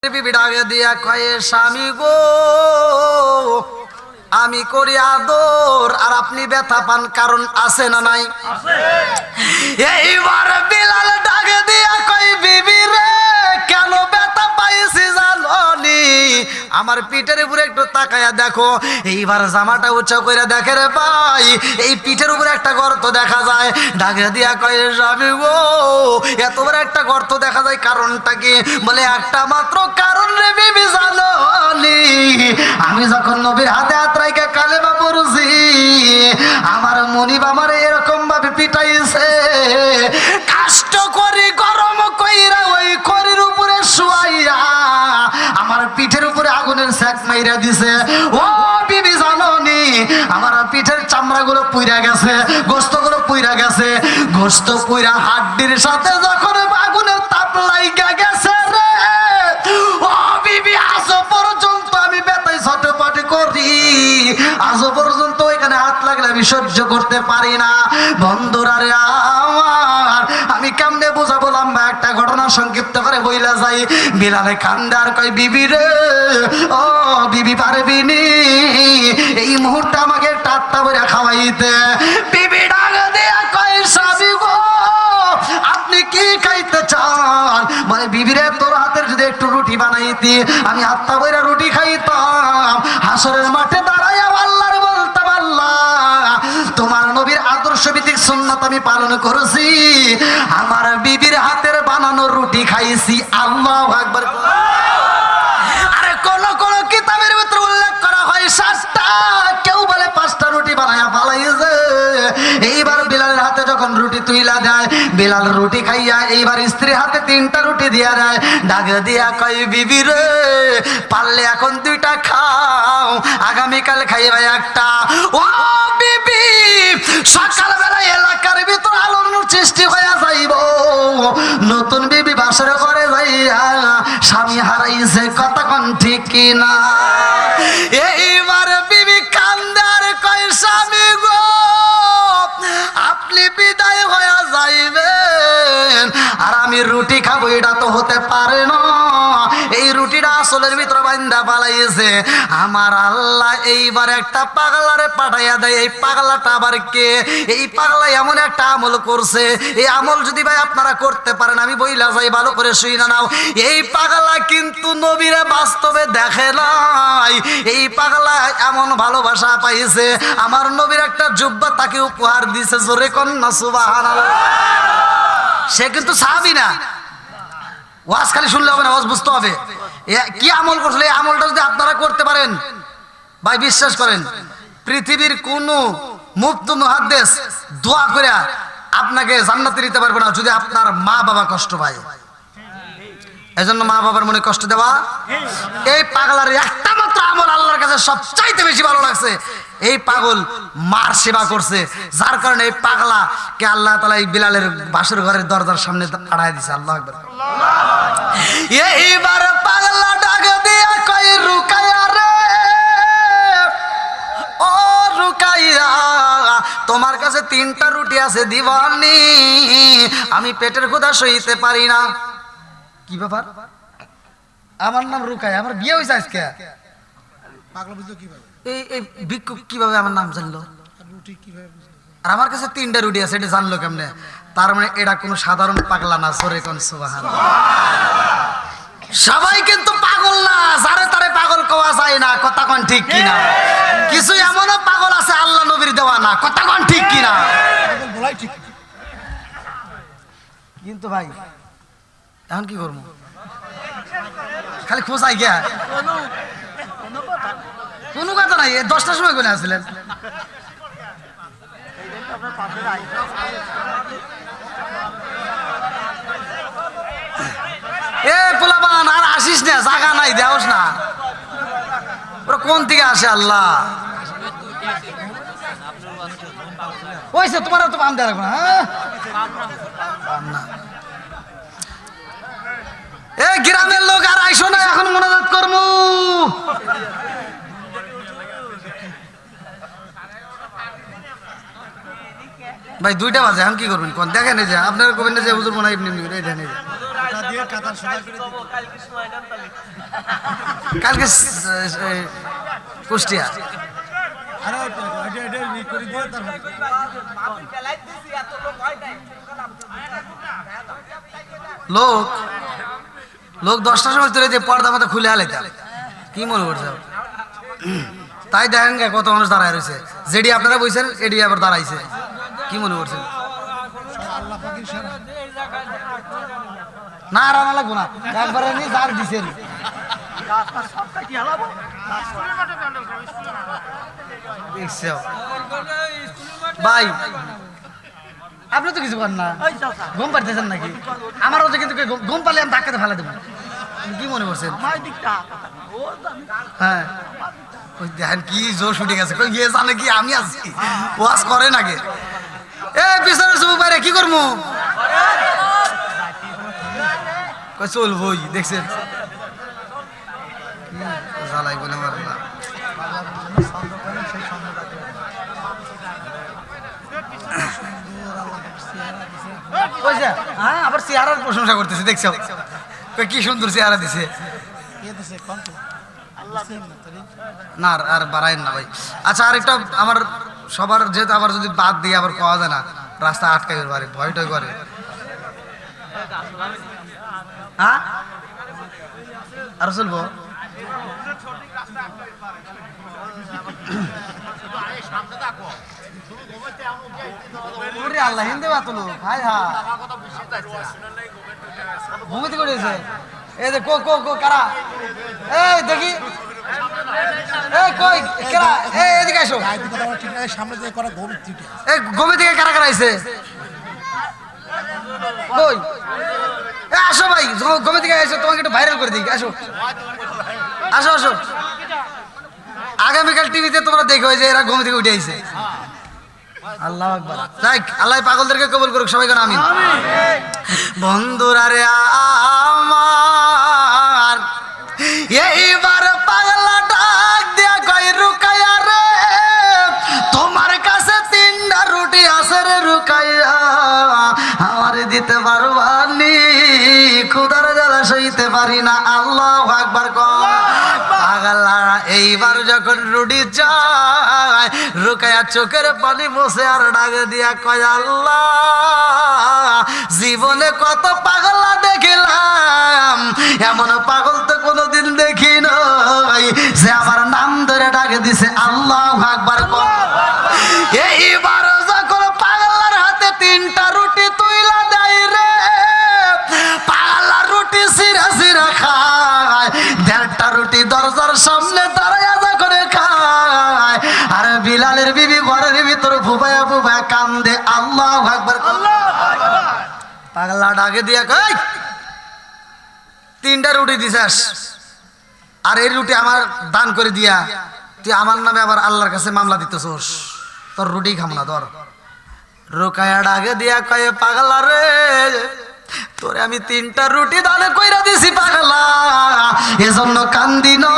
বিবি ডাকে দিয়া কয়ে স্বামী গো আমি করি আদর আর আপনি ব্যথা পান কারণ আছে না নাই? এইবার বিলাল ডাকে দিয়া কয় বিবি রে কেন ব্যথা পাইছি জানি আমার পিঠের উপরে একটু তাকায়া দেখো। এইবার জামাটা উঁচা করে দেখে রে ভাই এই পিঠের উপরে একটা গর্ত দেখা যায়। ডাকে দিয়া কয় স্বামী গো এত বড় একটা গর্ত দেখা যায় কারণটা কি? বলে একটা মাত্র কারণ রে বিবি জানি আমি যখন নবীর হাতে হাত রাইখা কালেমা পড়ছি আমার মনিব আমার এরকম ভাবে পিটাইছে কষ্ট করি গরম কইরা ওই করির উপরে শুয়াইয়া আমার পিঠের উপরে আগুনের সেক মাইরা দিছে। ও বিবি জানোনি আমার পিঠের চামড়াগুলো পুইরা গেছে, গোশতগুলো পুইরা গেছে, গোশত পুইরা হাড্ডির সাথে যখন আগুনের তাপ লাইগা গেছে রে ও বিবি আজও পর্যন্ত আমি ব্যথায় ছটফট করি, আজও পর্যন্ত ওইখানে হাত লাগলে আমি সহ্য করতে পারি না। বন্ধুরা রে আমার আমি কেমনে বোঝাবো লম্বা একটা ঘটনা সংক্ষিপ্ত করে বইলা যাই। বিলালে কান্দার কয় বিবি রে ও বিবি পারবিনি এই মুহূর্তে আমাকে টাট্টা করে খাওয়াইতে। বিবি ডাক দিয়া কয় স্বামী গো আপনি কি খাইতে চান? মানে বিবি রে তোর হাতের যদি একটু রুটি বানাইতি আমি হাতটা বইরা রুটি খাইতাম, হাসরের মাঠে দাঁড়াইয়া আল্লাহর বলতাম আল্লাহ তোমার নবীর আদর্শ ভিত্তিক সুন্নাত আমি পালন করেছি, আমার বিবির হাতের বানানো রুটি খাইছি। আল্লাহু আকবার। আরে কোন কোন কিতাবের ভিতরে উল্লেখ করা হয় 7টা, কেউ বলে 5টা রুটি বানায়া ফালাইছে। এইবার বিলালের হাতে যখন রুটি তুইলা দেয় বিলাল রুটি খাইয়া এইবার স্ত্রীর হাতে 3টা রুটি দিয়া দেয়। ডাক দিয়া কয় বিবি রে পারলে এখন 2টা খাও আগামীকাল খাইবা একটা। ও বিবি সকালবেলা এলাকার ভিতর আলোর সৃষ্টি হইয়া যাইব, নতুন বিবি বাসর করে যাইয়া স্বামী হারাইছে কথা কোন ঠিক কিনা? এইবার বিবি কান্দার কয় স্বামী গো আপনি বিদায় হইয়া যাইবেন আর আমি রুটি খাবো এটা তো হতে পারে না। এই রুটিটা আসলের ভিতরে বান্ধা পালাইছে আমার আল্লাহ। এইবার একটা পাগলারে পাঠাইয়া দেয়। এই পাগলাটা আবার কে? এই পাগলা এমন একটা আমল করছে, এই আমল যদি ভাই আপনারা করতে পারেন আমি বইলা যাই ভালো করে শুই না নাও। এই পাগলা কিন্তু নবীরে বাস্তবে দেখে নাই, এই পাগলা এমন ভালোবাসা পাইছে আমার নবীর একটা জুব্বা তাকে উপহার দিছে। জোরে কন্যা সুবহানাল্লাহ। সে কিন্তু সাহাবী না, ওয়াজ খালি শুনলে হবে না, ওয়াজ বুঝতে হবে কি আমল করছিল। এই আমলটা যদি আপনারা করতে পারেন ভাই বিশ্বাস করেন পৃথিবীর কোন মুফতি মুহাদ্দিস দোয়া করে আপনাকে জান্নাতে দিতে পারবে না যদি আপনার মা বাবা কষ্ট পায়। এজন্য মা বাবার মনে কষ্ট দেওয়া। এই পাগলার একটা মাত্র আমল আল্লাহর কাছে সবচাইতে বেশি ভালো লাগছে, এই পাগল মার সেবা করছে যার কারণে এই পাগলা কে আল্লাহ তাআলা এই বিলালের বাসর ঘরের দরজার সামনে দাঁড়ায় দিয়েছে। আল্লাহু আকবার। এইবার পাগলা ডাক দিয়া কয় রুকায়া রে ও রুকায়া তোমার কাছে 3টা রুটি আছে দিবানি, আমি পেটের ক্ষুধা সইতে পারি না। কি ব্যাপার? আমার নাম রুকায়া, আমার বিয়ে হয়েছে আজকে। পাগলা বুঝলো কিভাবে? এই ভিক্ষুক কিভাবে আমার নাম জানলো? রুটি কিভাবে বুঝলো? আর আমার কাছে 3টা রুটি আছে এটা জানলো কেমনে? তার মানে এটা কোনো সাধারণ পাগলা না। জোরে কোন সুবহানাল্লাহ। সবাই কিন্তু পাগল না, যারে তারে পাগল কোয়া যায় না, কথা কোন ঠিক কিনা? কিছু এমনও পাগল আছে আল্লাহ নবীর দেওয়া না, কথা কোন ঠিক কিনা? কিন্তু ভাই এখন কি করবো? খালি খোঁজাই গিয়া কোনো কথা নাই। 10টার সময় করে আসছিলেন। এ পোলাপান আর আসিস না, জায়গা নাই দেওস না। ওরা কোন থেকে আসে আল্লাহ? ওইসে তোমার তো পাম দেওয়া লাগবে না। এ গ্রামের লোক আর আইসো না, এখন মনোজাত করবো। ভাই 2টা বাজে, এখন কি করবেন কোন? দেখেন এই যে আপনারা কবেন না যে হুজুর মনে হয় এমনি এই দেখেন এই যে কালকে কুষ্টিয়া লোক লোক 10টার সময় তোরে যে পর্দা মতো খুলে আলাইতে কি মনে করছে তাই দেখেন কত মানুষ দাঁড়ায় রয়েছে যেটি আপনারা বলছেন এটি আবার দাঁড়াইছে কি মনে করছেন না রানা লাগবো না একবারে নি যার দিছেন ভাই আপনি তো কিছু করেন না ঘুম পাড়তেছেন নাকি আমারও তো কিন্তু ঘুম পারলে আমি ধাক্কাতে ফেলা দেবো কি মনে করছেন হ্যাঁ ওই দেখেন কি জোর শুটে গেছে কই গিয়ে জানে কি আমি আছি ওয়াজ করে নাকি এ পিছনে চুপ বাইরে কি করবো কই চলবই দেখছেন জ্বালাই বলে আমার না হ্যাঁ আবার চেহারার প্রশংসা করতেছে দেখছো কি সুন্দর চেহারা দিছে না আর বাড়াইন না ভাই আচ্ছা আরেকটা আমার সবার যেহেতু আবার যদি বাদ দিয়ে আবার পাওয়া যায় না রাস্তা আটকাই পারে ভয়টাই করে হ্যাঁ আরো চলবো আল্লাহ হিন্দে বাতলো হাই হা ভূমিতে করেছে এই যে কো কো কো কারা এই দেখি এই কই কারা এই এদিকে আসো সামনে দিয়ে করা গমি এই গমি থেকে কারা কারা আইছে কই এ আসো ভাই গমি থেকে আইছো তোমাকে একটু ভাইরাল করে দিই আসো আসো আসো আগামীকাল টিভিতে তোমরা দেখো যে এরা গমি থেকে উঠে আইছে আল্লাহ আকবার যাক আল্লাহ পাগলদেরকে কবুল করুক সবাই করে আমিন বন্ধুরা রে আমার এইবার পাগলা ডাক দিয়া কই রুকায়া রে তোমার কাছে 3টা রুটি আছে রে রুকায়া আমারে দিতে পারবানি ক্ষুধার জ্বালা সইতে পারি না আল্লাহু আকবার কও পাগলা এইবার যখন রুটি চায় রুকায়া চোখের পানি মুছে আর ডাক দিয়া কয় আল্লাহ জীবনে কত পাগলা দেখিলাম এমন পাগল তো কোনোদিন দেখি নাই যে আমার নাম ধরে ডাকে দিছে আল্লাহু আকবার কও এইবার যখন পাগলার হাতে 3টা রুটি তুইলা দেয় রে পাগলা রুটি সিরা সিরা খায় 1.5টা রুটি দরজার সামনে দাঁড়ায়া যখন খায় আর বিলালের বিবি ঘরের ভিতর ফুবায়া ফুবায়া কান্দে আল্লাহু আকবার পাগলা ডাকে দিয়া কই 3টা রুটি দিছাস আর এই রুটি আমার দান করে দিয়া তুই আমার নামে আবার আল্লাহর কাছে মামলা দিতেছস তোর রুটি খাম না ধর রুকায়া ডাকে দিয়া কয় পাগলা রে তোরে আমি 3টা রুটি দান কইরা দিছি পাগলা এজন্য কান্দি না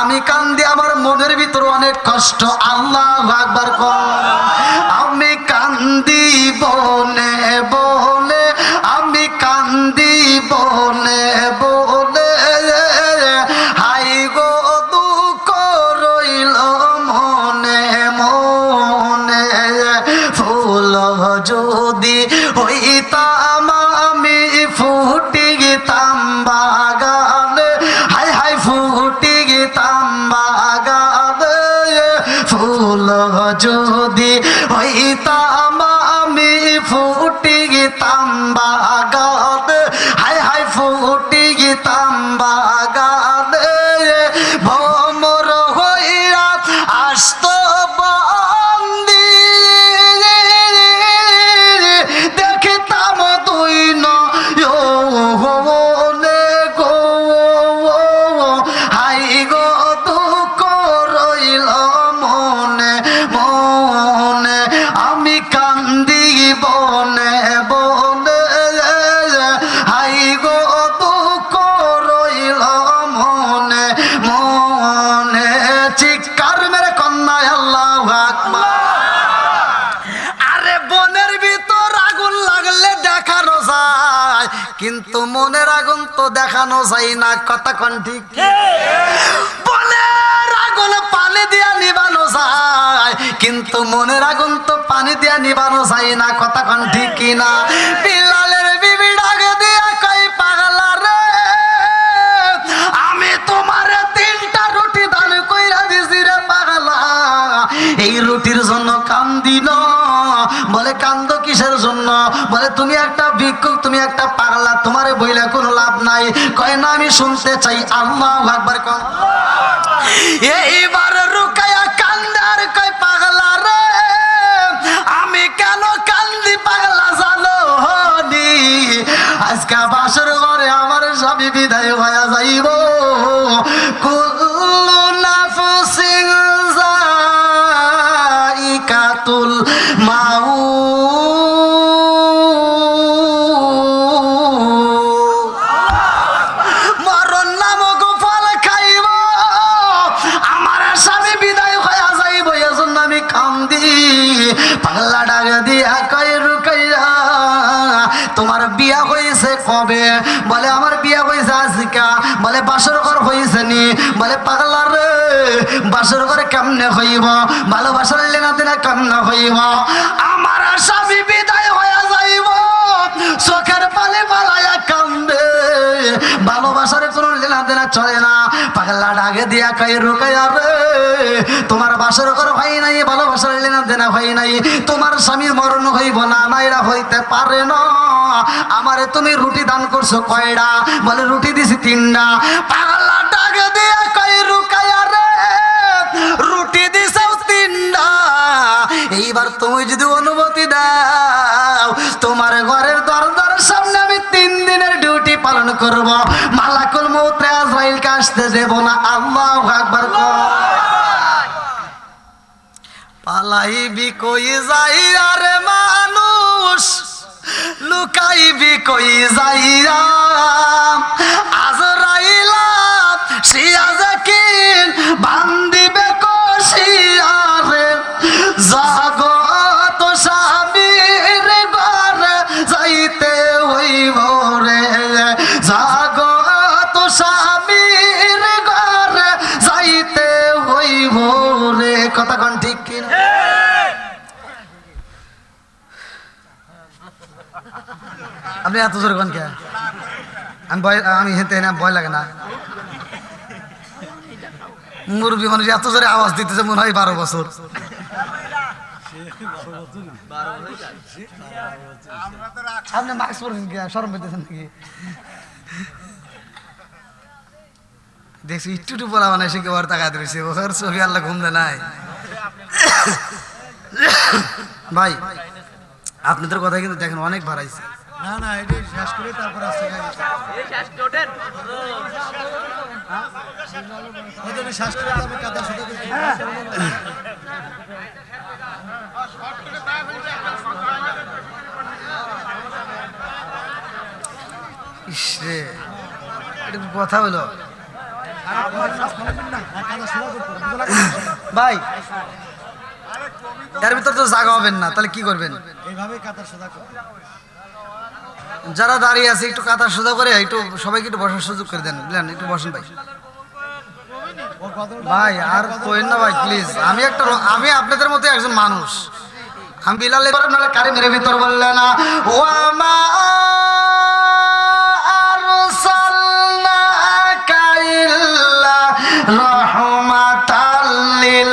আমি কান্দি আমার মনের ভিতর অনেক কষ্ট আল্লাহু আকবার কও আমি কান্দি বনে বলে আমি কান্দি বনে বলে হাই গো দুঃখ রইল মনে মনে ফুল যদি হইতাম আমি ফুটি গেতাম বাগানে হাই হাই ফুটি গেতাম বাগানে ফুল যদি হইতাম আমি ফুটি গেতাম বাগানে হাই হাই ফুটি গেতাম বাগানে ভমর হইয়া আসত বন্দি দেখিতাম তুই নয়নে গো হাই গো দুঃখ রইল মনে মনে আমি কান্দি বনে বনে কিন্তু মনের আগুন তো দেখানো যায় না, কথা কোন ঠিক? মনের আগুন পানি দিয়া নিবানো যায়, কিন্তু মনের আগুন তো পানি দিয়া নিবানো যায় না, কথা কোন ঠিক কিনা? বিলালের বিবি ডাক দিয়া কই পাগলা রে, আমি তোমারে 3টা রুটি দান কইরা দিছি রে পাগলা, এই রুটির জন্য কান্দি না। বলে কান্দ কিসের জন্য? বলে তুমি একটা ভিক্ষুক, তুমি একটা পাগলা, তোমারে বইলা কোনো লাভ নাই। কয় না আমি শুনতে চাই। আল্লাহু আকবার কয়। এইবার রুকায়া কান্দার কয় পাগলা রে, আমি কেন কান্দি পাগলা জানো নি? আজকে বাসর ঘরে আমার স্বামী বিদায় হয়ে যাইব। কুল্লু নাফসিন যায়িকাতুল মাউত, মরণ নামক ফল খাইব। আমার স্বামী বিদায় হয়ে যাইব, এজন্য আমি কান্দি। পাগলা ডাক দিয়া কয় রুকাইয়া তোমার বিয়া হয়েছে কবে? বলে আমার বিয়া হয়েছে আজকা। বলে বাসর ঘর হয়েছে নি? বলে পাগলা রে বাসর ঘরে কেমনে হইব? ভালোবাসার লেনা দেনা কেমনে হইব? আমার স্বামী বিদায় হয়ে যাইব, চোখের পানি পালাইয়া কান্দে, ভালোবাসার কোনো লেনা দেনা চলে না। পাগলা ডাকে দিয়া কয় রুকাইয়া রে তোমার বাসর ঘর হয় নাই, ভালোবাসার লেনা দেনা হয় নাই, তোমার স্বামীর মরণ হইব না, না এরা হইতে পারে না। আমারে তুমি রুটি দান করছো কয়টা? বলে রুটি দিছি 3টা। পাগলা ডাকে দিয়া কয় রুকাইয়া রে রুটি দিছাও 3টা, এইবার তুমি যদি অনুমতি দাও তোমার ঘরের দরজার সামনে আমি 3 দিনের ডিউটি পালন করব, মালাকুল মউত আজরাইলকে আসতে দেব না। আল্লাহু আকবার কয়। পালাইবি কই যাইয়া রে মানুষ, লুকাইবি কই যাইয়া, আজরাইলা সিয়াজাকিন বান্দিবে কষিয়া রে, জগত স্বামীর ঘরে যাইতে হইব রে, জগত স্বামীর ঘরে যাইতে হইব রে, কথা কোন ঠিক কিনা? আপনি এত জোরে কোন কে? আমি হেঁটে না, ভয় লাগে না? মুরব্বী মানুষ এত জোরে আওয়াজ দিতেছে মনে হয় 12 বছর। আপনি মাস্ক পরেছেন কি? শরম পেতেছেন নাকি? দেখছি একটু বলা মানে সে কেউ তাকায় দিয়েছে, ওর চোখে আল্লাহ ঘুম দেয় নাই। ভাই আপনাদের কথা কিন্তু দেখেন অনেক বাড়াইছে। না না এটা শেষ করে তারপর আসছে শেষ করে আমি কাদা শুধু ইসরে এটা কথা হলো ভাই, এর ভিতর তো জায়গা হবেন না, তাহলে কি করবেন? এইভাবে কাদা সোজা করবেন। যারা দাঁড়িয়ে আছে একটু কাতার সোজা করে একটু সবাইকে একটু বসার সুযোগ করে দেন, বুঝলেন? একটু বসেন ভাই। ভাই আর কইন না ভাই প্লিজ, আমি আপনাদের মতো একজন মানুষ। আমি বিলালের কারিমের ভিতর বললেন না ও আমা আরসালনাকা ইল্লা রাহমাতাল লিল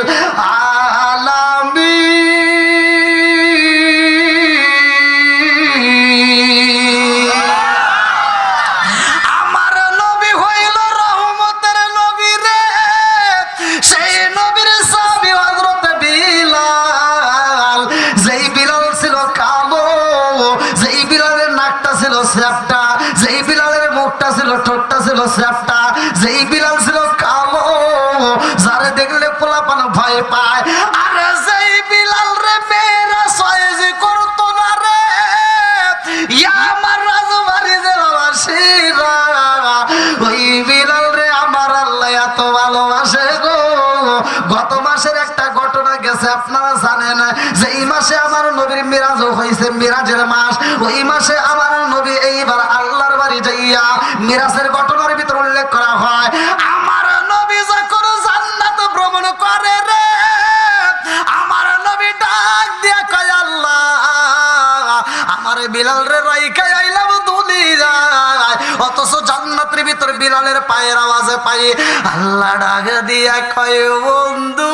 যেই বিলাল ছিল কালো, যারে দেখলে পোলাপান ভয় পায়। আর যেই বিলাল রে মেয়েরা সয়েজি করতো না রে, আমার রাজবাড়ি যে বাবাসীরা, ওই বিলাল রে আমার আল্লাহ এত ভালোবাসে গো। গত মাসের একটা ঘটনা গেছে আপনারা জানেন, যেই মাসে আমার নবীর মিরাজ হয়েছে, মিরাজের মাস, ওই মাসে আমার নবী এইবার আল্লাহর দিয়া মিরাজের ঘটনার ভিতর উল্লেখ করা হয়, আমার নবী যখন জান্নাত ভ্রমণ করে রে, আমার নবী ডাক দিয়া কয় আল্লাহ আমার বিলাল রে রাইখা আইলাম দুনিয়ায়, অথচ জান্নাতের ভিতর বিলালের পায়ের আওয়াজে পাই আল্লাহ ডাক দিয়া কয় বন্ধু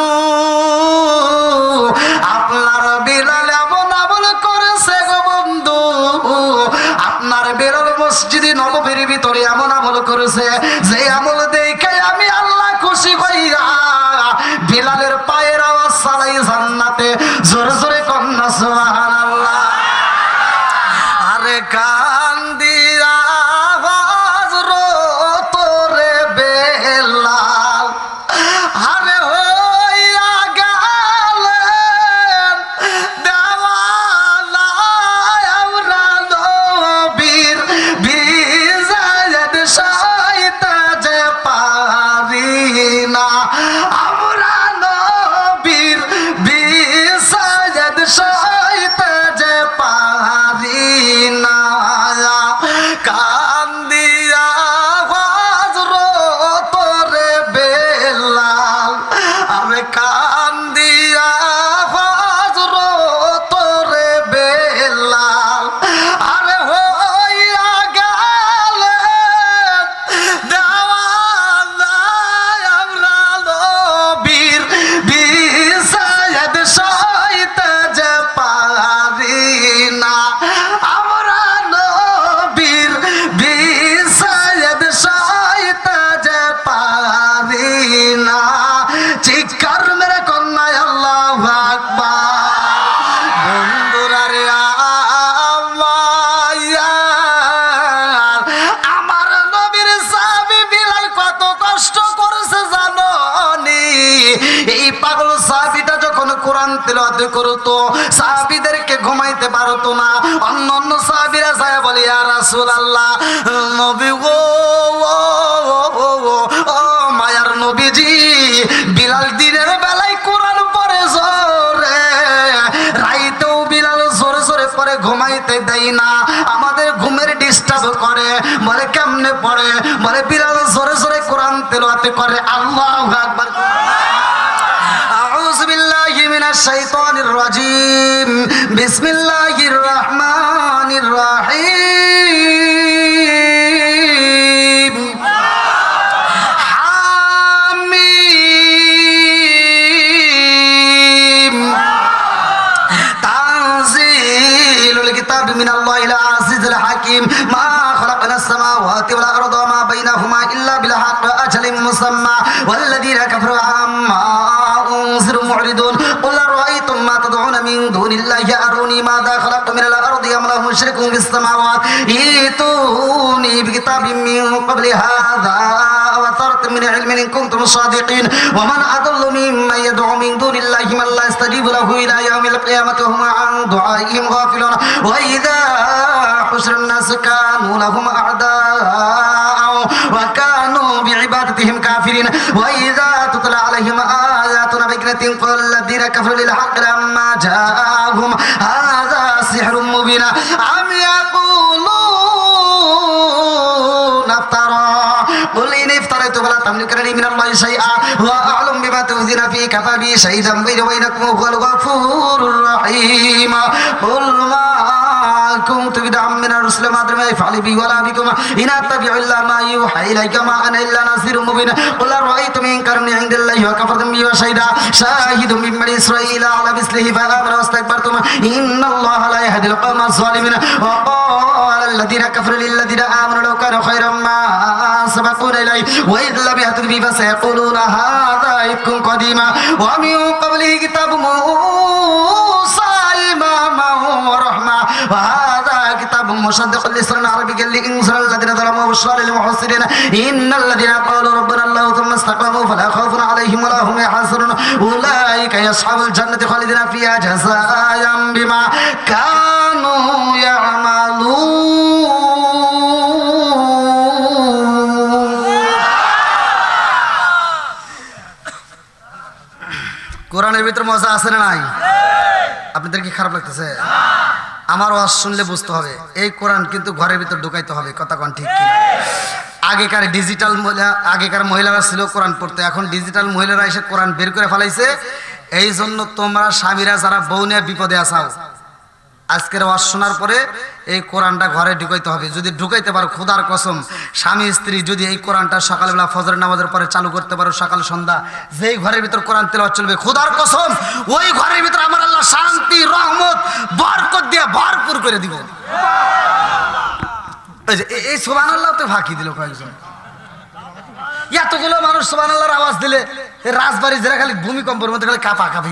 আপনার বিলাল এমন আমল করেছে গো বন্ধু, আপনার বিলাল মসজিদে নববীর ভিতরে এমন আমল করেছে যে আমল দেখে আমি আল্লাহ খুশি হইয়া বিলালের পায়ের আওয়াজ চালাই জান্নাতে। জোরে জোরে কন্যা সুবহানাল্লাহ। আরে কান দিয়া হযরত রে বেলাল আরে হইয়া গেলেন দেওয়ানা আমরা নবীর বিজয়ের সইতে যে পারি না, আমরা নবীর বিজয়ের সইতে যে পারি না। কান্দিয়া হযরত রে বেলাল আরে কান্দিয়া হযরত রে বেলাল আরে হইয়া গেলেন দেওয়ানা আমরা নবীর বিজয়ের সইতে যে পারি না, আমরা নবীর বিজয়ের সইতে যে পারি না। চিৎকার মেরে কন্যায় আল্লাহু আকবার। বন্ধুরা রে আমার নবীর সাহাবী বিলাল কত কষ্ট করেছে জানো নি? এই পাগল সাহাবীটা যখন কোরআন তেলাওয়াত করতো সাহাবীদেরকে ঘুমাইতে পারতো না। অন্য অন্য সাহাবীরা যায় বলে ইয়া রাসূলুল্লাহ নবী গো ও মায়ার নবীজি বিলাল দিনের বেলায় কোরআন পড়ে জোরে, রাইতেও বিলাল জোরে জোরে পড়ে ঘুমাইতে দেয় না, আমাদের ঘুমের ডিস্টার্ব করে। বলে কেমনে পড়ে? বলে বিলাল জোরে জোরে কোরআন তেলাওয়াত করে। আল্লাহু আকবার। আউযু বিল্লাহি মিনাশ শাইতানির রাজীম। বিসমিল্লাহির রহমানির রহিম। হামিম। তানজিলুল কিতাবি মিনাল্লাহিল আজিজিল হাকিম। মা খালাকনাস সামাওয়াতি ওয়াল আরদা ওয়া মা বাইনাহুমা ইল্লা বিল হাক্কি ওয়া আজালিন মুসাম্মা ওয়াল্লাযীনা কাফারু আম্মা أنذروا معرضون قل أرأيتم ما تدعون من دون الله أروني ماذا خلقت من الأرض أم لهم شرك في السماوات ائتوني بكتاب من قبل هذا أو أثرة من علم إن كنتم صادقين ومن أضل ممن يدعو من دون الله من لا يستجيب له إلى يوم القيامة وهم عن دعائهم غافلون وإذا حشر الناس كانوا لهم أعداء وكانوا بعبادتهم كافرين وإذا تتلى عليهم آياتنا بينات قال الذين كفروا للحق لما جاءهم هذا سحر مبين أم يقولون افترى قل إن افتريت فلا تملكن لي من الله شيئا وأعلم بما تخفون في كفى بي شهيدا بيني وبينكم وهو الغفور الرحيم قل ما كنت بدعا من الرسل ما أدري ما يفعل بي ولا بكم إن أتبع إلا ما يوحى إليك ما أنا إلا نذير مبين قل أرأيتم إن كان من عند الله وكفرتم به وشهد شاهد من بني إسرائيل على مثله فآمنوا واستكبرتم إن الله لا يهدي القوم الظالمين وقال الذين كفروا للذين آمنوا لو كانوا خيرا ما سبقونا إليه وإذ لم يهتدوا به فسيقولون هذا إفك قديما ومن قبله كتاب موسى إماما ورحمة وهذا كتاب مصدق لسانا عربيا لإنذار الذين ظلموا وبشرى للمحسنين إن الذين قالوا ربنا الله ثم استقاموا فلا خوف عليهم ولا هم يحزنون أولئك أصحاب الجنة خالدين فيها جزاء بما كانوا يعملون কোরআনের ভিতর মজা আছে না নাই? আপনাদের কি খারাপ লাগতেছে? আমার ওয়াজ শুনলে বুঝতে হবে এই কোরআন কিন্তু ঘরের ভিতর ঢুকাইতে হবে, কথা কোন ঠিক কিনা? আগেকার মহিলারা ছিল কোরআন পড়তে, এখন ডিজিটাল মহিলারা এসে কোরআন বের করে ফেলাইছে। এই জন্য তোমরা স্বামীরা যারা বউ নিয়ে বিপদে আসাও, আজকের ওয়াজ শোনার পরে এই কোরআনটা ঘরে ঢুকাইতে হবে। যদি ঢুকাইতে পারো, খোদার কসম, স্বামী স্ত্রী যদি এই কোরআনটা সকালবেলা ফজরের নামাজের পরে চালু করতে পারো, সকাল সন্ধ্যা যেই ঘরের ভিতর কোরআন তেলাওয়াত চলবে, খোদার কসম ওই ঘরের ভিতর আমার আল্লাহ শান্তি রহমত বরকত দিয়ে ভরপুর করে দিব। এই সুবহানাল্লাহ তো ফাঁকি দিল কয়েকজন। এতগুলো মানুষ সুবহানাল্লাহর আওয়াজ দিলে রাজবাড়ি যারা খালি ভূমিকম্পের মধ্যে খালি কাঁপা কাঁপি।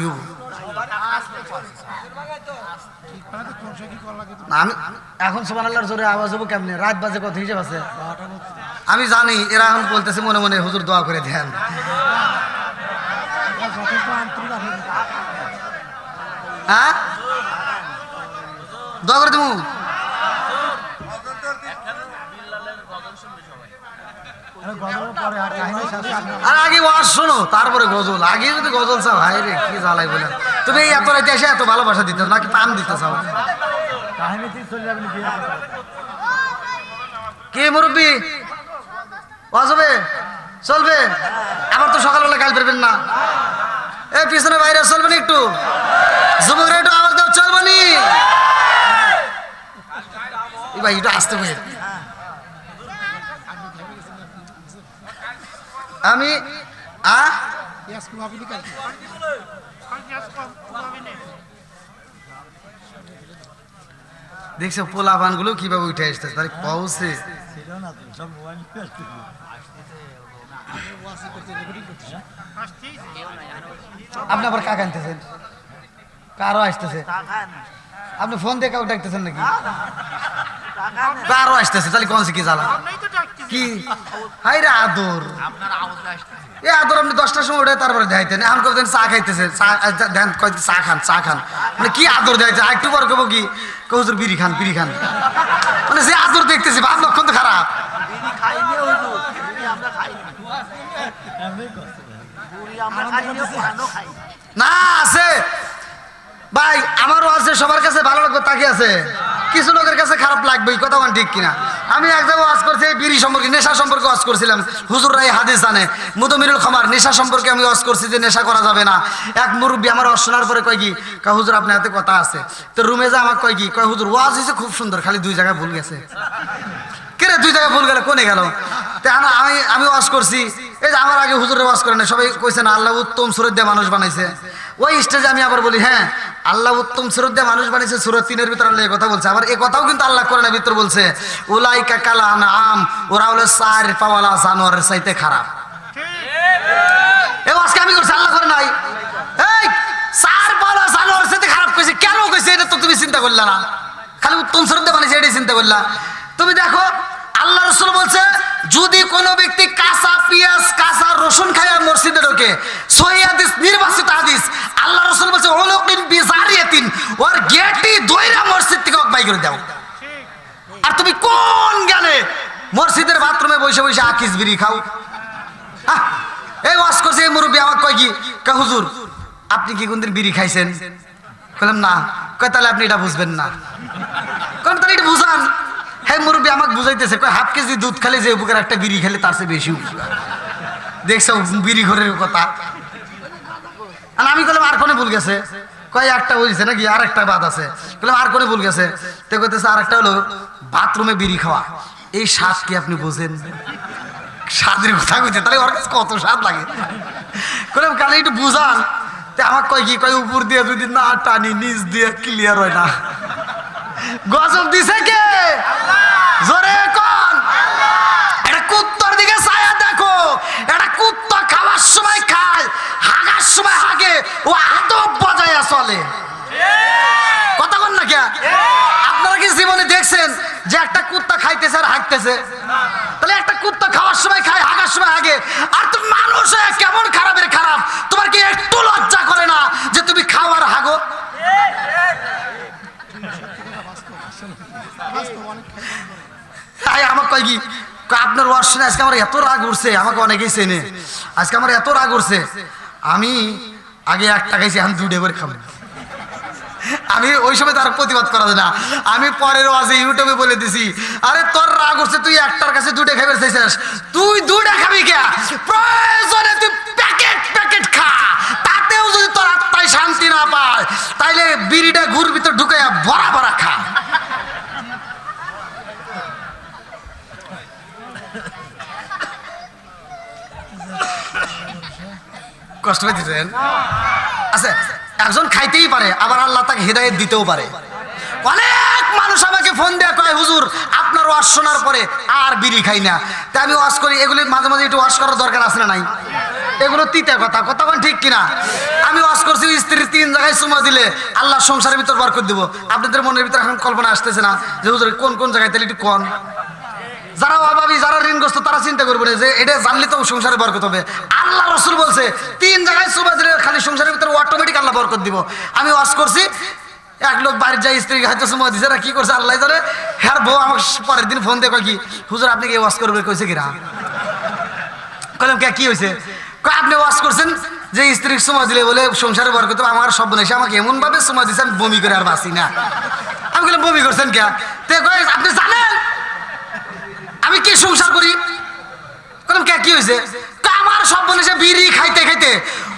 আমি এখন সুবহানাল্লাহর জোরে আওয়াজ হবো কেমনে? রাত বাজে কত হিসেব আছে আমি জানি। এরা এখন বলতেছে মনে মনে হুজুর দোয়া করে দেন। হ্যাঁ দোয়া করে দেবো। আর আগে ওয়াজ শোনো তারপরে গজল। আগে যদি গজল চাও, হাই রে কি জ্বালাই বলেন। তুমি এই এত রাইতে এসে এত ভালোবাসা দিতে নাকি পাম দিতে চাও? কি মুরব্বী ওয়াজ হবে চলবে? আবার তো সকালবেলা কাল বেরবেন না। এই পিছনে বাইরে চলবেন একটু, যুবকরা একটু আওয়াজ দাও, চলবে নি ভাই একটু আসতে হবে। আমি দেখছো পোলাপান গুলো কিভাবে উঠে আসতে তার পৌঁছে। আপনি আবার কাকা আনতেছেন, কারো আসতেছে, আপনি ফোন দিয়ে কাউ ডাকতেছেন নাকি? কারো আসতেছে, তাহলে কোন কি জ্বালা কি? হাই রে আদর, এ আদর আপনি 10টার সময় উঠে তারপরে দেখাইতেন। এখন কবেন চা খাইতেছে, দেন চা খান, চা খান, মানে কি আদর দেখাইছে? একটু পর কব কি হুজুর বিড়ি খান, বিড়ি খান, মানে যে আদর দেখতেছি ভাব লক্ষণ তো খারাপ। না আছে ভাই, আমারও আছে, সবার কাছে ভালো লাগবে তাকে আছে, কিছু লোকের কাছে খারাপ লাগবে, কথা বলেন ঠিক কিনা? আমি এক জায়গায় ওয়াজ করছি বিড়ি সম্পর্কে, নেশা সম্পর্কে ওয়াজ করছিলাম। হুজুররা এই হাদিস জানে, মুদমিরুল খামার, নেশা সম্পর্কে আমি ওয়াজ করছি যে নেশা করা যাবে না। এক মুরব্বী আমার ওয়াজ শোনার পরে কয় কি, কয় হুজুর আপনার হাতে কথা আছে। তো রুমে যা আমাকে কয় কি, কয় হুজুর ওয়াজ হয়েছে খুব সুন্দর, খালি 2 জায়গায় ভুল গেছে। কেরে 2 জায়গায় ভুল গেল, কোনে গেল? আমি ওয়াজ করছি, এই যে আমার আগে হুজুরে ওয়াজ করে না, সবাই কইছে না আল্লাহ উত্তম সুরত দিয়ে মানুষ বানাইছে। ওই স্টেজে আমি আবার বলি, হ্যাঁ আল্লাহ উত্তম সুরত দিয়ে মানুষ বানিয়েছে, সূরা 3-এর ভিতর আল্লাহ এই কথা বলছে। আবার এই কথাও কিন্তু আল্লাহ কোরআনের ভিতর বলছে, উলাইকা কাল আনআম, ওরা হলো 4 পাওয়ালা জানোয়ারের চাইতে খারাপ। এই ওয়াজকে আমি করছি, আল্লাহ করে নাই। এই 4 পাওয়ালা জানোয়ারের চাইতে খারাপ কইছে, কেন কইছে এটা তো তুমি চিন্তা করলা না? খালি উত্তম সুরত দিয়ে বানিয়েছে এটাই চিন্তা করলা। তুমি দেখো আল্লাহ রাসূল বলছে, যদি কোনো ব্যক্তি কাঁচা পেঁয়াজ কাঁচা রসুন খায় মসজিদে ঢোকে, সহিহ হাদিস, নির্বাচিত হাদিস, আল্লাহ রাসূল বলছে উলুকিন বিজারিয়াতিন, ওর গেটই দইরা মসজিদ থেকে বাই করে দাও। আর তুমি কোন জ্ঞানে মসজিদের বাথরুমে বসে বসে আকিস বিড়ি খাও? এই ওয়াজ করছে এই মুরব্বী আমাকে কয় কি, কয় হুজুর আপনি কি কোনদিন বিড়ি খাইছেন? বললাম না। কয় তাহলে আপনি এটা বুঝবেন না। কারণ তাহলে এটা বুঝান। হ্যাঁ মুরব্বী আমাকে বুঝাইতেছে, কয় হাফ কেজি দুধ খালে যে উপকার একটা বিড়ি খেলে তার চেয়ে বেশি উপকার। দেখছো বিড়ি ঘরের কথা। আর আমি বললাম আর কোনে ভুল গেছে? কয় একটা বলছে নাকি, আর একটা বাদ আছে। বললাম আর কোনে ভুল গেছে? তো কইতেছে আর একটা হলো বাথরুমে বিড়ি খাওয়া। এই স্বাদ কি আপনি বোঝেন? স্বাদের কথা কইতে, তাহলে ওর কাছে কত স্বাদ লাগে। বললাম কালে একটু বুঝান। তো আমার কয় কি, কয় উপর দিয়ে যদি না টানি নিচ দিয়ে ক্লিয়ার হয় না। গজব দিছে কে? জোরে কোন? এটা কুত্তার দিকে ছায়া দেখো। এটা কুত্তা খাওয়ার সময় খায়, হাগার সময় হাগে, ও আদব বজায় চলে। কথা বল না কে? আপনারা কি জীবনে দেখছেন যে একটা কুত্তা খাইতেছে আর হাঁকতেছে? তাহলে একটা কুত্তা খাওয়ার সময় খায়, হাগার সময় হাগে, আর তুমি মানুষ হয়ে কেমন খারাপের খারাপ, তোমার কি একটু লজ্জা করে না যে তুমি খাও আর হাগো? আমাকে কয় কি, আপনার ওয়াজ শুনে আজকে আমার এত রাগ উঠছে, আমাকে অনেকেই চেনে, আজকে আমার এত রাগ উঠছে, আমি আগে 1 টাকা খাইছি, আমি 2 করে খাবো। আমি ওই সময় তার প্রতিবাদ করা যায় না। আমি পরের ওয়াজে ইউটিউবে বলে দিছি, আরে তোর রাগ হচ্ছে, তুই একটার কাছে দুটো খাইবে চাইছিস, তুই দুটা খাবি কে? প্রয়োজনে তুই প্যাকেট প্যাকেট খা, তাতেও যদি তোর আত্মায় শান্তি না পায় তাইলে বিড়িটা ঘুর ভিতর ঢুকাইয়া ভরা ভরা খা। কষ্ট পেয়েছেন? আচ্ছা, একজন খাইতেই পারে, আবার আল্লাহ তাকে হেদায়েত দিতেও পারে। অনেক মানুষ আমাকে ফোন দেয়া কয়, হুজুর আপনার ওয়াজ শোনার পরে আর বিড়ি খাই না। তাই আমি ওয়াজ করি, এগুলি মাঝে মাঝে একটু ওয়াজ করার দরকার আছে না নাই? এগুলো তিতা কথা, কথা কোন ঠিক কিনা? আমি ওয়াজ করছি স্ত্রীর 3 জায়গায় চুমা দিলে আল্লাহ সংসারের ভিতর বরকত দিব। আপনাদের মনের ভিতর এখন কল্পনা আসতেছে না যে হুজুর কোন কোন জায়গায়, তাহলে একটু কোন। যারা অভাবী, যারা ঋণগ্রস্ত, তারা চিন্তা করবে না যে এটা জানলে তো সংসারে বরকত হবে। আল্লাহ রসুল বলছে 3 জায়গায় চুমা দিলে খালি সংসারের ভিতরে অটোমেটিক আল্লাহ বরকত দিব। আমি ওয়াজ করছি, এক লোক বাড়ির যায়, স্ত্রী হয়তো চুমা দিছে না, কি করছে আল্লাহ জানে। হ্যাঁ বউ আমাকে পরের দিন ফোন দিয়ে কয় কি, হুজুর আপনি কি ওয়াজ করবে? কইছে কিরা? কইলাম কে, কি হয়েছে? কয় আপনি ওয়াজ করছেন যে স্ত্রী চুমা দিলে বলে সংসারে বরকত হবে। আমার সব বলেছে, আমাকে এমন ভাবে চুমা দিছে আমি বমি করে আর বাঁচি না। আমি বললাম বমি করছেন কে? তে কয় আপনি জানেন আমি কি সংসার করি? বললাম কে, কি হয়েছে? আমার সব বলেছে বিড়ি খাইতে খাইতে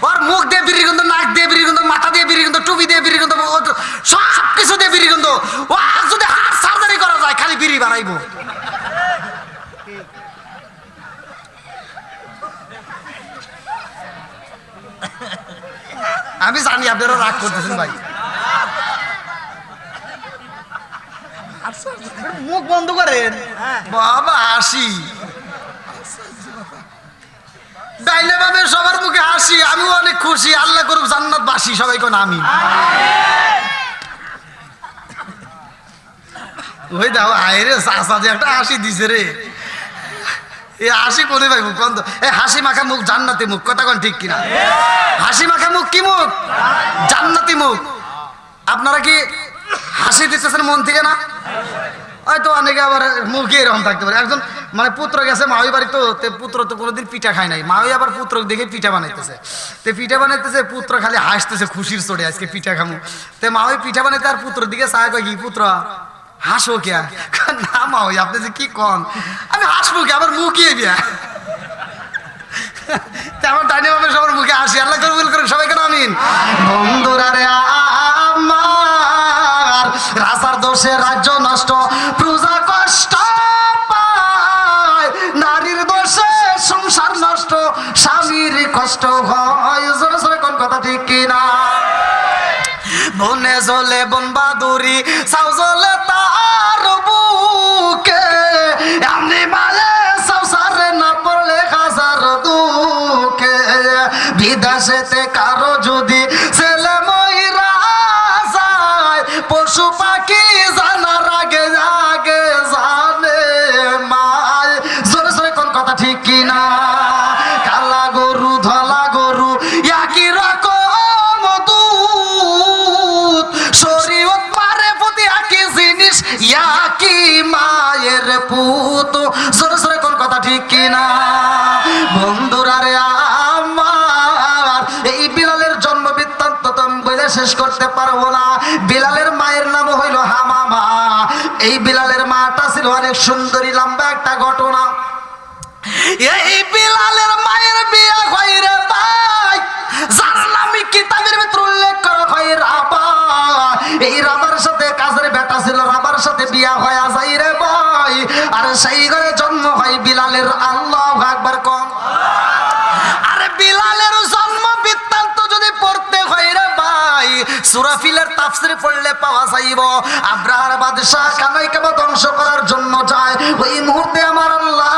ওর মুখ দিয়ে বিড়ি গন্ধ, নাক দিয়ে বিড়ি গন্ধ, মাথা দিয়ে বিড়ি গন্ধ, টুপি দিয়ে বিড়ি গন্ধ, সব কিছু দিয়ে বিড়ি গন্ধ। ও যদি হার্ট সার্জারি করা যায় খালি বিড়ি বানাইবো। আমি জানি আপনারা রাগ করতেছেন ভাই, মুখ বন্ধ করেন বাবা। হাসি ডাইলে ভাবে সবার মুখে হাসি, আমি অনেক খুশি। আল্লাহ করুক জান্নাত বাসি, সবাই কোন আমি। ওই দাও আইরে চাচা যে একটা হাসি দিছে রে, এই হাসি কোনে ভাই মুখ বন্ধ? এই হাসি মাখা মুখ জান্নাতি মুখ, কথা কোন ঠিক কিনা? হাসি মাখা মুখ কি মুখ? জান্নাতি মুখ। আপনারা কি হাসি দিতেছেন মন থেকে না? হয়তো অনেকে আবার মুখে এরকম থাকতে পারে। একজন মানে পুত্র গেছে মাওই বাড়ি, তো পুত্র তো কোনোদিন পিঠা খায় নাই। মাওই আবার পুত্র দেখে পিঠা বানাইতেছে, পিঠা বানাইতেছে, পুত্র খালি হাসতেছে খুশির চড়ে, আজকে পিঠা খামু। মাওই পিঠা বানাইতে আর পুত্র দিকে চায়, কয় কি পুত্র হাসো কে? না মাওই আপনি যে কি কন, আমি হাসবো কে, আমার মুখিয়ে বিয়া। তেমন ডাইনে ভাবে সবার মুখে হাসি। আল্লাহ কবুল করুন, সবাই কেন আমিন। বন্ধুরা রে আমার, রাজার দোষে রাজ্য নষ্ট, প্রজা কষ্ট পায়, নারীর দোষে সংসার নষ্ট, স্বামীর কষ্ট হয়। জোরে জোরে কোন কথা ঠিক কিনা? বনে জলে বন বাদুরি, সাউ জলে তার বুকে, এমনি মালে সংসারে না পড়লে হাজার দুঃখে। বিদেশেতে কারো যদি ছেলে মইরা যায়, পশু পাখি জানার আগে আগে জানে মায়। জোরে জোরে কোন কথা ঠিক কিনা? কালা গরু ধলা গরু একই রকম দুধ, শরীয়ত মারে প্রতি একই জিনিস, একই মায়ের পুত। জোরে জোরে কোন কথা ঠিক কিনা? বন্ধুরা রে আমার, এই বিলালের জন্ম বৃত্তান্ত তো আমি বলে শেষ করতে পারবো না। বিলালের মায়ের নাম হইল হামামা। এই বিলালের মাটা ছিল অনেক সুন্দরী, লম্বা একটা ঘটনা। এই বিলালের মায়ের বিয়ে হয় রে ভাই, যার নামে কিতাবের ভিতর উল্লেখ করা হয় রাবা। এই রাবার সাথে কাজের বেটা ছিল, রাবার সাথে বিয়া হয়ে যায় রে ভাই। আর সেই ঘরে জন্ম হয় বিলালের। আল্লাহু আকবার কোন। আরে বিলালের জন্ম বৃত্তান্ত যদি পড়তে হয় রে ভাই, সূরা ফিলের তাফসীর পড়লে পাওয়া যাইব। আব্রাহার বাদশা কানাইকে ধ্বংস করার জন্য যায়, ওই মুহূর্তে আমার আল্লাহ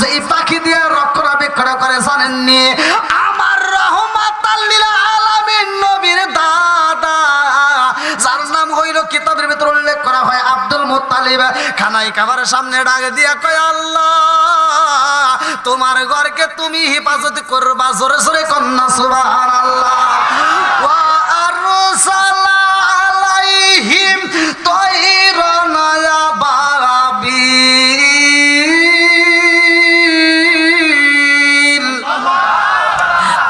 যেই পাখি দিয়ে রক্ষণাবেক্ষণ করে জানেননি? আমার রহমাতাল লিল আলামিন নবীর দাদা, যার নাম হইল কিতাবের ভিতর উল্লেখ করা হয় আব্দুল মুত্তালিব, খানাই কাবার সামনে ডাক দিয়া কয়, আল্লাহ তোমার ঘরকে তুমি হেফাজত করবা। জোরে জোরে কন্যা সুবহানাল্লাহ। ওয়া আরসালা আলাইহিম তায়রান আবাবিল।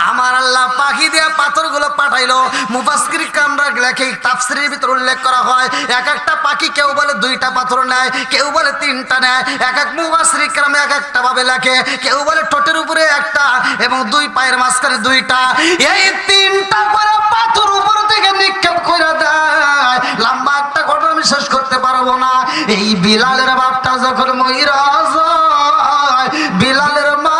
আমার আল্লাহ পাখি দিয়া পাথরগুলো পাঠায় পাঠাইলো। মুফাসসির কামরা লেখে তাফসীরের ভিতর উল্লেখ করা হয় এক একটা পাখি কেউ বলে 2টা পাথর নেয়, কেউ বলে 3টা নেয়। এক এক মুফাসসির কামরা এক একটা ভাবে লেখে। কেউ বলে ঠোঁটের উপরে একটা এবং 2 পায়ের মাঝখানে 2টা। এই 3টা করে পাথর উপর থেকে নিক্ষেপ করে দেয়। লম্বা একটা ঘটনা আমি শেষ করতে পারবো না। এই বিলালের বাপটা যখন মইরা যায়, বিলালের মা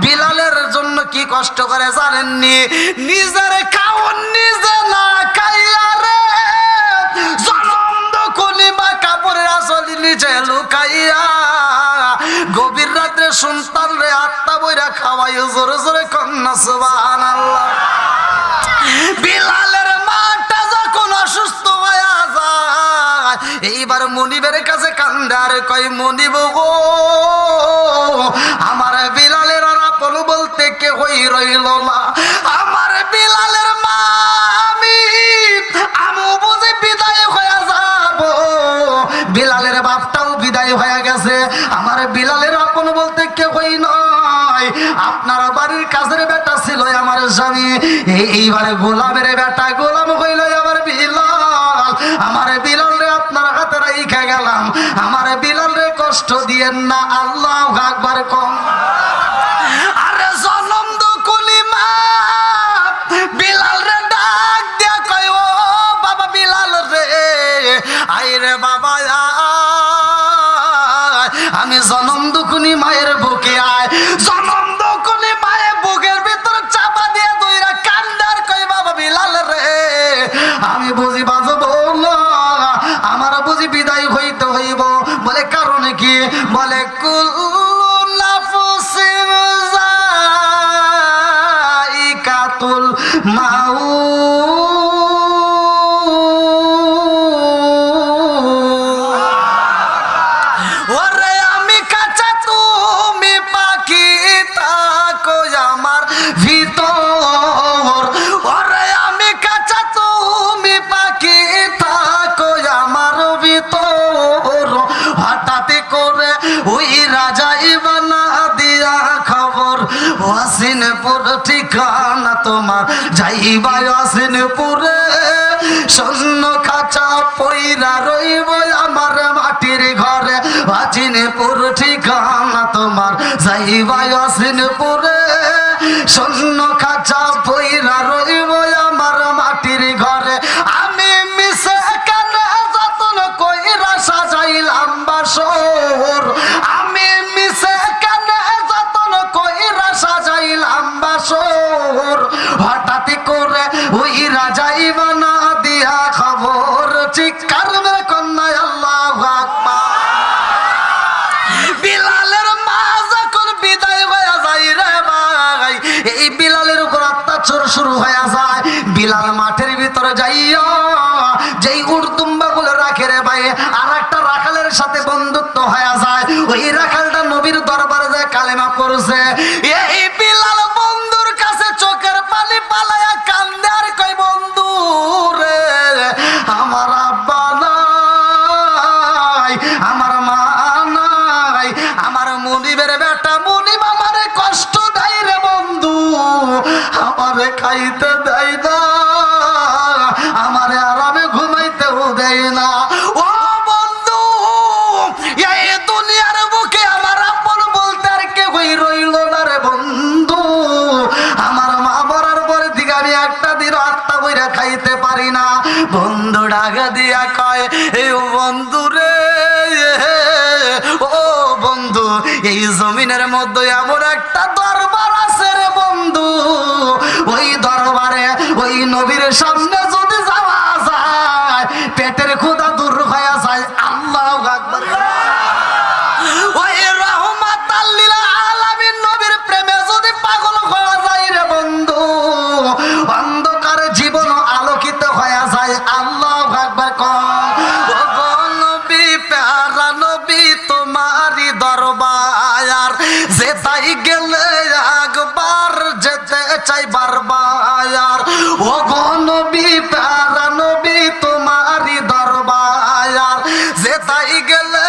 বিলালের জন্য কি কষ্ট করে জানেননি? নিজের খাওন নিজে না খাইয়া রে জনম কলিমা কাপড়ের আসল নিজে লুকাইয়া গভীর রাত্রে সন্তান রে আত্মা বইরা খাওয়াই জোরে জোরে কন্যা সুবহানাল্লাহ। বিলালের মাটা যখন অসুস্থ হয়ে যায়, এইবার মনিবের কাছে কান্দার কয় মনিব গো, আমার বিলালের আর আপন বলতে কেউই রইল না। আমার বিলালের মা আমি বুঝে বিদায় হয়ে যাব। বিলালের বাপটাও বিদায় হয়ে গেছে। আমার বিলালের আপন বলতে কেউই নয়। আপনার বাড়ির কাজের বেটা ছিল আমার স্বামী, এইবারে গোলামের বেটা গোলাম হইল আমার বিলাল। আমার বিলাল রে আপনার হাতে রাইখা গেলাম। আমার বিলাল রে কষ্ট দিয়েন না। আল্লাহু আকবার কম। আরে জনম দুকুলি মা বিলাল রে ডাক দিয়া কয় ও বাবা বিলাল রে আই রে বাবা আমি জনম দুকুনি মায়ের বুকে আয়। জনম দুকুনি মায়ের বুকের ভিতর চাপা দিয়ে দইরা কান্দার কই বাবা বিলাল রে আমি বুঝি বাজবো না, আমার বুঝি বিদায় হইতে হইব। বলে কারণ কি? বলে কুল্লু নাফসিন যায়িকাতুল মাউত। ওরে আমি কাঁচা তুমি পাখি থাকো আমার ভিতর। ওরে আমি কাঁচা তুমি পাখি থাকো আমার ভিতর। হঠাৎ করে ওই রাজা ইবানা দিয়া খবর ওয়াসিনপুর ঠিকানা তোমার যাইবা ওয়াসিনপুরে। সৈন্য খাঁচা পইরা রইব আমার মাটির ঘরে। ওয়াসিনপুর ঠিকানা তোমার যাইবা ওয়াসিনপুরে। সৈন্য খাঁচা পইরা রইব আমার মাটির ঘরে। আমি মিশে কেন যতন কইরা সাজাইলাম বাসর। আমি মিশে কেন যতন কইরা সাজাইলাম বাসর। হঠাৎ করে ওই রাজা ইবানা দিয়া খবর চিৎকার মেরে কন্যা আল্লাহু আকবার। বিলালের মা যখন বিদায় হয়ে যায় রে ভাই, এই বিলালের উপর অত্যাচার শুরু হয়ে যায়। বিলাল মাঠের ভিতরে যাইয়া যেই উড়তুম্বা গুলো রাখে রে ভাই, আর একটা রাখালের সাথে বন্ধুত্ব হয়ে যায়। ওই রাখালটা নবীর দরবারে যায় কালেমা পড়ছে। এই বিলাল বন্ধুর কাছে চোখের পানি পালায়া কান্দে আর কই বন্ধু রে আমার আব্বা নাই, আমার মা নাই, আমার মুনিবের বেটা মুনিব আমারে কষ্ট দেয় রে বন্ধু, আমারে খাইতে দেয় না, আমারে আরামে ঘুমাইতেও দেয় না। ও বন্ধু, এই দুনিয়ার বুকে আমার আপন বলতে আর কেউই রইল না রে বন্ধু। আমার মা মরার পরে দিকে আমি একটা দিন আত্মা বইরা খাইতে পারি না। বন্ধু ডাকা দিয়া কয় এই বন্ধু রে, ও বন্ধু এই জমিনের মধ্যে এমন একটা দরবার আছে রে বন্ধু, ওই দরবারে ওই নবীর সামনে যদি যাওয়া যায় পেটের ক্ষুধা দূর হয়ে যায়। আল্লাহু আকবার। ওই রাহমাতাল লিল আলামিন নবীর প্রেমে যদি পাগল হয়ে যায় রে বন্ধু, অন্ধকার জীবন আলোকিত হয়ে যায়। আল্লাহু আকবার। ও নবী প্যারা নবী তোমারই দরবার, যেতাই গেলে একবার যেতে চাই বারবার। ও গো নবী প্যারা নবী তোমারই দরবার, যেতাই গেলে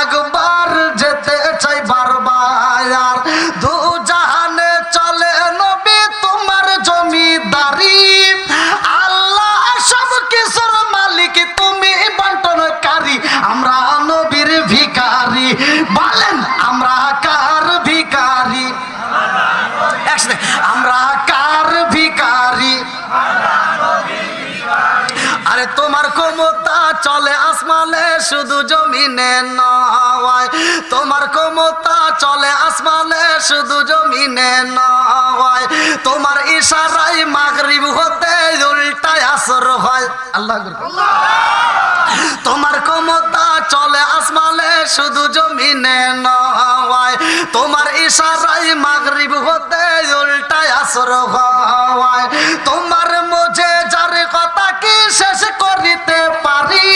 একবার যেতে চাই বারবার। দু জাহানে চলে নবী তোমার জমিদারি, আমরা কার ভিখারি? আরে তোমার ক্ষমতা চলে আসমানে শুধু জমিনে নয়, তোমার ক্ষমতা চলে আসমানে শুধু জমিনে নয়, তোমার ইশারায় মাগরিব হতে উল্টায় আসর হয়। আল্লাহ তোমার ক্ষমতা চলে আসমানে শুধু জমিনে নয়, তোমার ইশারায় মাগরিব হতে উল্টায় আসর হয়। তোমার মুঝে যার কথা কি শেষ করিতে পারি,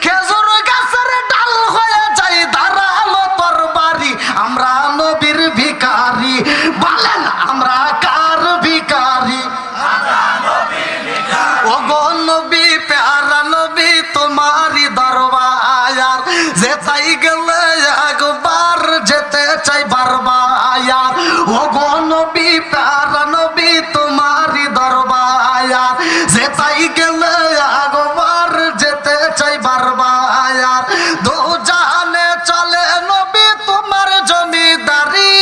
খেজুর গাছের ডাল হয়ে যাই ধারালো তরবারি। আমরা নবীর ভিখারি, বলেন আমরা কার ভিখারি? ওগো নবী প্যারা নবী তোমারই দরবার, যেতাই গেলে একবার যেতে চাই বারবার। ওগো নবী প্যারা নবী তোমারই দরবার, যেতাই গেলে একবার যেতে চাই বারবার। দু জাহানে চলে নবী তোমার জমিদারি,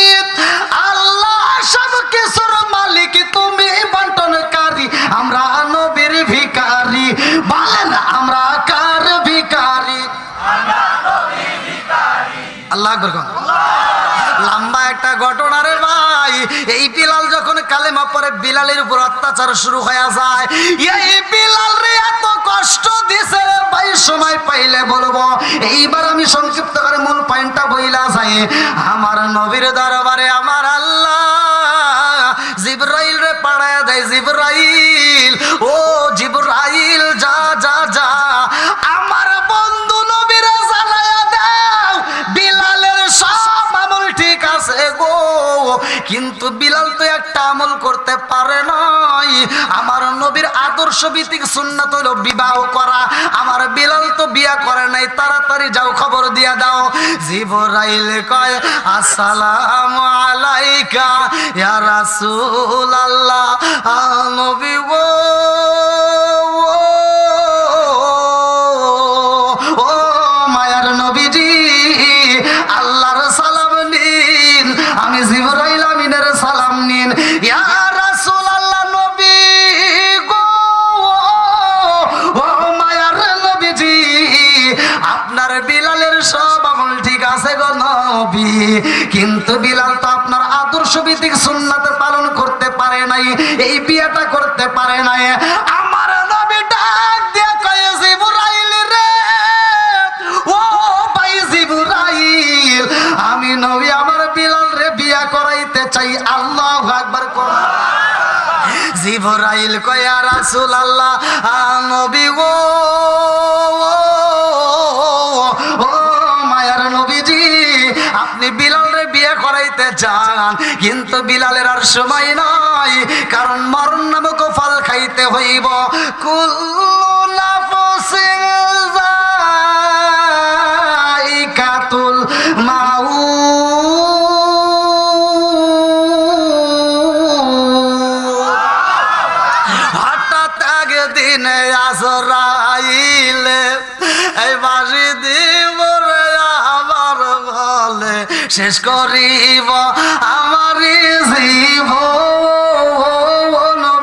আল্লাহ সব কিছুর মালিক তুমি বন্টনকারী। আমরা নবীর ভিখারি, বলেন আমরা কার ভিখারি? আল্লাহ আকবার। লম্বা একটা ঘটনা রে ভাই। এই বিলাল যখন কালেমা পড়ে বিলালের উপর অত্যাচার শুরু হয়ে যায়। এই বিলাল রে এত কষ্ট দিছে রে ভাই, সময় পাইলে বলবো। এইবার আমি সংক্ষিপ্ত করে মূল পয়েন্টটা বইলা যাই। আমার নবীর দরবারে আমার আল্লাহ জিবরাইল রে পাঠায় দেয়। জিবরাইল, ও জিবরাইল যা যা যা আমার বন্ধু নবীরে জানায়া দাও বিলালের সব আমল ঠিক আছে গো, কিন্তু বিলাল তো একটা আমল করতে পারে নাই। আমার নবীর আদর্শ ভিত্তিক সুন্নাত হলো বিবাহ করা, আমার বিলাল তো বিয়া করে নাই। তাড়াতাড়ি যাও খবর দিয়া দাও। জিবরাইল কয় আসসালামু আলাইকা ইয়া রাসূলুল্লাহ। নবী গো ও মায়ার নবীজি, আল্লাহর সালাম নিন। আমি জিবরাইল আমিনের সালাম নিন। ইয়া রাসূলুল্লাহ নবী গো ও মায়ার নবীজি, আপনার বিলালের সব আমল ঠিক আছে গো নবী, কিন্তু বিলাল তো আপনার আদর্শ ভিত্তিক সুন্নাত পালন করতে পারে নাই, এই বিয়েটা করতে পারে নাই। আমার নবী ডাক দিয়ে কয় জিবরাইল রে, ও ভাই জিবরাইল, আমি নবী আমার বিলাল রে বিয়া করাইতে চাই। আল্লাহু আকবার কর। জিবরাইল কয় ইয়া রাসূলুল্লাহ নবী গো ও মায়ার নবীজি, আপনি বিলাল রে বিয়ে করাইতে চান, কিন্তু বিলালের আর সময় নাই, কারণ মরণ নামক ফল খাইতে হইব। কুল্লু নাফসিন যায়িকাতুল মাউত। হঠাৎ একদিন আজরাইল এই বাঁশি দিব রে আমার বলে শেষ করিব আমার জীবন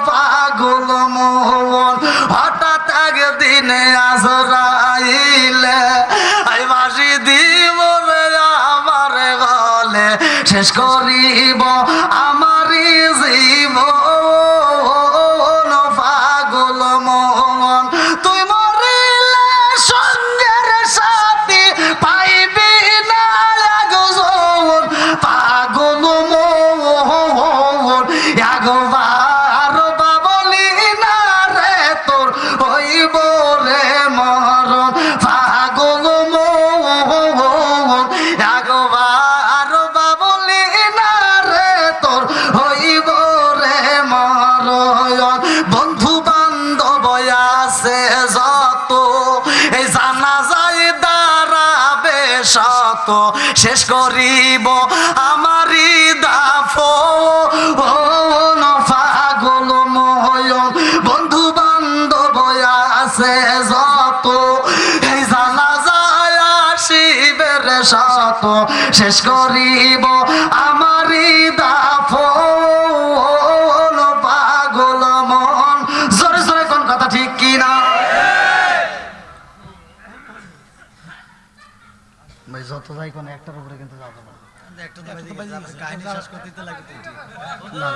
পাগল মোহন। হঠাৎ একদিন আজরাইল এই বাঁশি দিব রে আমার বলে শেষ করিব আমার জীবন পাগল মোহন। তুই মরিলে সঙ্গের সাথী পাইবি না একজন পাগল মোহন। একবার বাবলি না রে তোর হইব রে মরণ পাগল মোহন। একবার বাবলি না রে তোর হইব রে মরণ। বন্ধু বান্ধব আছে যত এই জানা যায় দাঁড়াবে শত, শেষ করিব আমারি দাফন পাগল মোহন। বন্ধু বান্ধব আছে যত এই জানা যায় আসিবের শত, শেষ করিব আমারি দাফন যত যাই কোনো একটার উপরে কিন্তু যাবো না। একটা তো বাজে গেছে, আপনি কাহিনী শেষ করতে দিতে লাগে তো এটি। না,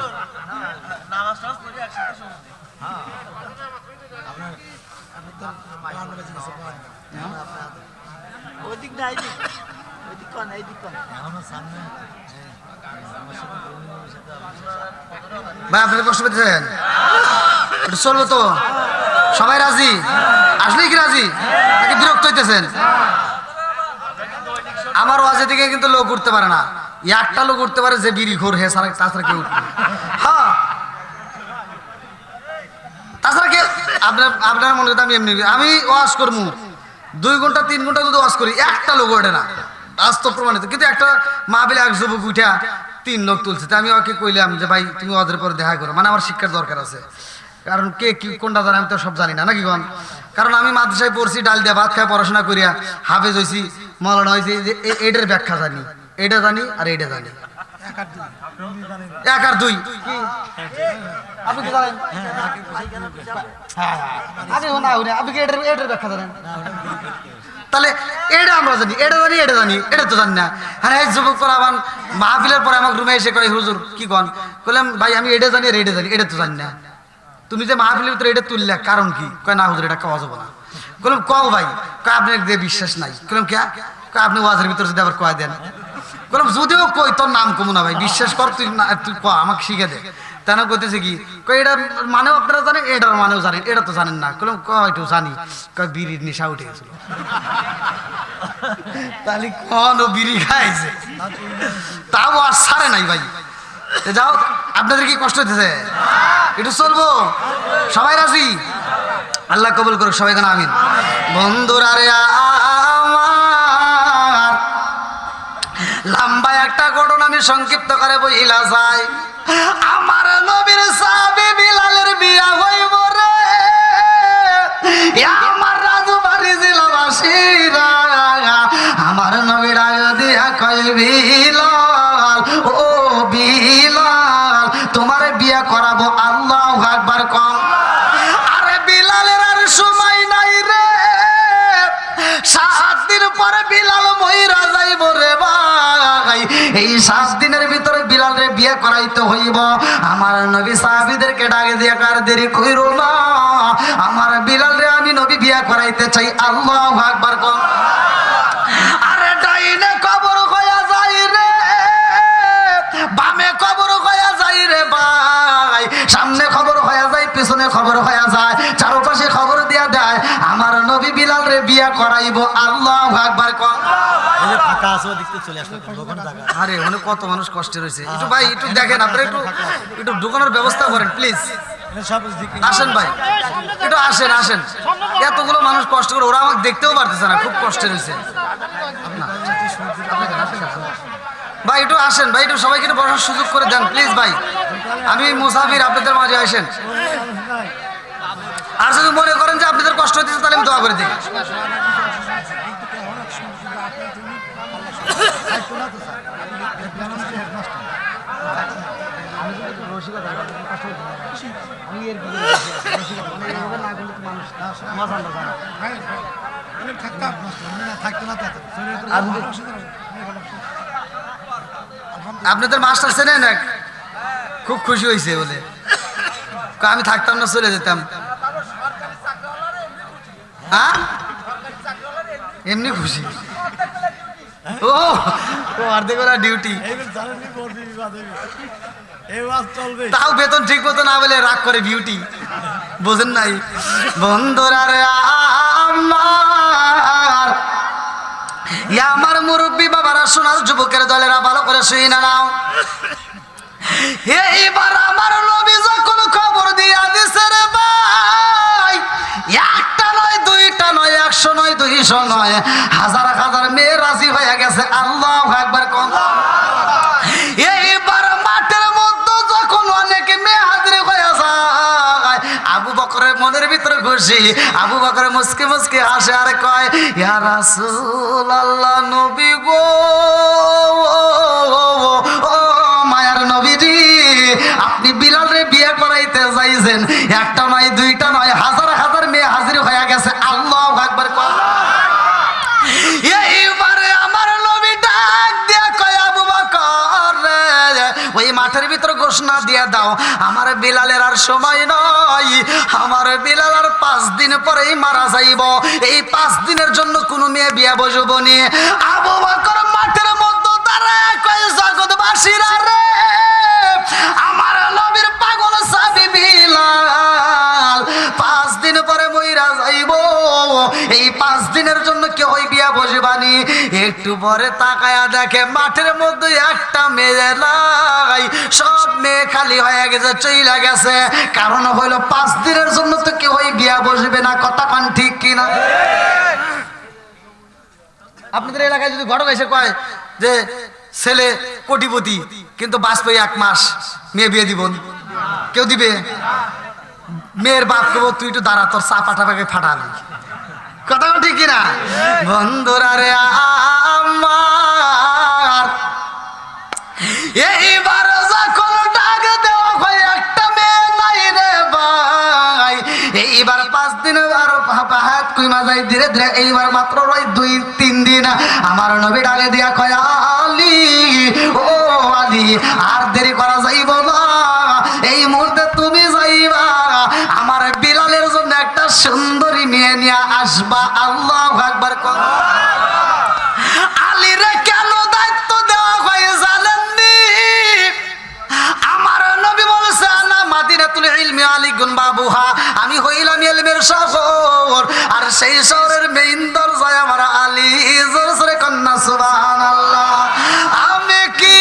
আপনার আপনি তো 52 বাজে গেছে, 52 ওইদিক না এইদিক ওইদিক কোন এইদিক কোন এখনো সামনে ভাই আপনারা কষ্ট পেতেছেন? একটু চলবো তো? সবাই রাজি? আসলেই কি রাজি নাকি বিরক্ত হইতেছেন? আমার ওয়াজে দিকে কিন্তু লোক উঠতে পারে না, একটা লোক উঠতে পারে যে বিড়ি ঘোর হে সারা, তাছাড়া কেউ উঠবে না। হ্যাঁ, তাছাড়া কেউ আপনার মনে করতে আমি ওয়াজ করবো 2 ঘন্টা 3 ঘন্টা যদি ওয়াজ করি একটা লোক ওঠে না, বাস্তব প্রমাণিত। কিন্তু একটা মাহফিলে এক যুবক উঠা 3 লোক তুলছে, তো আমি ওকে কইলাম যে ভাই তুমি ওদের পরে দেখা করো, মানে আমার শিক্ষার দরকার আছে, কারণ কে কি কোনটা জানে আমি তো সব জানি না, নাকি কোন? কারণ আমি মাদ্রাসায় পড়ছি, ডাল দিয়া ভাত খায় পড়াশোনা করিয়া হাফেজ হয়েছি, মৌলানা হয়েছি, এটার ব্যাখ্যা জানি, এটা জানি আর এইটা জানি, 1 আর 2 কি আপনি কি জানেন? আপনি কি এটার ব্যাখ্যা জানেন? তাহলে এটা আমরা জানি, এটা জানি, এটা জানি, এটা তো জানি না। হ্যাঁ, এই যুবক পরাবান মাহফিলের পরে আমার রুমে এসে কয় হুজুর কি কন? বললাম ভাই আমি এটা জানি আর এটা জানি, এটা তো জানি না। তুমি যে মাহফিলের ভিতরে এটা তুললে কারণ কি? কয় না হুজুর এটা খাওয়া যাবো না। বললাম কও ভাই? কয় আপনি দিয়ে বিশ্বাস নাই। বললাম কে? কয় আপনি ওয়াজের ভিতরে যদি আবার কয় দেন। বললাম যদিও কই তোর নাম কমু না ভাই, বিশ্বাস কর, তুই তুই ক আমাকে শিখে দে। তেন কইতেছে কি? কয় এটার মানেও আপনারা জানেন, এটার মানেও জানেন, এটা তো জানেন না। বললাম কয় একটু জানি। কয় বিড়ির নেশা উঠে গেছিল। তাহলে কোন বিড়ি খাইছে, তাও আর সারে নাই ভাই। যাও, আপনাদের কি কষ্ট হইতেছে? একটু চলবো? সবাই রাজি? আল্লাহ কবুল করুক, সবাই কেন আমিন। বন্ধুরা রে আমার, লম্বা একটা ঘটনা আমি সংক্ষিপ্ত করে বইলা যাই। আমার নবীর সাহাবী বিলালের বিয়া হইব রে, আমার রাজবাড়ি জেলাবাসীরা আমার নবীর আগে দিয়া কয় বিলাল, ও বিলাল তোমার বিয়া করাবো, আল্লাহু আকবার কম। আরে বিলালের আর সময় নাই রে, 7 দিন পরে বিলাল মইরা যাইব রে ভাই। এই 7 দিনের ভিতরে বিলালে বিয়ে করাইতে হইব। আমার নবী সাহাবীদেরকে ডাকে দিয়ে কার দেরি কইরো না, আমার বিলাল রে আমি নবী বিয়ে করাইতে চাই, আল্লাহু আকবার কম। আরে ডাইনে কবর হইয়া যাই রে, বামে কবর হইয়া যাই রে ভাই, সামনে খবর হইয়া যায়, পিছনে খবর হইয়া যায়, চারপাশে খবর দিয়া দেয় আমার নবী বিলাল রে বিয়া করাইব, আল্লাহু আকবার কম। এই যে ফাঁকা আছে ওদিকে চলে আসলো, দোকান জায়গা। আরে ওখানে কত মানুষ কষ্টে রয়েছে, একটু ভাই একটু দেখেন, আপনারা একটু ঢুকানোর ব্যবস্থা করেন প্লিজ। সব দিকে আসেন ভাই, একটু আসেন আসেন, এতগুলো মানুষ কষ্ট করে, ওরা আমাকে দেখতেও পারতেছে না, খুব কষ্টে রয়েছে। ভাই একটু আসেন ভাই, একটু সবাইকে একটু বসার সুযোগ করে দেন প্লিজ ভাই, আমি মুসাফির, আপনাদের মাঝে আসেন। আর যদি মনে করেন যে আপনাদের কষ্ট হইতেছে তাহলে আমি দোয়া করে দিই। আপনাদের মাস্টার ছিলেন এক, খুব খুশি হয়েছে বলে, আমি থাকতাম না চলে যেতাম। হ্যাঁ এমনি খুশি, ও অর্ধেক বেলা ডিউটি, তাও বেতন ঠিক মতো না বলে রাগ করে বিউটি, বোঝেন নাই? বন্ধুরা রে আমার, আমার মুরব্বী বাবারা, সোনার যুবকের দলেরা ভালো করে শুই না নাও। এইবার আমার নবী যখন খবর দিয়া দিছে রে ভাই, একটা নয়, দুইটা নয়, 100 নয়, 200 নয়, হাজার হাজার মেয়ে রাজি হয়ে গেছে, আল্লাহু আকবার কম। এইবার মাঠের মধ্যে যখন অনেক মেয়ে হাজির হয়ে যায়, আবু বকরের মনের ভিতরে খুশি, আবু বকরের মুস্কি মুস্কি হাসে আর কয়, ইয়া রাসূলুল্লাহ, নবী গো, ও মায়ার নবী রে, আপনি বিলাল রে বিয়ে করাইতে চাইছেন, একটা নয়, দুইটা নয়, হাজার হাজার মেয়ে হাজির হয়ে গেছে, আল্লাহু আকবার কম। এইবারে আমার নবী ভিতর ঘোষণা দিয়ে দাও আমার বিলালের আর সময় নয়, আমার বিলাল আর 5 দিন পরেই মারা যাইব, এই 5 দিনের জন্য কোনো মেয়ে বিয়া বসবো নি। আবু বকর মাঠের মধ্যে দাঁড়ায় কয় জগৎবাসীরা রে, আমার নবীর পাগল সাবি বিলাল 5 দিন পরে মইরা যাইব, এই 5 দিনের জন্য কেউ বিয়া বসবানি। একটু পরে তাকায়া দেখে মাঠের মধ্যে একটা মেয়ে নাই, সব মেয়ে খালি হয়ে গেছে, চইলা গেছে। কারণ হইল 5 দিনের জন্য তো কেউ বিয়া বসবে না। কথা কান ঠিক কিনা? আপনাদের এলাকায় যদি ঘটক এসে কয় যে ছেলে কোটিপতি কিন্তু বাঁচবে 1 মাস, মেয়ে বিয়ে দিব, কেউ দিবে? মেয়ের বাপ কেবল তুই একটু দাঁড়া, তোর চা পাঠাবাকে ফাটালি। কথা ঠিক কিনা? বন্ধুরা রে আমার, এইবার যখন ডাক দেওয়া হয় একটা মেয়ে নাই রে ভাই, এইবার 5 দিন আর হাত কুইমা যায় ধীরে ধীরে, এইবার মাত্র রয় 2-3 দিন। আমার নবী ডাকে দিয়া কয় আলী, ও আলী আর দেরি করা যাইব না, এই মুহূর্তে তুমি যাইবা আমার বিলালের জন্য একটা সুন্দরী মেয়ে নিয়ে আসবা। আল্লাহু আকবার। আলী রে কেন দায়িত্ব দেওয়া হয় জানেননি? আমার নবী বলেছে আনা মাদিনাতুল ইলমি আলিকুন বাবুহা, আমি হইলাম ইলমের শহর, আর সেই শহরের মেইন দরজায় আমার আলী। জোরে কন্যা সুবহানাল্লাহ। আমি কি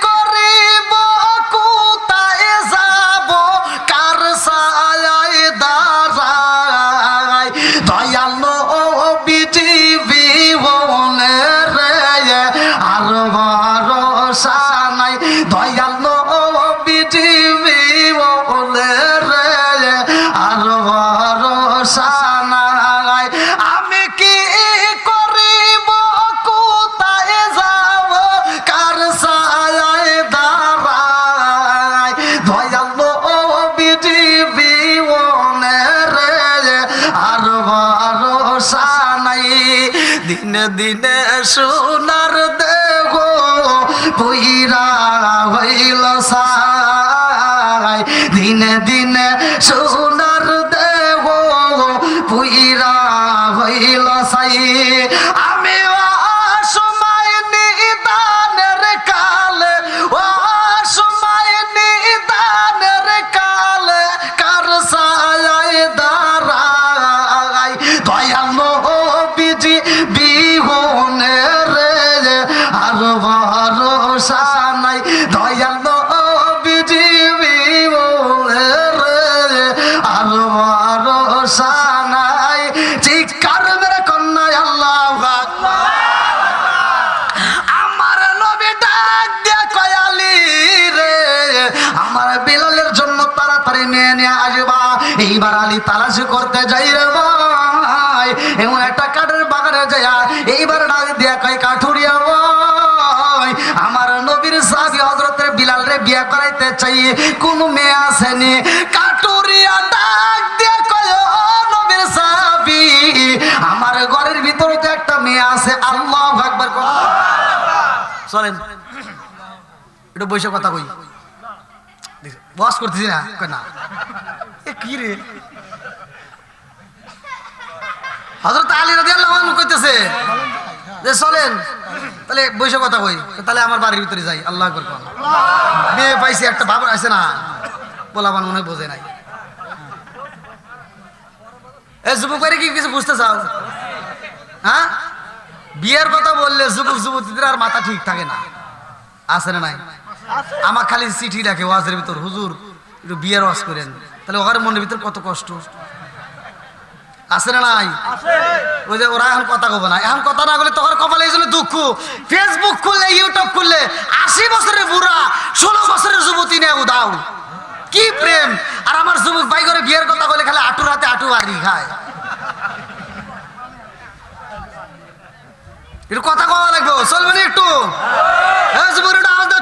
করিব, কোথায় যাব, কার ছায়ায় দাঁড়াই, দয়াল নবীজি বিবনে রে আর ভরসা নাই, দয়াল নবীজি বিবনে রে আর ভরসা নাই। আমি কি করিব, কোথায় যাব, কার ছায়ায় দাঁড়াই, দয়াল নবীজি বিবনে রে আর ভরসা নাই। দিনে দিনে সোনার দেহ পুইরা হইল সাই, দিনে দিনে সোনার দেহ পুইরা হইল সাই। আমি অসময় নিদানের কালে, অসময় নিদানের কালে কার ছায়ায় দাঁড়াই, দয়াল নবীজি বিহনে রে আর ভরসা নাই, দয়াল নবীজি বিহনে রে আর ভরসা নাই। চিৎকার মেরে কন্যা আল্লাহু আকবার। আমার নবী ডাক দিয়া কয় আলী রে, আমার বিলালের জন্য তাড়াতাড়ি মেয়ে নিয়ে আসবা। এইবার আলী তালাশ করতে যাই রে ভাই, এমন একটা কাঠের বাগানে যায়, এইবার ডাক দিয়া কয় কাঠুরিয়া ভাই, আমার নবীর সাহাবী হযরতের বিলাল রে বিয়ে করাইতে চাই, কোন মেয়ে আসেনি? কাঠুরিয়া ডাক দিয়া কয় ও নবীর সাহাবী, আমার ঘরের ভিতরে তো একটা মেয়ে আছে। আল্লাহু আকবার। চলেন একটু বসে কথা কই, বস করতেছি না না এ কি রে? হযরত আলী রাদিয়াল্লাহু আনহু কইতেছে যে চলেন তাহলে বসে কথা কই, তাহলে আমার বাড়ির ভিতরে যাই। আল্লাহু আকবার। মেয়ে পাইছি একটা ভাব আছে না, বলাবান মনে বোঝে নাই। এ যুবক ভাইরা কি কিছু বুঝতে চাও? হ্যাঁ, বিয়ের কথা বললে যুবক যুবতীদের আর মাথা ঠিক থাকে না, আছে না নাই? আমার খালি চিঠি রাখে ওয়াজের ভিতর, হুজুর একটু বিয়ের ওয়াজ করেন, তাহলে ওর মনের ভিতর কত কষ্ট, আছে না নাই? ওই যে ওরা এখন কথা কব না, এখন কথা না বলে তোর কপালে এই জন্য দুঃখ। ফেসবুক খুললে, ইউটিউব খুললে 80 বছরের বুড়া 16 বছরের যুবতী নিয়ে উদাও, কি প্রেম! আর আমার যুবক ভাই করে বিয়ের কথা বলে খালি আটুর হাতে আটু বাড়ি খায়। একটু কথা কওয়া লাগবো, চলবে না একটু?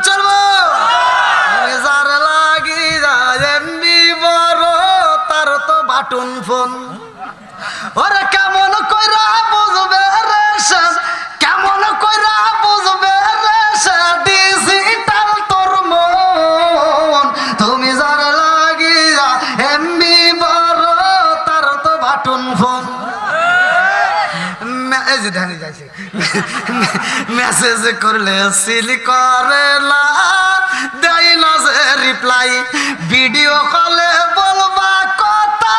চলবো লাগি বড় তার তো বাটন ফোন, ওরে কেমন কইরা বুঝবে রে সে, কেমন কইরা বুঝবে রে সে ডিজিটাল তোর মন, যে ধ্যানে যাইছে মেসেজ করলে সিল করে না দেয় না যে রিপ্লাই ভিডিও কলে বলবা কথা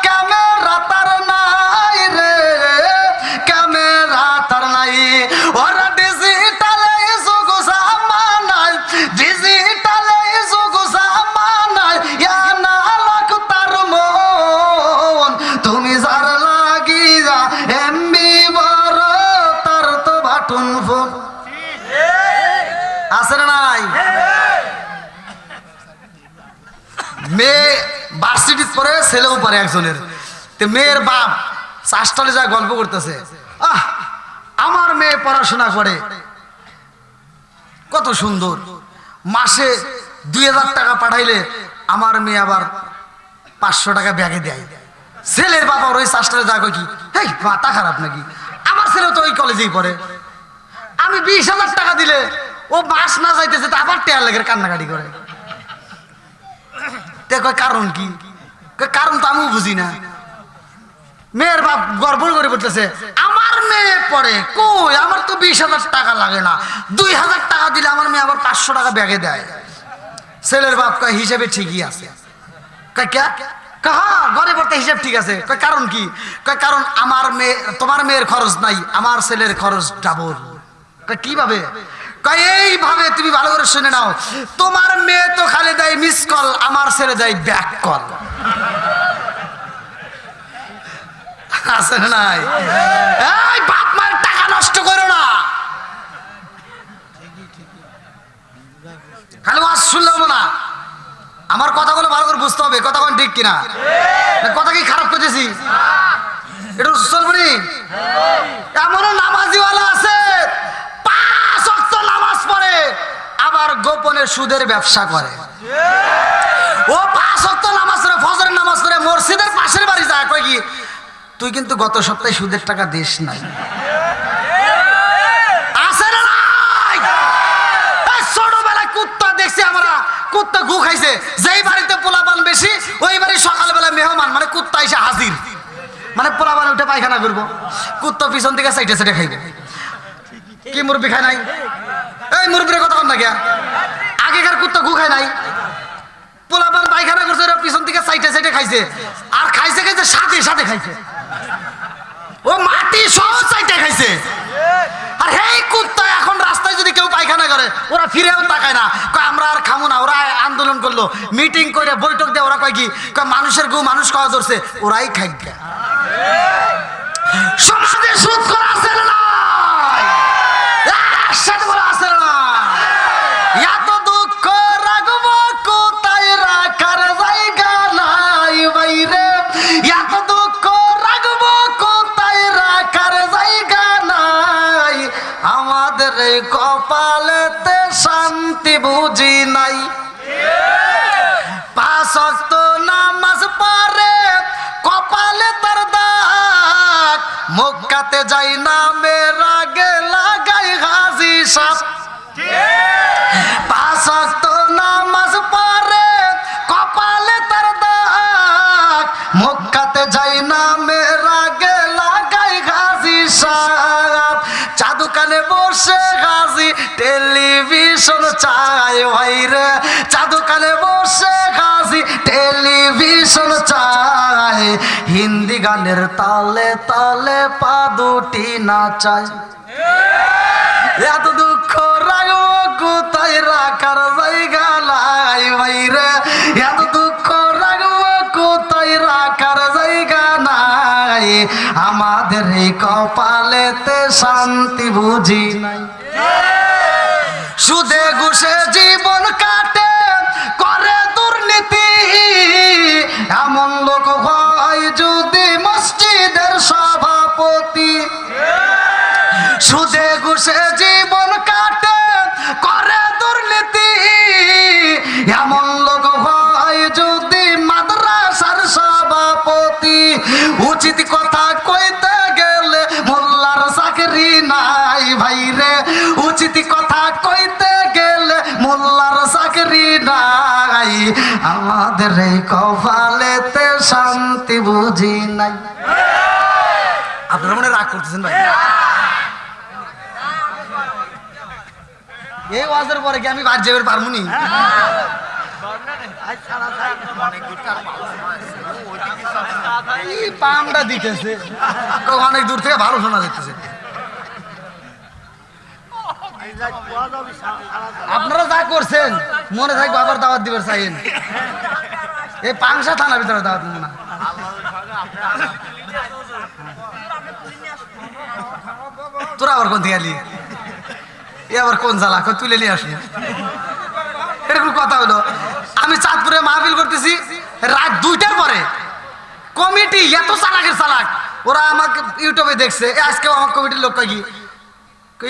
ক্যামেরা তার নাই রে ক্যামেরা তার নাই ওরা ডিজিটালে যুগ জামানায় ডিজিটালে যুগ জামানায় ইয়া না লাখ তার মন তুমি যার লাগিয়া এমবি বড় তার তো বাটন ফোন আছে না নাই মেয়ে ভার্সিটি পড়ে ছেলেও পড়ে একজনের তো মেয়ের বাপ চাষটালে যা গল্প করতেছে আমার মেয়ে পড়াশোনা করে কত সুন্দর মাসে 2000 টাকা পাঠাইলে আমার মেয়ে আবার 500 টাকা ব্যাগে দেয় ছেলের বাবা ওই চাষটালে যা কই কি এই মাথা খারাপ নাকি আমার ছেলে তো ওই কলেজেই পড়ে আমি 20,000 টাকা দিলে ও মাস না যাইতেছে তো আবার টেয়ার লেগে কান্নাকাটি করে কারণ কি কারণ তো আমিও বুঝি না মেয়ের বাপ গর্ব করে বলতেছে আমার মেয়ে পড়ে কই আমার তো 20,000 টাকা লাগে না 2,000 টাকা দিলে আমার মেয়ে আবার 500 টাকা ব্যাগে দেয় ছেলের বাপ কয় হিসেবে ঠিকই আছে ঘরে পড়তে হিসাব ঠিক আছে কারণ কি কারণ আমার মেয়ে তোমার মেয়ের খরচ নাই আমার ছেলের খরচ ডাবল কিভাবে এইভাবে তুমি ভালো করে শুনে নাও তোমার মেয়ে তো খালি দেয় মিস কল আমার ছেলে দেয় ব্যাক কল আছে না নাই এই বাপ মায়ের টাকা নষ্ট করো না খালি ওয়াজ শুনলাম না আমার কথাগুলো ভালো করে বুঝতে হবে কথা কোন ঠিক কিনা কথা কি খারাপ করতেছি এটা চলবনি এমনও নামাজিওয়ালা আছে 5 ওয়াক্ত নামাজ পড়ে আবার গোপনে সুদের ব্যবসা করে ও 5 ওয়াক্ত নামাজ পড়ে ফজরের নামাজ পড়ে মসজিদের পাশের বাড়ি যায় কয় কি তুই কিন্তু গত সপ্তাহে সুদের টাকা দিস নাই আছে না নাই ছোটবেলায় কুত্তা দেখছি আমরা কুত্তা গু খাইছে যেই বাড়িতে পোলাপান বেশি ওই বাড়ি সকালবেলা মেহমান মানে কুত্তা এসে হাজির মানে পোলাপান উঠে পায়খানা করবো কুত্তা পিছন থেকে সাইডে সাইডে খাইবে কি মুরব্বি খায় নাই এই মুরব্বির কথা কম না কে আগেকার কুত্তা গু খায় নাই পোলাপান পায়খানা করছে ওরা পিছন থেকে সাইডে সাইডে খাইছে আর খাইছে খাইছে সাথে সাথে খাইছে ও মাটি সব সাইডে খাইছে আর এই কুত্তা এখন রাস্তায় যদি কেউ পায়খানা করে ওরা ফিরেও তাকায় না কয় আমরা আর খামু না ওরা আন্দোলন করলো মিটিং করে বৈঠক দিয়ে ওরা কয় কি কয় মানুষের গু মানুষ খাওয়া ধরছে ওরাই খাইবে সমাজে সুদ করা আছে না সাথে বলা আছে না এত দুঃখ রাখবো কোথায় রাখার জায়গা নাই বাইরে এত দুঃখ রাখবো কোথায় রাখার জায়গা নাই আমাদের এই কপালেতে শান্তি বুঝি নাই 5 ওয়াক্ত নামাজ পড়ে কপালে তার দাগ মক্কাতে যাই না মেরা গে লাগাই হাজি সাপ 5 ওয়াক্ত নামাজ পড়ে কপালে তার দাগ মক্কাতে যাই না মেরা গে লাগাই হাজি সাপ চাদুকানে বসে গাজি টেলিভিশন চাই ভাইরে চাদুকানে বসে গাজি টেলিভিশন চাই হিন্দি গানের তালে তালে পা দুটি নাচায় এত দুঃখ রাখবো কোথায় রাখার জায়গা নাই ভাইরে এত দুঃখ রাখবো কোথায় রাখার জায়গা নাই আমাদের এই কপালেতে শান্তি বুঝি নাই সুদে ঘুষে জীবন কাটে করে দুর্নীতি এমন লোক হয় যদি মসজিদের সভাপতি সুদে ঘুষে জীবন কাটে করে দুর্নীতি এমন লোক হয় যদি মাদ্রাসার সভাপতি উচিত কথা কইতে গেলে মোল্লার চাকরি নাই ভাইরে উচিত কথা কইতে গেলে মোল্লার চাকরি নাই আমাদের এই কপালেতে শান্তি বুঝি নাই আপনারা মনে হয় রাগ করতেছেন ভাই? এই ওয়াজের পরে কি আমি বাদ যাবে পারবো নি? এই পামটা দিতেছে অনেক দূর থেকে ভালো শোনা যাচ্ছে। আপনারা যা করছেন মনে থাকবে, আবার দাওয়াত দিবার চাইেন। এই পাংশা থানার ভিতরে দাওয়াত নেব না। তোরা আবার কোন থেকে আলি? এ আবার কোন জ্বালা তুলে নিয়ে আসি? এরকম কথা হলো। আমি চাঁদপুরে মাহফিল করতেছি রাত 2টার পরে। কমিটি এত চালাকের চালাক, ওরা আমাকে ইউটিউবে দেখছে। আজকে আমার কমিটির লোক কি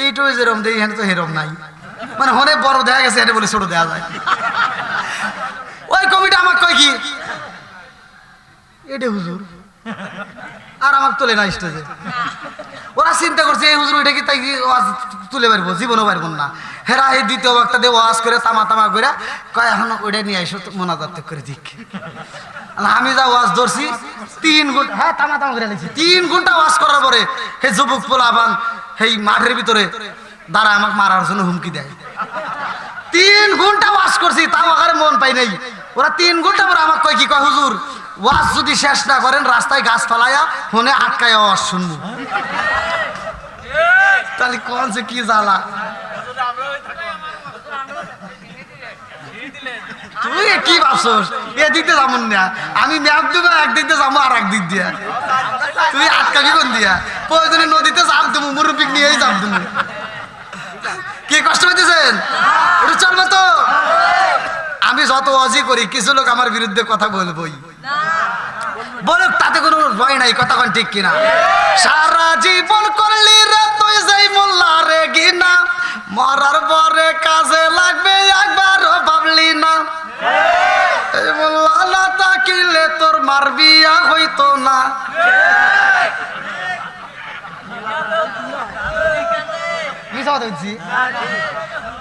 ইউটিউবে যেরকম দেয় এখানে তো সেরকম নাই, মানে অনেক বড় দেখা গেছে এখানে বলে ছোট দেওয়া যায়। ওই কমিটি আমাকে কয় কি এটা হুজুর, আর আমাকে তোলে না স্টেজে। ওরা চিন্তা করছে এই হুজুর ওইটা কি তাই ওয়াজ তুলে পারবো, জীবনও পারবো না। হেরা এই দ্বিতীয় বক্তা দিয়ে ওয়াজ করে তামা তামা করে কয় এখন ওইটা নিয়ে আইসো মোনাজাত করে দিক। আমি যা ওয়াজ ধরছি 3 ঘন্টা, হ্যাঁ তামা তামা করে নিয়েছি। 3 ঘন্টা ওয়াজ করার পরে হে যুবক পোলাপান সেই মাঠের ভিতরে দাঁড়া আমাকে মারার জন্য হুমকি দেয়। 3 ঘন্টা ওয়াজ করছি তাও আমার মন পাই নাই। ওরা 3 ঘন্টা পরে আমাকে কয় কি কয় হুজুর ওয়াজ যদি শেষ না করেন রাস্তায় গাছ ফালাইয়া ফোনে আটকায় আওয়াজ শুনবো। তাহলে কোন সে কি জ্বালা। তুই কি ভাবছস এদিক দিয়ে যাবো না, আমি ম্যাপ দেবো একদিক দিয়ে যাবো আর একদিক দিয়া। তুই আটকাবি কোন দিয়া? প্রয়োজনে নদীতে চাপ দেবো, মুরব্বিক নিয়েই চাপ দেবো। কি কষ্ট হইতেছেন? একটু চলবে তো? আমি যত অজি করি কিছু লোক আমার বিরুদ্ধে কথা বলবই, বলুক, তাতে কোনো ভয় নাই। কথা কোন ঠিক কিনা? সারা জীবন করলি রে তুই যেই মোল্লা রে গিনা, মরার পরে কাজে লাগবে একবারও ভাবলি না। এই মোল্লা না তাকিলে তোর মার বিয়া হইতো না।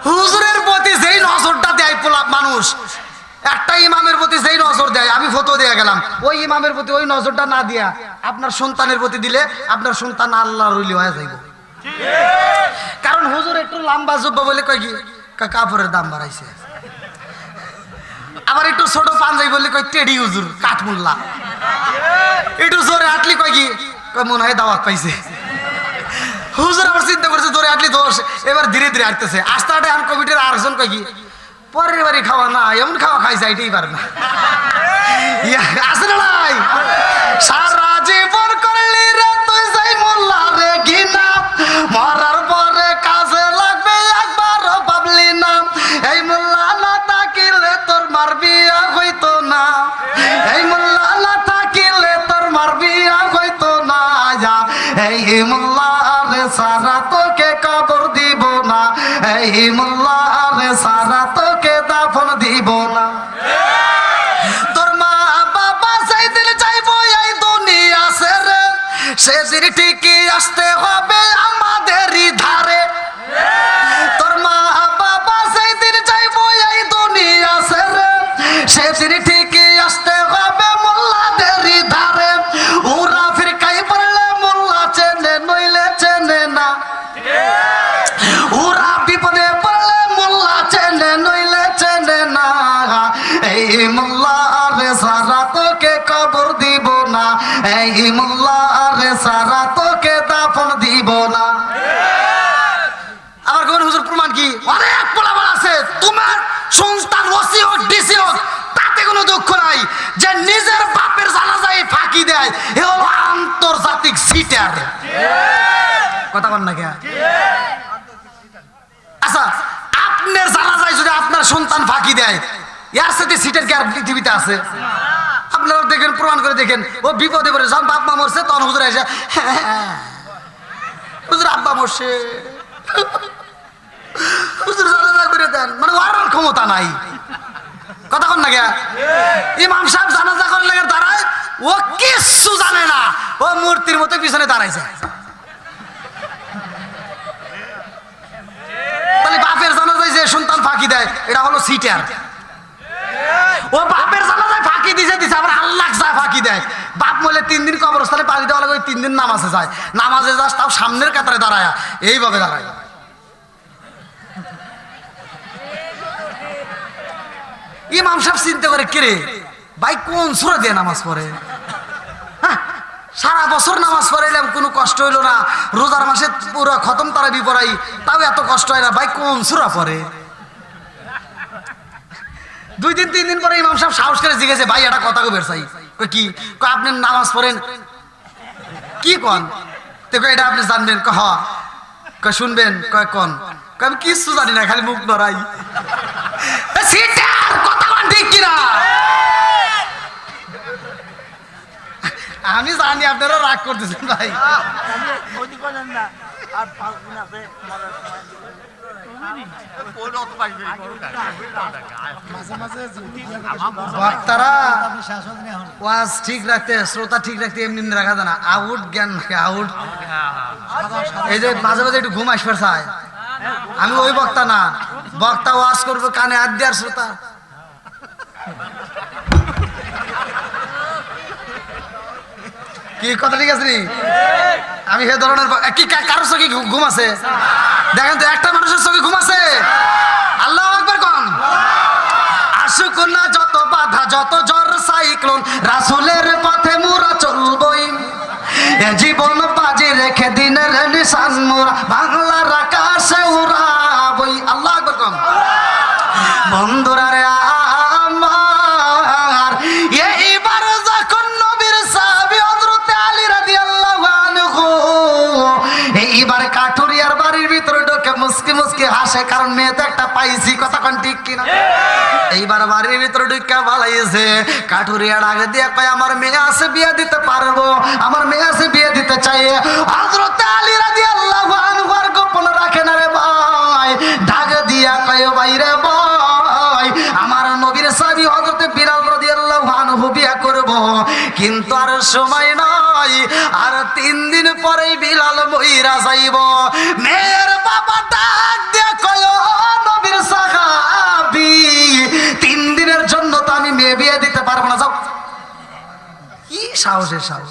হুজুরের প্রতি যেই নজরটা দেয় পোলাপ মানুষ, একটা ইমামের প্রতি যেই নজর দেয়, আমি ফটো দিয়ে গেলাম, ওই ইমামের প্রতি ওই নজরটা না দিয়া আপনার সন্তানের প্রতি দিলে আপনার সন্তান আল্লাহর ওলি হয়ে যাইব। কারণ হুজুর একটু লম্বা জুব্বা বলে কয় কি কাপড়ের দাম বাড়াইছে, আবার একটু ছোট পাঞ্জাবি বললে কয় টেডি হুজুর কাঠমুল্লা, একটু জোরে হাঁটলি কয় কি মনে হয় দাওয়াত পাইছে। হুজুর আবার চিন্তা করছে জোরে হাঁটলি দোষ, এবার ধীরে ধীরে হাঁটতেছে। আস্তে হাঁটে এখন কমিটির আরেকজন কয় কি পরের বাড়ি খাওয়া না, এমন খাওয়া খাইছে এটাই পারে না। আসে না নাই? সারা জীবন করলি রে তুই যাই মোল্লা রে ঘিনা, মরার পরে কাজে লাগবে একবারও ভাবলি না। এই মোল্লা না তাকিলে তোর মার বিয়া হইতো না, এই মোল্লা না তাকিলে তোর মার বিয়া হইতো না। এই মোল্লা রে সারা তোকে কবর দিব না, এই মোল্লা রে সারা তোকে দাফন দিব না। তোর মা বাবা সেদিন যাইবো এই দুনিয়া ছেড়ে, সেদিন ঠিকই আসতে হবে আমাদেরই ধারে। তোর মা বাবা সেদিন যাইবো এই দুনিয়া ছেড়ে, সেদিন ঠিকই আসতে হবে মোল্লাদেরই ধারে। ওরা ফিরকাই পড়লে মোল্লা চেনে নইলে চেনে না, ওরা বিপদে পড়লে মোল্লা চেনে নইলে চেনে না। এই মোল্লা রে সারা তোকে কবর দিব না, এই মোল্লা রে সারা তোকে দাফন দিব না। আমার কোন হুজুর প্রমাণ কি? অনেক পোলাপান আছে তোমার সন্তান ওসি হোক ডিসি হোক তাতে কোনো দুঃখ নাই, যে নিজের বাপের জানাজায় ফাঁকি দেয় এ হলো আন্তর্জাতিক সিটার। কথা বল না কে? আচ্ছা আপনার জানাজায় যদি আপনার সন্তান ফাঁকি দেয়, এর সাথে সিটের কি আর পৃথিবীতে আছে? আপনারা দেখেন, প্রমাণ করে দেখেন। ও বিপদে পড়ে যখন বাপ মা মরছে তখন হুজুর এসে হুজুর আব্বা মরছে, হুজুর জানাজা করে দেন, মানে ওর ক্ষমতা নাই। কথা কন না কে? ইমাম সাহেব জানাজা করার লাগে দাঁড়ায়, ও কিচ্ছু জানে না, ও মূর্তির মতো পিছনে দাঁড়াইছে। তাহলে বাপের জানাজায় যে সন্তান ফাঁকি দেয় এটা হলো সিটার। ও বাপের জানাজায় ফাঁকি দিছে, আবার আল্লাহ যা ফাঁকি দেয়। বাপ বলে 3 দিন কবরস্থানে পানি দেওয়া লাগে, ওই 3 দিন নামাজে যায়, নামাজে যাস তাও সামনের কাতারে দাঁড়ায়, এইভাবে দাঁড়ায়। ইমাম সাহেব চিন্তা করে, কে রে ভাই কোন সূরা দিয়ে নামাজ পড়ে? হ্যাঁ, সারা বছর নামাজ পড়াইলাম কোনো কষ্ট হইলো না, রোজার মাসে পুরো খতম তারাবি পড়াই তাও এত কষ্ট হয় না, ভাই কোন সূরা পড়ে? 2 দিন 3 দিন পরে ইমাম সাহেব সাহস করে জিজ্ঞেসে, ভাই এটা কথা কবের চাই? কি আপনি নামাজ পড়েন? কি কন? তো এটা আপনি জানবেন? শুনবেন? কন? আমি কিছু জানি না, খালি মুখ নড়াই। কথা কন ঠিক কিনা? আমি জানি আপনারা রাগ করতেছেন ভাই। ওইটি করেন না, আর 5 দিন আছে মরার সময়। মাঝে মাঝে বক্তারা আপনি শাসন নেই এখন। ওয়াজ ঠিক রাখতে, শ্রোতা ঠিক রাখতে এমনি এমনি রাখা যায় না, আউট জ্ঞান রাখে, আউট। এই যে মাঝে মাঝে একটু ঘুম আসবার চায়, আমি ওই বক্তা না, বক্তা ওয়াজ করবো কানে হাত দিয়ে, আর শ্রোতা কি কথা ঠিক আছে নি? আমি সে ধরনের কি কারোর চোখে ঘুম আছে? দেখেন তো একটা মানুষের চোখে ঘুম আছে? আল্লাহু আকবার কোন? আসুক না যত বাধা, যত ঝড় সাইক্লোন, রাসূলের পথে মোরা চলবই, এ জীবন বাজি রেখে দিনের নিশান মোরা বাংলার আকাশে উড়াবই। আল্লাহু আকবার কোন? বন্ধুরা রে আমার, এইবার যখন নবীর সাহাবী হযরত আলী রাদিয়াল্লাহু আনহু এইবার কাঠুরিয়ার বাড়ির ভিতরে ঢোকে মুস্কি মুস্কি হাসে, কারণ মেয়ে তো একটা পাইছি, কথা কোন ঠিক কিনা? এইবার বাড়ির ভিতরে ঢুকা বালাইছে, কাঠুরিয়া ডাক দিয়ে কয়, আমার মেয়ে আছে বিয়ে দিতে পারবো, আমার মেয়ে আছে বিয়ে দিতে চাই। হযরত আলী রাদিয়াল্লাহু আনহু আর গোপন রাখে না রে ভাই, ডাক দিয়া কয়, ভাই রে ভাই, আমার নবীর সাহাবী হযরত বিলাল রাদিয়াল্লাহু আনহু বিয়ে করব, কিন্তু আর সময় নাই, আর 3 দিন পরেই বিলাল মইরা যাইব। মেয়ের বাবা ডাক দিয়া কয়, নবীর সাহাবী, 3 দিনের জন্য তো আমি মেয়ে বিয়ে দিতে পারবো না, যাও। কি সাহসের সাহস,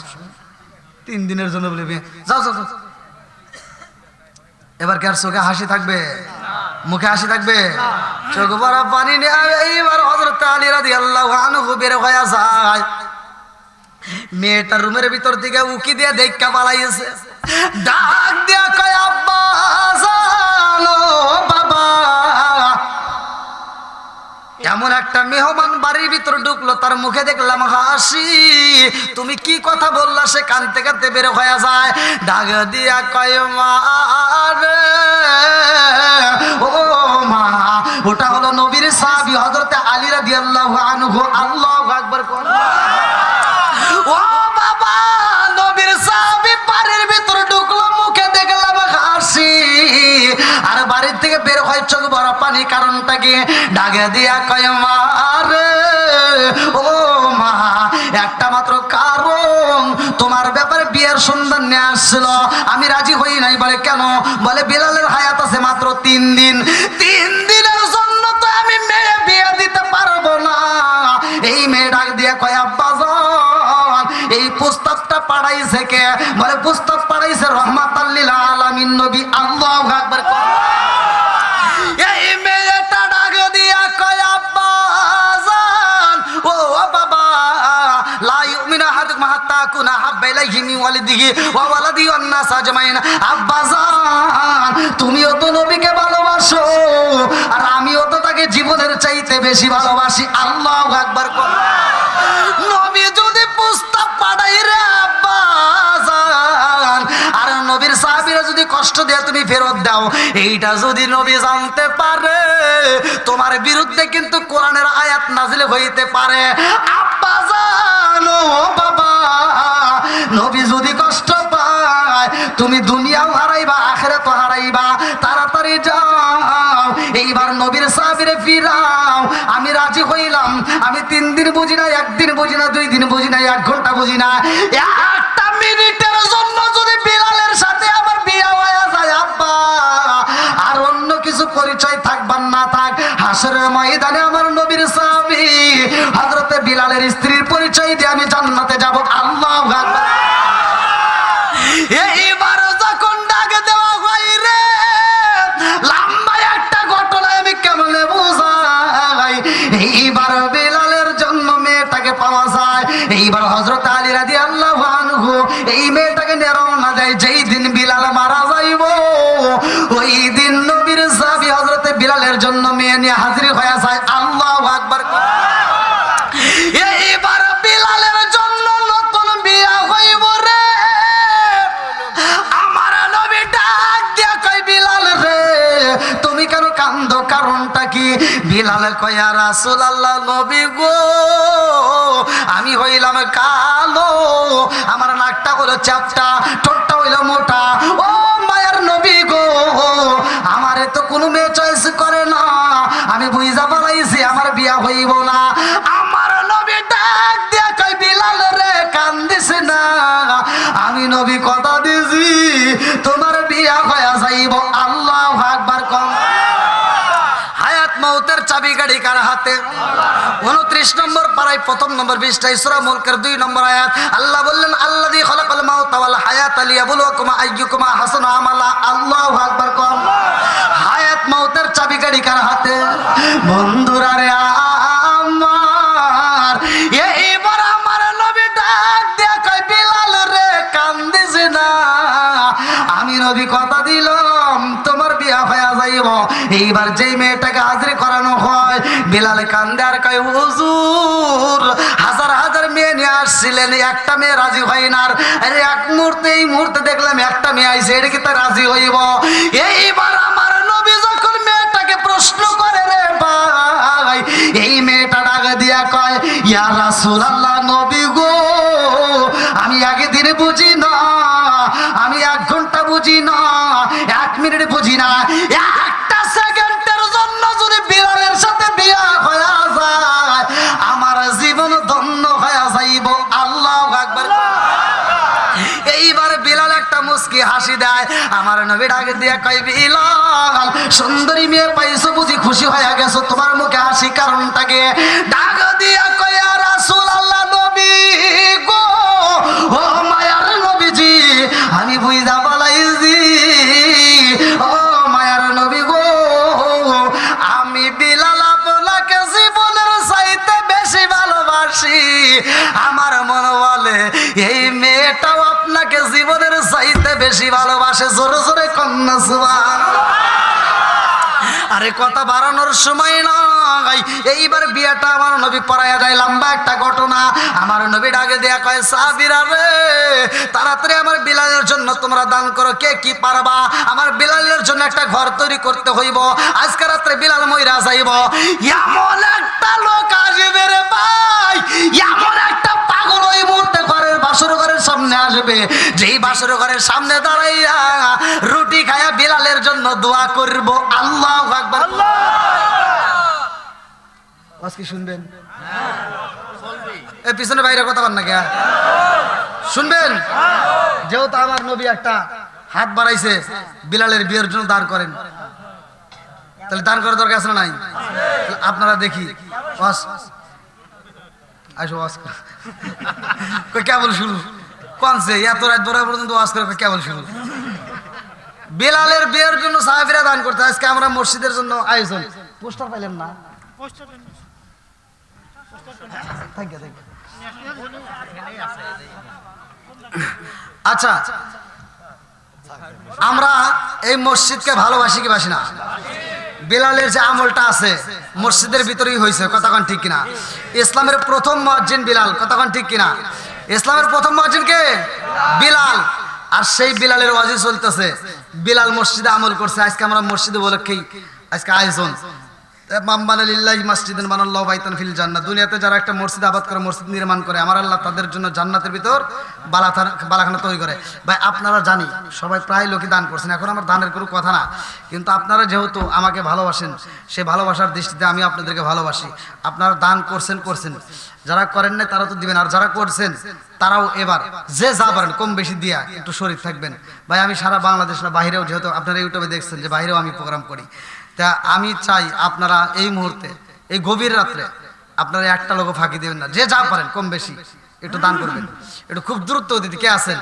3 দিনের জন্য বলে বিয়ে, যাও যাও যাও। এবার কি আর চোখে হাসি থাকবে? মুখে হাসি থাকবে? চোখ বড় পানি নিয়ে এইবার হযরত আলী রাদিয়াল্লাহু আনহু বের হয়ে যায়। মেয়েটার রুমের ভিতর থেকে উকি দিয়ে দেখা পালাইছে, ডাক দিয়া কয়, আব্বা জানো বাবা। এমন একটা মেহমান বাড়ির ভিতর ঢুকলো, তার মুখে দেখলাম হাসি, তুমি কি কথা বললা? সে কানতে কানতে বের হয়ে যায়, ডাক দিয়া কয়, মা রে, ও মা, ওটা হলো নবীর সাহাবী হযরত আলী রাদিয়াল্লাহু আনহু। আল্লাহু আকবার কোন? ও বাবা, নবীর সাহাবী বাড়ির ভিতর ঢুকলো, মুখে দেখলাম হাসি, আর বাড়ির থেকে বের হয় চোখ বড় পানি, কারণটা কি? ডাকে দিয়া কয়, মা রে, ও মা, একটা মাত্র কারণ, তোমার ব্যাপারে বিয়ের সন্ধান নিয়ে আসছিল, আমি রাজি হই নাই। বলে কেন? বলে বিলালের হায়াত আছে মাত্র 3 দিন, 3 দিনের জন্য তো আমি মেয়ে বিয়ে দিতে পারবো না। এই মেয়ে ডাক দিয়া কয়, আব্বা জান, এই প্রস্তাবটা পাঠাইছে কে? বলে প্রস্তাব পাঠাইছে রহমাতাল লিল আলামিন নবী। আল্লাহু আকবার। এই মেয়েটা ডাক দিয়া কয়, আব্বা জান, ও বাবা, লা ইউমিনু আহাদুকুম হাত্তা আকুনা হাব্বা ইলাইহি মিন ওয়ালিদিহি ওয়া ওয়ালাদিহি ওয়ান নাস আজমাইন। আব্বা জান, তুমিও তো নবীকে ভালোবাসো, আর আমিও তো তাকে জীবনের চাইতে বেশি ভালোবাসি। আল্লাহু আকবার। নবী যদি প্রস্তাব পাঠাই রে আব্বা জান, আর নবীর সাহাবীরা যদি কষ্ট দেয় তুমি ফেরত দাও, এইটা যদি নবী জানতে পারে, তোমার বিরুদ্ধে কিন্তু কোরআনের আয়াত নাজিল হইতে পারে। আব্বা জান, ও বাবা, নবী যদি কষ্ট পায়, তুমি দুনিয়াও হারাইবা, আখিরাতও হারাইবা, তাড়াতাড়ি যাও, এইবার নবীর সাহাবীরে ফিরাও। আমি রাজি হইলাম, আমি 3 দিন বুঝি না, 1 দিন বুঝি না, 2 দিন বুঝি না, 1 ঘন্টা বুঝি না, 1টা মিনিটের জন্য যদি বিলালের সাথে আমার বিয়ে হয়ে যায় আব্বা, আর অন্য কিছু পরিচয় থাকবার না থাক, হাসরের ময়দানে আমার নবীর সাহাবী হযরতে বিলালের স্ত্রীর পরিচয় দিয়ে আমি জান্নাতে যাব। আল্লাহু বিলাল কয়া রাসূলুল্লাহ নবী গো আমি হইলাম কালো, আমার নাকটা হলো চ্যাপ্টা, ঠোঁটটা হইলো মোটা। ও মায়ার নবী গো আমারে তো কোনো মেয়ে চয়েস করে না, আমি বুঝা পালাইছি আমার বিয়া হইব না। আমার নবী ডাক দিয়া কই বিলাল রে কান্দিস না, আমি নবী কথা দিছি তোমার বিয়া হইয়া যাইব। আল্লাহু আকবার কম। হায়াত মৌতের চাবি গাড়ি কার হাতে? 29 নম্বর পারায় 1 নম্বর পৃষ্ঠায় সূরা মুলকের 2 নম্বর আয়াত আল্লাহ বললেন আল্লাযী খালাকাল মাউতা ওয়াল হায়াতা লিয়াবলুয়াকুম আইয়ুকুম আহসানু আমালা। আল্লাহু আকবার কম। হায়াত মৌতের চাবি গাড়ি কার হাতে? বন্ধুরা রে আমার এইবার আমার নবী ডাক দিয়া কয় বিলাল রে কান্দিস না, আমি নবী কথা দিলাম তোমার বিয়া হয়ে যাইব। এইবার যেই মেয়েটাকে হাজির করানো হয় বিলাল কান্দে আর কয় হুজুর হাজার হাজার মেয়ে নিয়ে আসছিলেন, একটা মেয়ে রাজি হয় না। আরে এক মুহূর্তে এই মুহূর্তে দেখলাম একটা মেয়ে আইছে, এটা কি তা রাজি হইব? এইবার আমার নবী যখন মেয়েটাকে প্রশ্ন করে রে ভাই, এই মেয়েটা ডাক দিয়া কয় ইয়া রাসূলুল্লাহ নবী গো আমি আগে দিনে বুঝি না, আমি 1 ঘন্টা বুঝি না, 1 মিনিট বুঝি না, একটা সেকেন্ডের জন্য যদি বিলালের সাথে বিয়া হয়ে যায় আমার জীবন ধন্য হয়ে যাইব। আল্লাহু আকবার। এইবার বিলাল একটা মুস্কি হাসি দেয়, আমার নবী ডাকে দিয়া কয় বিলাল সুন্দরী মেয়ে পাইছো বুঝি খুশি হয়ে গেছো, তোমার মুখে হাসি কারণটাকে? ডাক দিয়া কয় ইয়া রাসূলুল্লাহ নবী গো ও মায়ার নবীজি আমি বুঝা পালাইছি, ও মায়ার নবী গো আমি বিলাল আপনাকে জীবনের চাইতে বেশি ভালোবাসি। আমার মনে বলে এই মেয়েটাও আপনাকে জীবনের চাইতে বেশি ভালোবাসে। জোরে জোরে কন্যা সুবহানাল্লাহ। আরে কথা বাড়ানোর সময় নাই, এইবার বিয়েটা আমার নবী পড়ায়া যায়। লম্বা একটা ঘটনা। আমার নবী ডাকে দেয়া কয় সাহাবীরা রে তাড়াতাড়ি আমার বিলালের জন্য তোমরা দান করো, কে কি পারবা। আমার বিলালের জন্য একটা ঘর তৈরি করতে হইব, আজকে রাত্রে বিলাল মইরা যাইব। এমন একটা লোক আসবে রে ভাই, এমন একটা পাগল ওই মুহূর্তে ঘরের বাসর ঘরের সামনে আসবে, যেই বাসর ঘরের সামনে দাঁড়াইয়া রুটি খায়া বিলালের জন্য দোয়া করব। আল্লাহু আকবার। আজকে শুনবেন এই পিছনে বাইরে কথা বল না কে শুনবেন? যেহেতু আমার নবী একটা হাত বাড়াইছে বিলালের বিয়ের জন্য দান করেন, তাহলে দান করার দরকার আছে না নাই? আপনারা দেখি কেবল শুরু কনছে এত রাত ধরে পর্যন্ত ওয়াজ করে কেবল শুরু। বিলালের বিয়ের জন্য সাহাবীরা দান করতে, আজকে আমরা মসজিদের জন্য আয়োজন। পোস্টার পাইলেন না? আচ্ছা আমরা এই মসজিদকে ভালোবাসি কি বাসি না? বিলালের যে আমলটা আছে মসজিদের ভিতরেই হয়েছে, কতক্ষণ ঠিক কিনা? ইসলামের প্রথম মুয়াজ্জিন বিলাল, কতক্ষণ ঠিক কিনা? ইসলামের প্রথম মুয়াজ্জিন কে? বিলাল। আর সেই বিলালের ওয়াজি চলতেছে, বিলাল মসজিদে আমল করছে। আজকে আমরা মসজিদে বলে কি আজকে আয়োজন দুনিয়াতে যারা একটা মসজিদ আবাদ করে, মসজিদ নির্মাণ করে, আমার আল্লাহ তাদের জন্য জান্নাতের ভিতর বালাখানা তৈরি করে। ভাই আপনারা জানি সবাই প্রায় লোকই দান করছেন, এখন আমার দানের কোনো কথা না, কিন্তু আপনারা যেহেতু আমাকে ভালোবাসেন সেই ভালোবাসার দৃষ্টিতে আমি আপনাদেরকে ভালোবাসি। আপনারা দান করছেন, যারা করেন না তারা তো দিবেন, আর যারা করছেন তারাও এবার যে যা পারেন কম বেশি দিয়া একটু শরীর থাকবেন। ভাই আমি সারা বাংলাদেশ না বাইরেও, যেহেতু আপনারা ইউটিউবে দেখছেন যে বাইরেও আমি প্রোগ্রাম করি, তা আমি চাই আপনারা এই মুহূর্তে এই গভীর রাত্রে আপনারা একটা লোক ফাঁকি দেবেন না, যে যা পারেন কম বেশি একটু দান করবেন। একটু খুব দ্রুত দিদি কে আছেন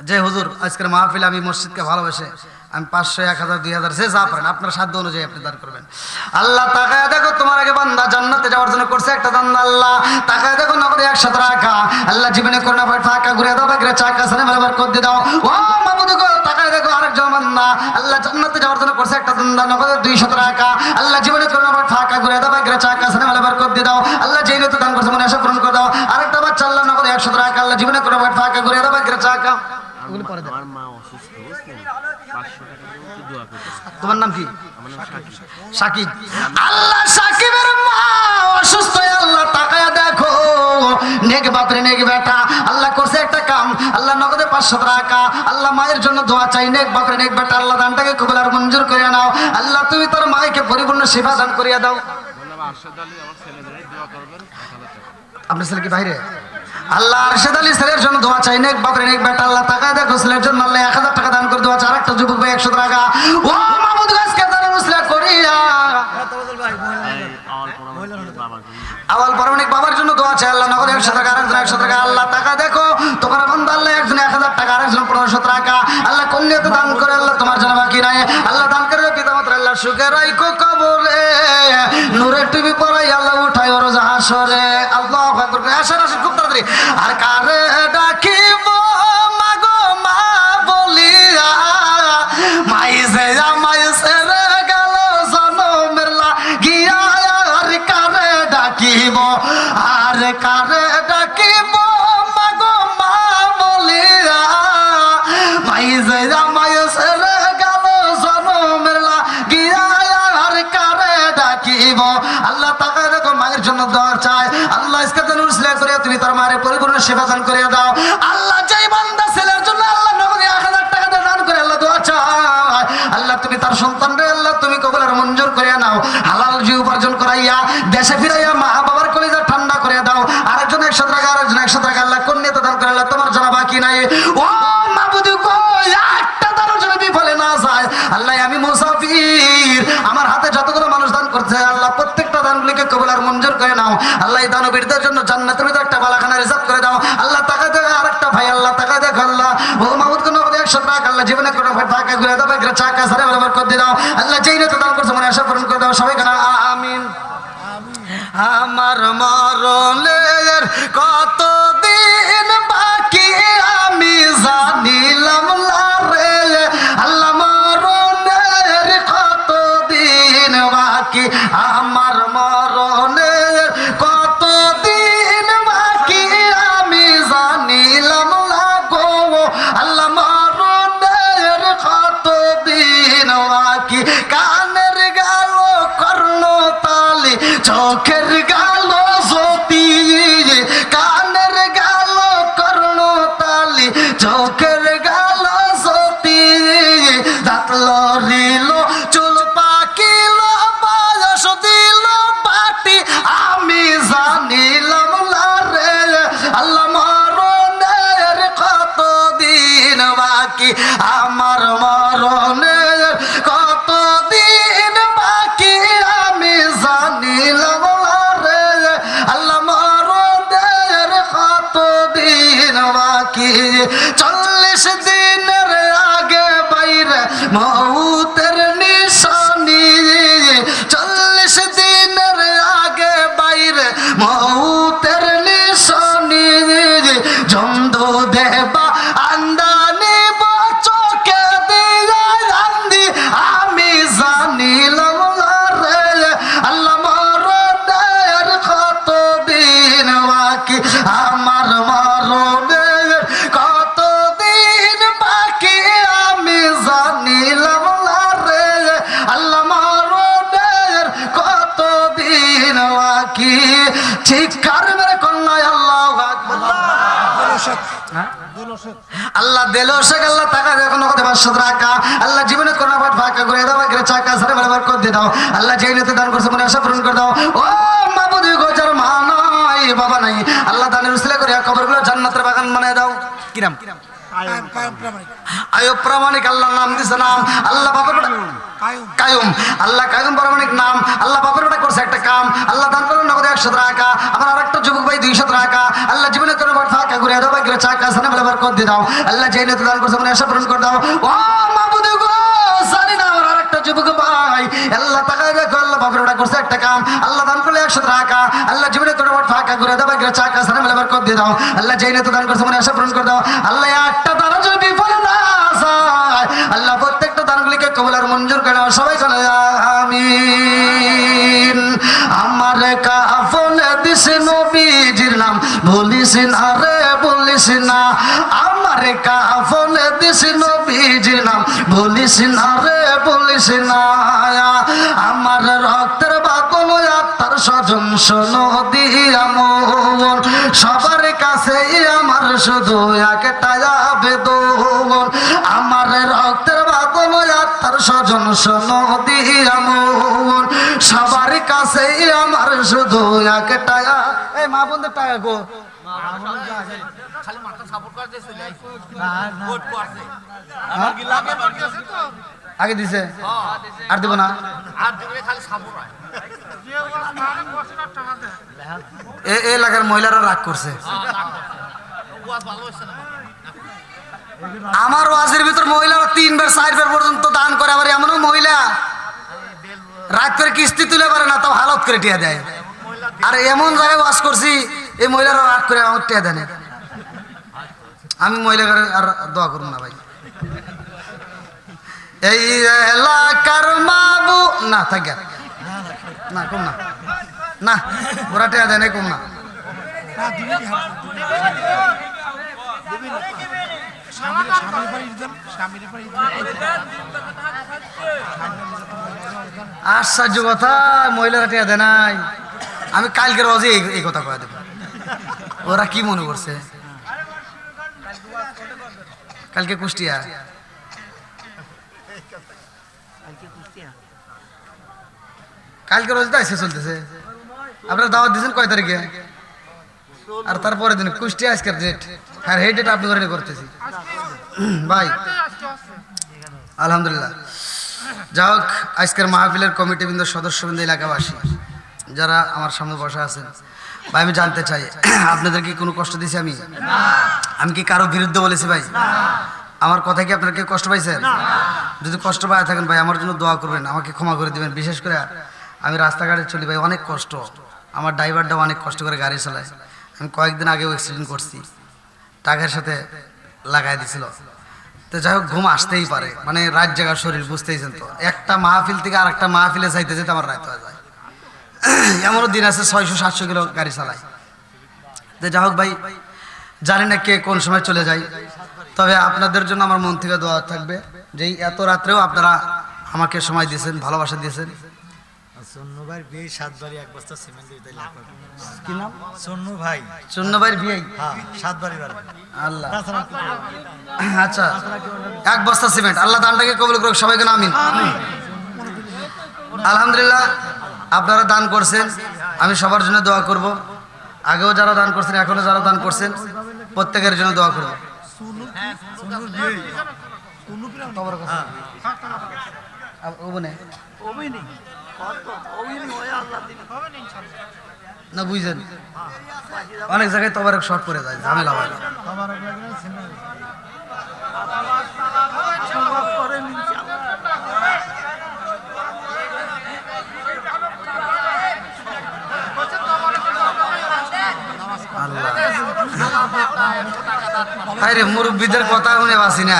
যে হুজুর আজকের মাহফিলে আমি মসজিদকে ভালোবেসে আমি 500, 1000, 2000 যে যা পারেন আপনার সাধ্য অনুযায়ী আপনি দান করবেন। আল্লাহ তাকায় দেখো তোমার আগে বান্দা জান্নাতে যাওয়ার জন্য করছে একটা দান, আল্লাহ তাকায় দেখো নগদে 100 টাকা আল্লাহ জীবনে করোনা ফাঁকা ঘুরে দাও, বাগরে চাকা সানে মেলাবার করতে দাও। ও মাবুদ গো তাকায় দেখো আরেকজন বান্দা আল্লাহ জান্নাতে যাওয়ার জন্য করছে একটা দান, নগদে 200 টাকা আল্লাহ জীবনে করোনা ফাঁকা ঘুরে দাও, বাগরে চাকা সানে মেলাবার করতে দাও। আল্লাহ যেই তো দান করছে মনে আশা পূরণ করে দাও। আরেকটা বাচ্চা আল্লাহ নগদে 100 টাকা আল্লাহ জীবনে করোনা ফাঁকা ঘুরে দাও, বাগরে চাকা। ওগুলো পরে দাও। আমার মা অসুস্থ, বুঝলেন? 500 টাকা দিয়ে দোয়া করতে। তোমার নাম কি? আমার সাকিব। আল্লাহ সাকিবের মা অসুস্থ, আল্লাহ তাকায়া দেখো নেক বাপরে নেক বেটা, আল্লাহ করছে একটা কাম, আল্লাহ নগদে 500 টাকা, আল্লাহ মায়ের জন্য দোয়া চাই, নেক বাপরে নেক বেটা, আল্লাহ দানটাকে কবুল আর মঞ্জুর করে নাও, আল্লাহ তুমি তোর মাকে পরিপূর্ণ সেবা দান করিয়া দাও। আপনার ছেলে কি বাইরে? আল্লাহ আরশাদ আলী ছেলের জন্য দোয়া চাই, নেক বাপরে নেক বেটা, আল্লাহ তাকায় দেখো ছেলের জন্য আল্লাহ 1000 টাকা দান করে দোয়া চাই, আরেকটা যুবক ভাই 100 টাকা, ও মাহমুদ গাছকে দান মুসলা করিয়া আওয়াল পরমাণিক বাবার জন্য দোয়া চাই, আল্লাহ নগদ 100 টাকা, আরেকজন 100 টাকা, আল্লাহ টাকা দেখো তোমার বান্দা, আল্লাহ একজন 1000 টাকা, আরেকজন 1500 টাকা, আল্লাহ কন্যাতে দান করে, আল্লাহ তোমার জন্য বাকি নাই, আল্লাহ দান করে পিতা মাতা আল্লাহ সুখে রাখো কবরে, নূরের টিভি পড়াই আল্লাহ উঠাই ওর হাসরে, আল্লাহু আকবার। আসেন আসেন খুব তাড়াতাড়ি। আর কারে ডাকিব মাগো মা বলিয়া, মাইজে মাইজে রে গেল জনমের লাগিয়া, আর কারে ডাকিব, আর কারে ডাকিব মাগো মা বলিয়া, মাইজে মাইজে রে গেল জনমের লাগিয়া, আর কারে ডাকিব, আল্লাহ তাকায় দেখো মায়ের জন্য দোয়া চাই, আল্লাহ ইসকাতান উসলা করে তুমি তার মায়ের পরিপূর্ণ সেবা দান করে দাও, আল্লাহ যেই বান্দা ছেলের জন্য আল্লাহ নগদে 1000 টাকা দান করে আল্লাহ দোয়া চাই, আল্লাহ তুমি তার সন্তানরে আল্লাহ তুমি কবুল আর মঞ্জুর করে নাও, হালাল জি উপার্জন করাইয়া দেশে ফিরাইয়া মা বাবার কলিজা ঠান্ডা করে দাও, আরেকজন 100 টাকা, আরেকজন 100 টাকা, আল্লাহ কন্যাতে দান করে, আল্লাহ তোমার জানা বাকি নাই, ও মাবুদ গো একটা দানের জন্য বিফলে না যায়, আল্লাহ আমি মুসাফির, আমার হাতে যতগুলো মানুষ দান করছে আল্লাহ প্রত্যেকটা দানগুলিকে কবুল আর মঞ্জুর করে নাও, আল্লাহ এই দানবীরদের জন্য জান্নাতের ভিতরে একটা বালাখানা রিজার্ভ করে দাও, আল্লাহ টাকা দেখো আরেকটা ভাই, আল্লাহ টাকা দেখো, আল্লাহ ও মাহমুদ কোন 100 টাকা, আল্লাহ জীবনে কোনো টাকা ঘুরে দাও, একটা চাকা সারে বরাবর করে দাও, আল্লাহ যেই নিতে দান করছে মনে আশা পূরণ করে দাও, সবাই কানা আমিন। আমার মরণের কত দিন বাকি আমি জানিলাম না রে, আল্লাহ মরণের কত দিন বাকি, আমার মরণের কত দিন বাকি আমি জানিলাম না গো, আল্লাহ মরণের কত দিন বাকি, কানের গেল কর্ণ তালি, চোখের গেল জ্যোতি, কানের গেল কর্ণ তালি, চোখের গেল জ্যোতি, দাঁত লড়িল চুল পাকিল বয়স দিল বাটি, আমি জানিলাম না রে, আল্লাহ মরণের কত দিন বাকি, আমার মরণের কত দিন বাকি আমি জানিলাম না রে, আল্লাহ মরণের কত দিন বাকি, 40 দিনের আগে বাইরে মউতের নিশানি, 40 দিনের আগে বাইরে মউতের নিশানি, জমদু দেবা আন্দানি চোখে দিয়া আন্দি, আমি জানিলাম না রে, আল্লাহ মরণের কত দিন বাকি, আমার মরণের কত দিন বাকি আমি জানিলাম না রে, আল্লাহ মরণের কত দিন বাকি, চিৎকার মেরে কন্যায় আল্লাহু আকবার। আল্লাহ দিল শেখ, আল্লাহ টাকা দেখো নগদে 500 টাকা, আল্লাহ জীবনে কোনো ভাট ফাঁকা করে দাও, একটা চাকা সারে বরাবর করে দিয়ে দাও, আল্লাহ যেই নিতে দান করছে মনে আশা পূরণ করে দাও, ও মাবুদ গোজার মা নাই বাবা নাই, আল্লাহ দানের উসিলা করে কবরগুলো জান্নাতের বাগান বানায় দাও, কিরাম আয়ুব প্রামাণিক, আল্লাহ নাম দিছে নাম, আল্লাহ বাবার কায়ুম, আল্লাহ কায়ুম প্রামাণিক নাম, আল্লাহ বাবার ওটা করছে একটা কাম, আল্লাহ দান করুন নগদে 100 টাকা, আমার আরেকটা যুবক ভাই 200 টাকা, আল্লাহ জীবনে কোনো ভাট ফাঁকা করে দাও, একটা চাকা সারে বরাবর করে দিয়ে দাও, আল্লাহ যেই নিতে দান করছে মনে আশা পূরণ করে দাও, ও মাবুদ গো জানি না আমার আরেকটা যুবক ভাই, আল্লাহ তাকায় দেখো আল্লাহ বাবার ওটা করছে একটা কাম, আল্লাহ দান করলে 100 টাকা, আল্লাহ জীবনে কোনো ভাট ফাঁকা করে দাও, একটা চাকা সারে বরাবর করে দিয়ে দাও, আল্লাহ যেই নিতে দান করছে মনে আশা পূরণ করে দাও, আল্লাহ একটা তারা যদি বিফল না যায়, আল্লাহ প্রত্যেকটা দানগুলিকে কবুল আর মঞ্জুর করে নাও, সবাই চলে আমিন। আমার কাফন দিস নবীজির নাম বলিস না রে বলিস না, আমার কাফন দিস নবীজির নাম বলিস না রে বলিস না, স্বজন শোনো দিয়া মন, সবার কাছে আমার শুধু একটাই আবেদন, আমার রক্তের বাঁধন আত্মার স্বজন শোনো দিয়া মন, সবার কাছে আমার শুধু একটাই এই মা বোনদের টাকা গো খালি মাথা সাপোর্ট করে দিয়ে চলে আইছে না না ভোট করছে হ্যাঁ? আগে দিছে আর দিব না আর দিলে খালি সাপোর্ট হয় এই এলাকার মহিলারা রাগ করছে ওয়াজ ভালো হচ্ছে না আমার ওয়াজের ভিতর মহিলারা 3 বার 4 বার পর্যন্ত দান করে, আবার এমনও মহিলা রাত করে কিস্তি তুলে পারে না, তাও হালত করে টিয়া দেয়। আর এমন জায়গায় ওয়াজ করছি এই মহিলারা রাগ করে আমার টিয়া দেয় না। আমি মহিলাকে আর দোয়া করুন না ভাই। এই এলাকার মাবু না থাকে না কম না না ওরা টিয়া দেয় না কম না। আশ্চর্য কথা, মহিলারা টিয়া দেয় নাই। আমি কালকে রোজই এই কথা কয়ে দেবো। ওরা কি মনে করছে কালকে কুষ্টিয়া কালকে রোজ তো এসে চলতেছে। আপনারা দাওয়াত দিয়েছেন কয় তারিখে? আর তারপরে দিন কুষ্টিয়া আজকের ডেট, আর এই ডেট আপনি করে করতেছি ভাই। আলহামদুলিল্লাহ, যা হোক আজকের মাহফিলের কমিটিবৃন্দ, সদস্যবৃন্দ, এলাকাবাসী যারা আমার সামনে বসা আছেন, ভাই আমি জানতে চাই আপনাদের কি কোনো কষ্ট দিয়েছি? আমি কি কারো বিরুদ্ধে বলেছি ভাই? আমার কথা কি আপনারা কেউ কষ্ট পাইছেন? যদি কষ্ট পায় থাকেন ভাই আমার জন্য দোয়া করবেন, আমাকে ক্ষমা করে দিবেন। বিশেষ করে আমি রাস্তাঘাটে চলি ভাই, অনেক কষ্ট। আমার ড্রাইভারটাও অনেক কষ্ট করে গাড়ি চালায়। আমি কয়েকদিন আগেও অ্যাক্সিডেন্ট করছি, টাকার সাথে লাগাই দিছিল। তো যাই হোক ঘুম আসতেই পারে, মানে রাত জাগার শরীর, বুঝতেইছেন তো। একটা মাহফিল থেকে আর একটা মাহফিলে যাইতে যেতে আমার রাত হয়ে যায়। এমনও দিন আছে 600-700 কিলো গাড়ি চালাই। তো যাই হোক ভাই, জানি না কে কোন সময় চলে যায়, তবে আপনাদের জন্য আমার মন থেকে দোয়া থাকবে যে এত রাত্রেও আপনারা আমাকে সময় দিয়েছেন, ভালোবাসা দিয়েছেন। সন্নু ভাই বিয়ে 7 বাড়ি 1 বস্তা সিমেন্ট দিয়ে দিলে কি নাম? সন্নু ভাই। চন্ন ভাইয়ের বিয়ে? হ্যাঁ 7 বাড়ি বাড়ি আল্লাহ, তাছাড়া আচ্ছা 1 বস্তা সিমেন্ট। আল্লাহ দানটাকে কবুল করুক, সবাইকে আমিন। আলহামদুলিল্লাহ, আপনারা দান করছেন, আমি সবার জন্য দোয়া করব। আগেও যারা দান করছেন, এখনো যারা দান করছেন, প্রত্যেকের জন্য দোয়া করব। না বুঝছেন, অনেক জায়গায় তবার শর্ট পড়ে যায়, ঝামেলা হয়। আরে মুরব্বীদের কথা শুনে বাসি না।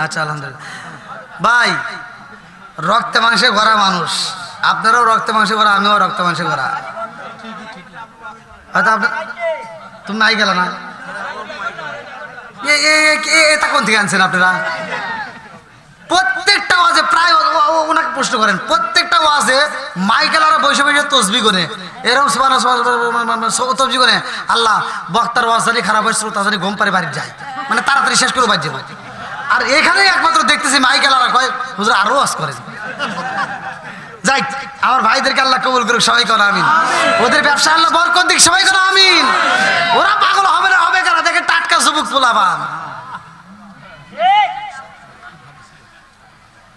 আচ্ছা আলহামদুলিল্লাহ ভাই, রক্তে মাংসে ভরা মানুষ, আপনারাও রক্তে মাংসে ভরা, আমিও রক্তে মাংসে ভরা। হয়তো আপনার তুমি নাই গেল না, এটা কোন থেকে আনছেন আপনারা? প্রত্যেকটা ওয়াজে প্রায় ওনাকে প্রশ্ন করেন, প্রত্যেকটা ওয়াজে মাইকেলারা বসে বসে তসবি করে, এরকম তসবি করে আল্লাহ বক্তার ওয়াজ জানি খারাপ হয়, শ্রোতা জানি ঘুম পারে বাড়ি যায়, মানে তাড়াতাড়ি শেষ করে বাড়ি যাবে। আর এখানে একমাত্র দেখতেছি মাইকেলারা কয় হুজুর আরো ওয়াজ করে। যাই আমার ভাইদেরকে আল্লাহ কবুল করুক, সবাই করো আমিন। ওদের ব্যবসা আল্লাহ বরকত দিক, সবাই করো আমিন। ওরা পাগল হবে না, হবে কারা? দেখে টাটকা যুবক পোলাপান।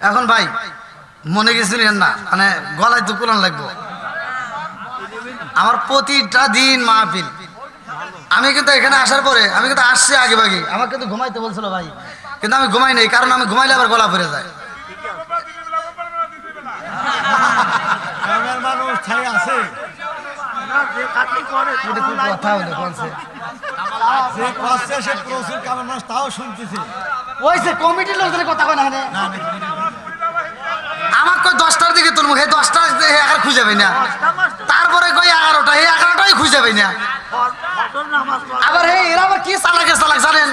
এখন ভাই মনে গেছিলেন না, মানে গলায় তো কোরআন লাগবো। আমার প্রতিটা দিন মাহফিল, আমি কিন্তু এখানে আসার পরে আমি কিন্তু আসছি আগে ভাগে, আমাকে কিন্তু ঘুমাইতে বলছিল ভাই, কিন্তু আমি ঘুমাই নাই, কারণ আমি ঘুমাইলে আবার গলা ফিরে যায়। মানুষ ছাই আছে, কথা হলো কোনছে যে কষ্টে সে প্রচুর কামের মানুষ, তাও শুনতেছে। ওই যে কমিটির লোকদের কথা কয় না, না আমাকে কই 10টার দিকে তুলবো, হে 10টা আর খুঁজে পাই না, তারপরে কই 11টা, এই 11টাই খুঁজে পাই না। আবার হে এরা আবার কি চালাক জানেন,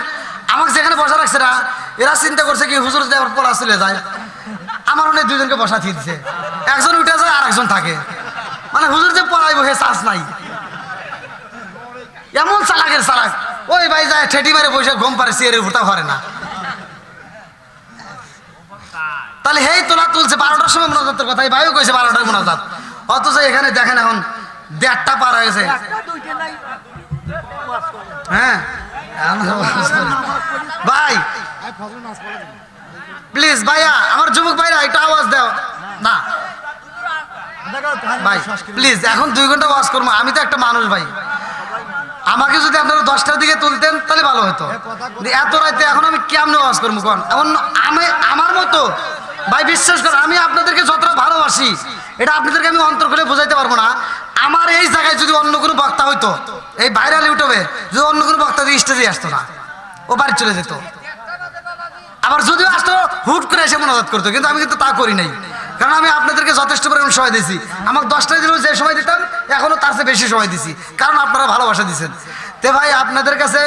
আমাকে যেখানে বসা রাখছে না, এরা চিন্তা করছে কি হুজুর যদি আবার পড়া চলে যায়, আমার মনে হয় দুজনকে বসা দিয়ে দিচ্ছে, একজন উঠে যায় আর একজন থাকে, মানে হুজুর যে পড়াইবো হে চান্স নাই, এমন চালাকের চালাক। ওই ভাই যায় ঠেটি মারে বসে ঘুম পারে, সিয়ারে উঠা পারে না। তাহলে হেই তোলা তুলছে 12টার সময় মোনাজাতের কথা, এই ভাইও কইছে 12টার মোনাজাত, অথচ এখানে দেখেন এখন 1:30টা পার হয়েছে। হ্যাঁ ভাই প্লিজ ভাইয়া, আমার যুবক ভাইরা একটু আওয়াজ দাও না ভাই প্লিজ। এখন 2 ঘন্টা ওয়াজ করবো, আমি তো একটা মানুষ ভাই, আমাকে যদি আপনারা 10টার দিকে তুলতেন তাহলে ভালো হতো। এত রাতে এখন আমি কেমনে ওয়াজ করবো কোন? এমন আমি আমার মতো ভাই, বিশ্বাস করেন আমি আপনাদেরকে যতটা ভালোবাসি এটা আপনাদেরকে আমি অন্তর করে বোঝাইতে পারবো না। আমার এই জায়গায় যদি অন্য কোনো বক্তা হইতো, এই ভাইরাল ইউটিউবে যদি অন্য কোনো বক্তা স্টেজে আসতো না, ও বাড়ি চলে যেত। আবার যদিও আসতো হুট করে এসে মোনাজাত করতো, কিন্তু আমি কিন্তু তা করি নাই, কারণ আমি আপনাদেরকে যথেষ্ট পরিমাণ সময় দিয়েছি। আমাকে 10টায় দিলেও যে সময় দিতাম এখনো তার চেয়ে বেশি সময় দিছি, কারণ আপনারা ভালোবাসা দিচ্ছেন। তে ভাই আপনাদের কাছে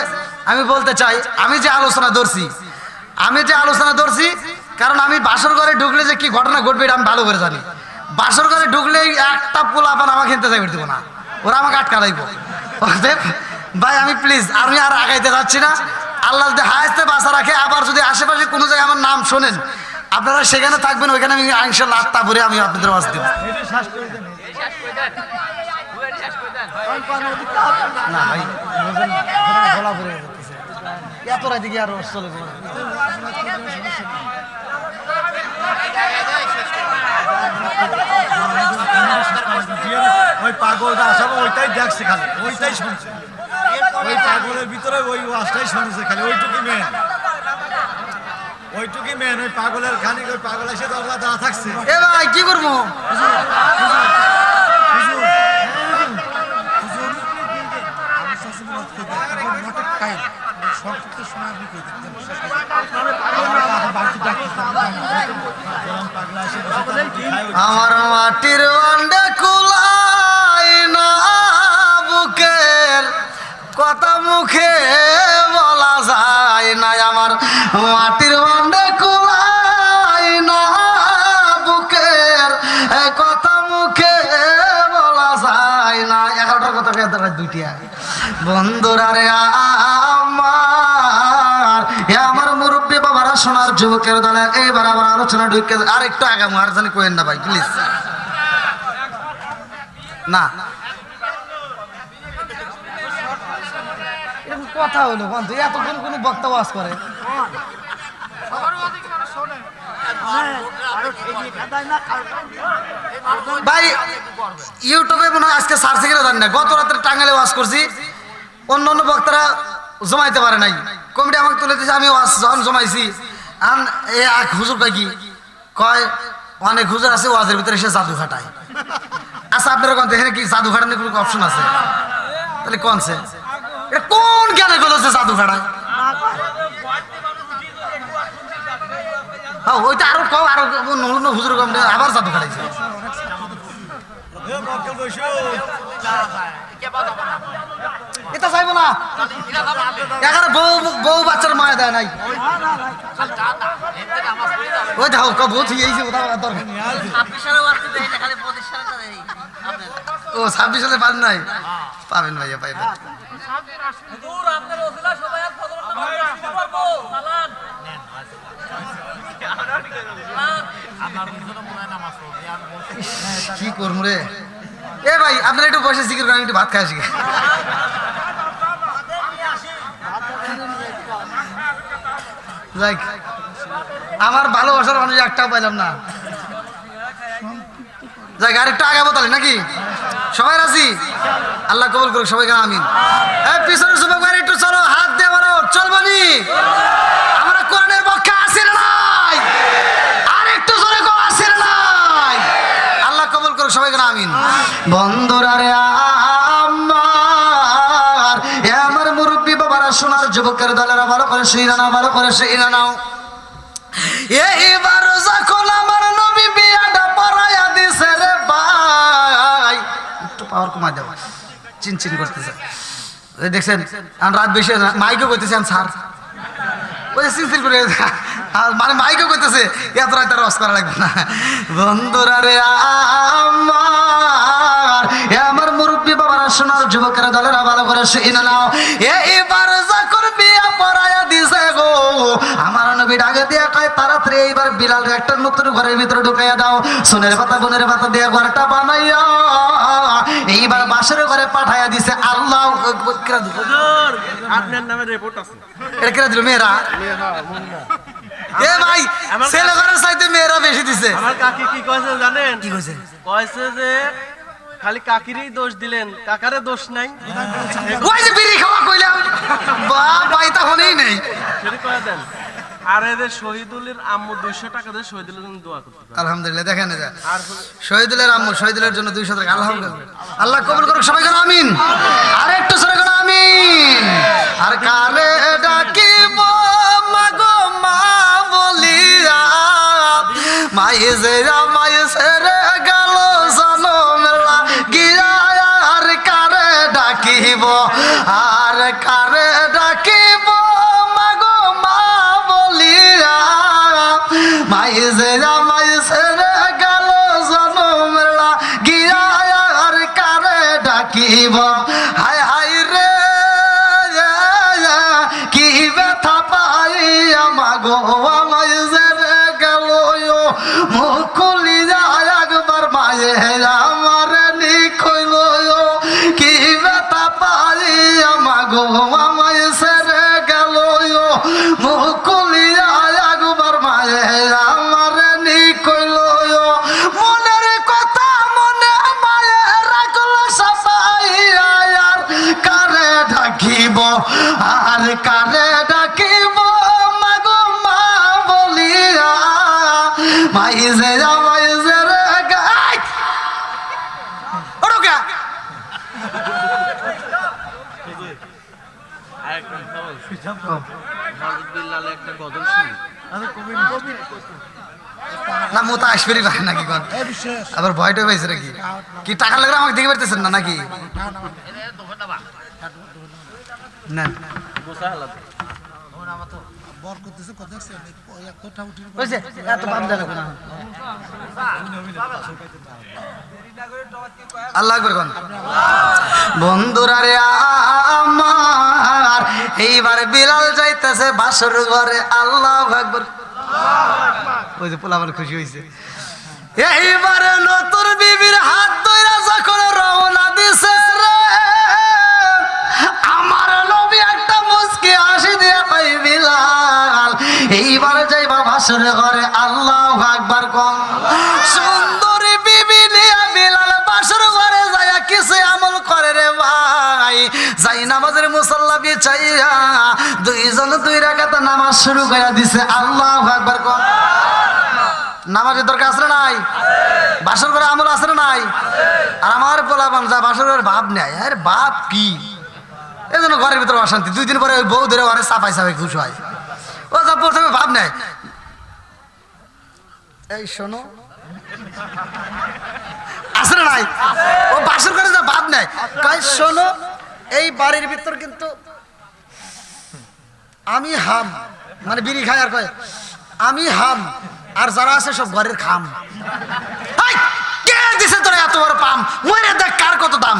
আমি বলতে চাই, আমি যে আলোচনা ধরছি, কারণ আমি বাসর ঘরে ঢুকলে যে কি ঘটনা ঘটবে এটা আমি ভালো করে জানি। বাসর ঘরে ঢুকলেই একটা পোলাপান আমাকে কিনতে যাই দেবো না, ওরা আমাকে আটকা রাখবো। ভাই আমি প্লিজ আমি আর আগাইতে যাচ্ছি না। আল্লাহ যদি হায়াতে বাসা রাখে, আবার যদি আশেপাশে কোনো জায়গায় আমার নাম শোনেন, আপনারা সেখানে থাকবেন, ওইখানে আমি ইনশাআল্লাহ আত্মা ভরে আমি আপনাদের ওয়াজ দেব। না ভাই গলা ভরে যাচ্ছে, এত রাতে কি আর চলে যাবে? ওই পাগলটা আসলে ওইটাই দেখছে, খালি ওইটাই শুনছে, ওই পাগলের ভিতরে ওই ওয়াজটাই শুনছে খালি, ওইটুকুই মেন, ওইটুকুই মেন। ওই পাগলের খালি ওই পাগল এসে দরজা দেওয়া থাকছে। এ ভাই কি করবো? আমার মাটির আন্ডা কুলাই না, বুকের কথা মুখে বলা যায় না। আমার মাটির আন্ডা কুলাই না, বুকের কথা মুখে বলা যায় না। 11টার কথা ফের 2টা বন্ধুরা রে আমার মুরব্বী বাবারা, সোনার যুবকের দলে এইবার আবার আলোচনা ঢুকে আর একটু আগাম, আর জানি কোয়েন না ভাই প্লিজ না। এরকম কথা হলো বন্ধু, এতক্ষণ কোনো বক্তা ওয়াজ করে ভাই ইউটিউবে মনে হয় আজকে সার্চ করে জানি না, গত রাতের টাঙ্গালে ওয়াজ করছি, অন্য অন্য বক্তারা জমাইতে পারে নাই, কমিটি আমাকে তুলে দিয়েছে, আমি ওয়াজ যখন জমাইছি হুজুর কয় কি কয়, অনেক হুজুর আছে ওয়াজের ভিতরে সে জাদু খাটায়। আচ্ছা আপনারা কোন এখানে কি জাদু খাটানোর কোনো অপশন আছে? তাহলে কোনছে এটা কোন জ্ঞানে গেল যে জাদু খাটায়? হ্যাঁ ওইটা আরো কম, আরো হুজুর কম আবার জাদু খাটাইছে। এটা চাইবো না, এখানে বউ বাচ্চার মায়া দেয় নাই, ওই দেখো কবুত হয়েছে দরকার। ও 26 সালে পাবেন নাই? পাবেন ভাইয়া পাইবেন। কি করবো রে? এ ভাই আপনারা একটু বসে জিকির করেন, একটু ভাত খাই শিখে। যাই আমার ভালোবাসার মানুষ একটাও পাইলাম না। যাই আরেকটু আগাবো তাহলে নাকি? সবাই রাজি? আল্লাহ কবুল করুক সবাইকে আমিন। পিছনের যুবক ভাই একটু চলো, হাত দিয়ে বলো চলবনি? আমরা কোরআনের পক্ষে আছি না নাই? আর একটু জোরে কো আছি না নাই? আল্লাহ কবুল করুক সবাইকে আমিন। বন্ধুরা রে আমার মুরব্বী বাবারা, সোনার যুবকের দলেরা, ভালো করে শুইনা নাও, ভালো করে শুইনা নাও। এইবার যখন আমার নবী বিয়াটা পড়াইয়া দিছে রে ভাই, একটু পাওয়ার কমাই দেওয়া, চিনচিন করতেছে দেখছেন, আর রাত বেশি মাইকও করতেছেন স্যার, ওই সিলসিল করে মানে মাইকও করতেছে এত রাত রস করা লাগবে না। বন্ধুরা রে আমার মুরব্বী বাবারা, সোনার যুবকেরা, দলেরা ভালো করে শুনে নাও। এইবার যখন বিয়া পড়ায়া দিছে গো, আমার নবী ডাকে দিয়া কয় তাড়াতাড়ি এইবার বিলাল একটা নতুন ঘরের ভিতরে ঢুকাইয়া দাও, সোনের পাতা বোনের পাতা দিয়ে ঘরটা বানাইয়া এইবার বাসের ঘরে পাঠাইয়া দিছে। আল্লাহ আপনার নামে রিপোর্ট আছে। এটা কেরা দিল? মেয়েরা। এ ভাই, ছেলে ঘরের চাইতে মেয়েরা বেশি দিছে। আমার কাকি কি কয়েছে জানেন? কি কইছে? কয়েছে যে খালি কাকিরই দোষ দিলেন, কাকারে দোষ নাই। ওই যে বিড়ি খাওয়া কইলাম, বাপ ভাই তখনই নেই। সেটা কয়ে দেন। আর এদের শহীদুলের আম্মু 200 টাকা দিয়ে শহীদুলের জন্য দোয়া করতে পারে। আলহামদুলিল্লাহ, দেখেন এটা আর শহীদুলের আম্মু, শহীদুলের জন্য 200 টাকা। আলহামদুলিল্লাহ, আল্লাহ কবুল করুক। সবাই করো আমিন। আর একটু সরে করো আমিন। আর কারে ডাকিব মাগো মা বলিয়া, মাইজে মাইজে রে গেল জনমেলা গিয়া। আর কারে ডাকিব, আর কারে ডাকিব মাগো মা বলিয়া, মাইজে মাইজে রে গেল জনমেলা গিয়া। আর কারে ডাকিব, হায় হায় রে কি ব্যথা পাইয়া মাগো মাইজে রে গেল মুখ খুলিয়া একবার মায়ে আমার লিখইল। কি ব্যথা পাইয়া মাগো মাইজে রে গেল মুখ খুলিয়া একবার মায়ে আমার লিখইল। মনের কথা মনে মায়ে রাখল সাপাইয়া। আর কারে ডাকিব, আর কারে ডাকিব মাগো মা বলিয়া, মাইজে মাইজে রে গাই ওড়োকা। আরেকটা কথা বলছি। খালিদ বিল্লাল একটা গজল শুনি। না মোতা আসবেরই পারে নাকি কোন? আবার ভয়টা পাইছে নাকি? কি টাকা লাগলে আমাকে দেখে পারতেছেন না নাকি? না গোসা আলাদা। বুঝছে এত বাম দেয় না। আল্লাহ আকবার কোন? বন্ধুরা রে আমার, এইবার বিলাল যাইতেছে বাসর ঘরে। আল্লাহু আকবার। ওই যে পোলা আমার খুশি হয়েছে। এইবার নতুন বিবির হাত ধইরা যখন রওনা দিছে রে, আমার নবী একটা মুস্কি হাসি দিয়া কই বিলাল এইবার যাইবা বাসর ঘরে। আল্লাহু আকবার কোন? সুন্দরী বিবি নিয়া বিলাল বাসর ঘরে যায়া কিছু আমল করে রে ভাই। যাই নামাজের মুসাল্লা বিছাইয়া দুইজন 2 রাকাত নামাজ শুরু করে দিছে। আল্লাহু আকবার কোন? নামাজের দরকার আছে না নাই? বাসর ঘরে আমল আছে না নাই? আর আমার পোলাপান যা বাসর ঘরে ভাব নেয়, আরে বাপ কি এই জন্য ঘরের ভিতরে অশান্তি। 2 দিন পরে ওই বউ ধরে ঘরে সাফাই সাফাই খুশ হয়। ও যা প্রথমে ভাব নেয়, এই শোনো আছে না নাই? ও বাসর ঘরে যা ভাব নেয়, কয় শোনো এই বাড়ির ভিতর কিন্তু আমি হাম, মানে বিড়ি খায় আর কয় আমি হাম, আর যারা আছে সব ঘরের খাম। এই, কে দিছে তোরা এত বড় পাম? মরে দেখ কার কত দাম।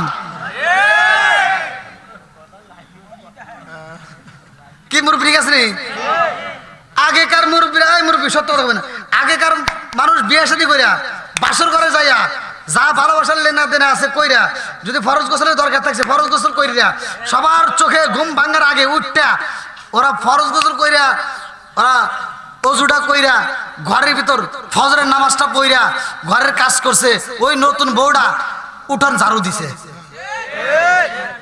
কি মুরব্বী গেছে নি? আগেকার মুরব্বীরা, এই মুরব্বী সত্য কথা বলে না, আগেকার মানুষ বিয়ে শাদী কইরা বাসর ঘরে যাইয়া যা ভালোবাসার লেনা দেনা আছে কইরা, যদি ফরজ গোসলের দরকার থাকছে ফরজ গোসল কইরা, সবার চোখে ঘুম ভাঙার আগে উঠটা ওরা ফরজ গোসল কইরা, ওরা অজুটা কইরা ঘরের ভিতর ফজরের নামাজটা পইরা ঘরের কাজ করছে। ওই নতুন বউটা উঠান ঝাড়ু দিছে।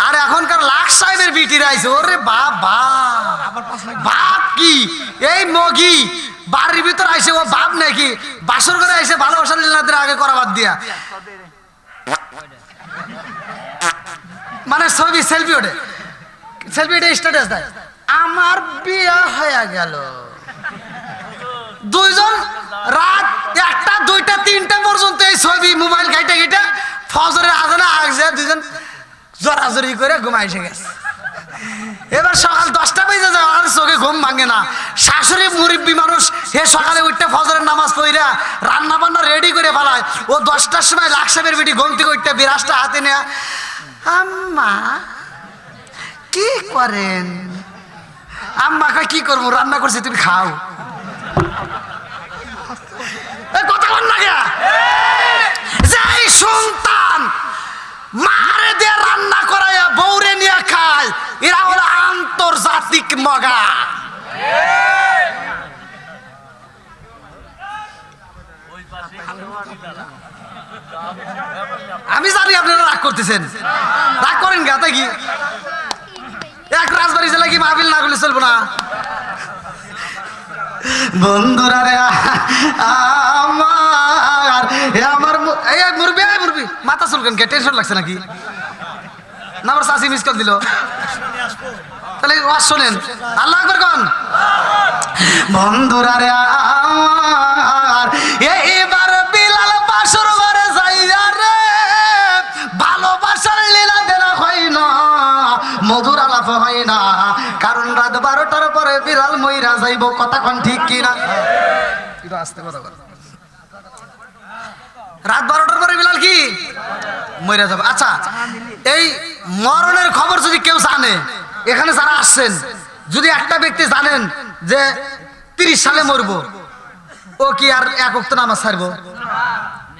আর এখনকার লাখ সাহেবের বিটিরা আইছে, ওরে বাপ বাপ কি এই মগি বাড়ির ভিতর আইছে, ও বাপ নাকি বাসর ঘরে আইছে ভালোবাসার লীলাদের আগে করা বাদ দিয়া, মানে ছবি সেলফি ওঠে, সেলফি ওঠে স্ট্যাটাস দেয় আমার বিয়া হয়ে গেল। 2 জন রাত 1টা 2টা 3টা পর্যন্ত এই ছবি মোবাইল ঘাইটা ঘাইটা ফজরের আজানে আগছে 2 জন জোরাজোরি করে ঘুমাইছে গেছে। এবার সকাল 10টা বেজে যায় আর চোখে ঘুম ভাঙে না, শাশুড়ি মুরব্বী মানুষ, হে সকালে উঠতে ফজরের নামাজ পড়িরা রান্না বান্না রেডি করে ফেলায়। ও 10টার সময় লাকসামের বেটি গন্তি করতে বিরাজটা হাতে নেয়া, আম্মা কি করেন? আম্মা কয় কি করবো, রান্না করছি তুমি খাও। কথা বল না কে? যেই সন্তান মারে দিয়ে রান্না করাইয়া বউরে নিয়ে খায়, এরা হলো আন্তর্জাতিক মগা। আমি জানি আপনারা রাগ করতেছেন, রাগ করেন গাতে কি এক রাজবাড়ি জেলা কি মাহফিল না করলে চলবো না? বন্ধুরা রে আমার এই মুরবি মাথা চুলকেন কে? টেনশন লাগছে নাকি? না আমার চাষি মিস কল দিল, তাহলে ওয়াজ শোনেন। আল্লাহ আকবার কোন? বন্ধুরা রে আমার এইবার বিলাল বাসর ঘরে যাইয়া রে ভালোবাসার লীলা দেনা হয় না, মধুর আলাপ হয় না, কারণ রাত 12টার পরে বিলাল মইরা যাইব। কথা কোন ঠিক কিনা? একটু আস্তে কথা বল। রাত 12টার পরে বিলাল কি মইরা যাবে? আচ্ছা, এই মরণের খবর যদি কেউ জানে, এখানে যারা আসছেন, যদি একটা ব্যক্তি জানেন যে 30 সালে মরবো, ও কি আর এক ওয়াক্ত নামাজ ছাড়বো?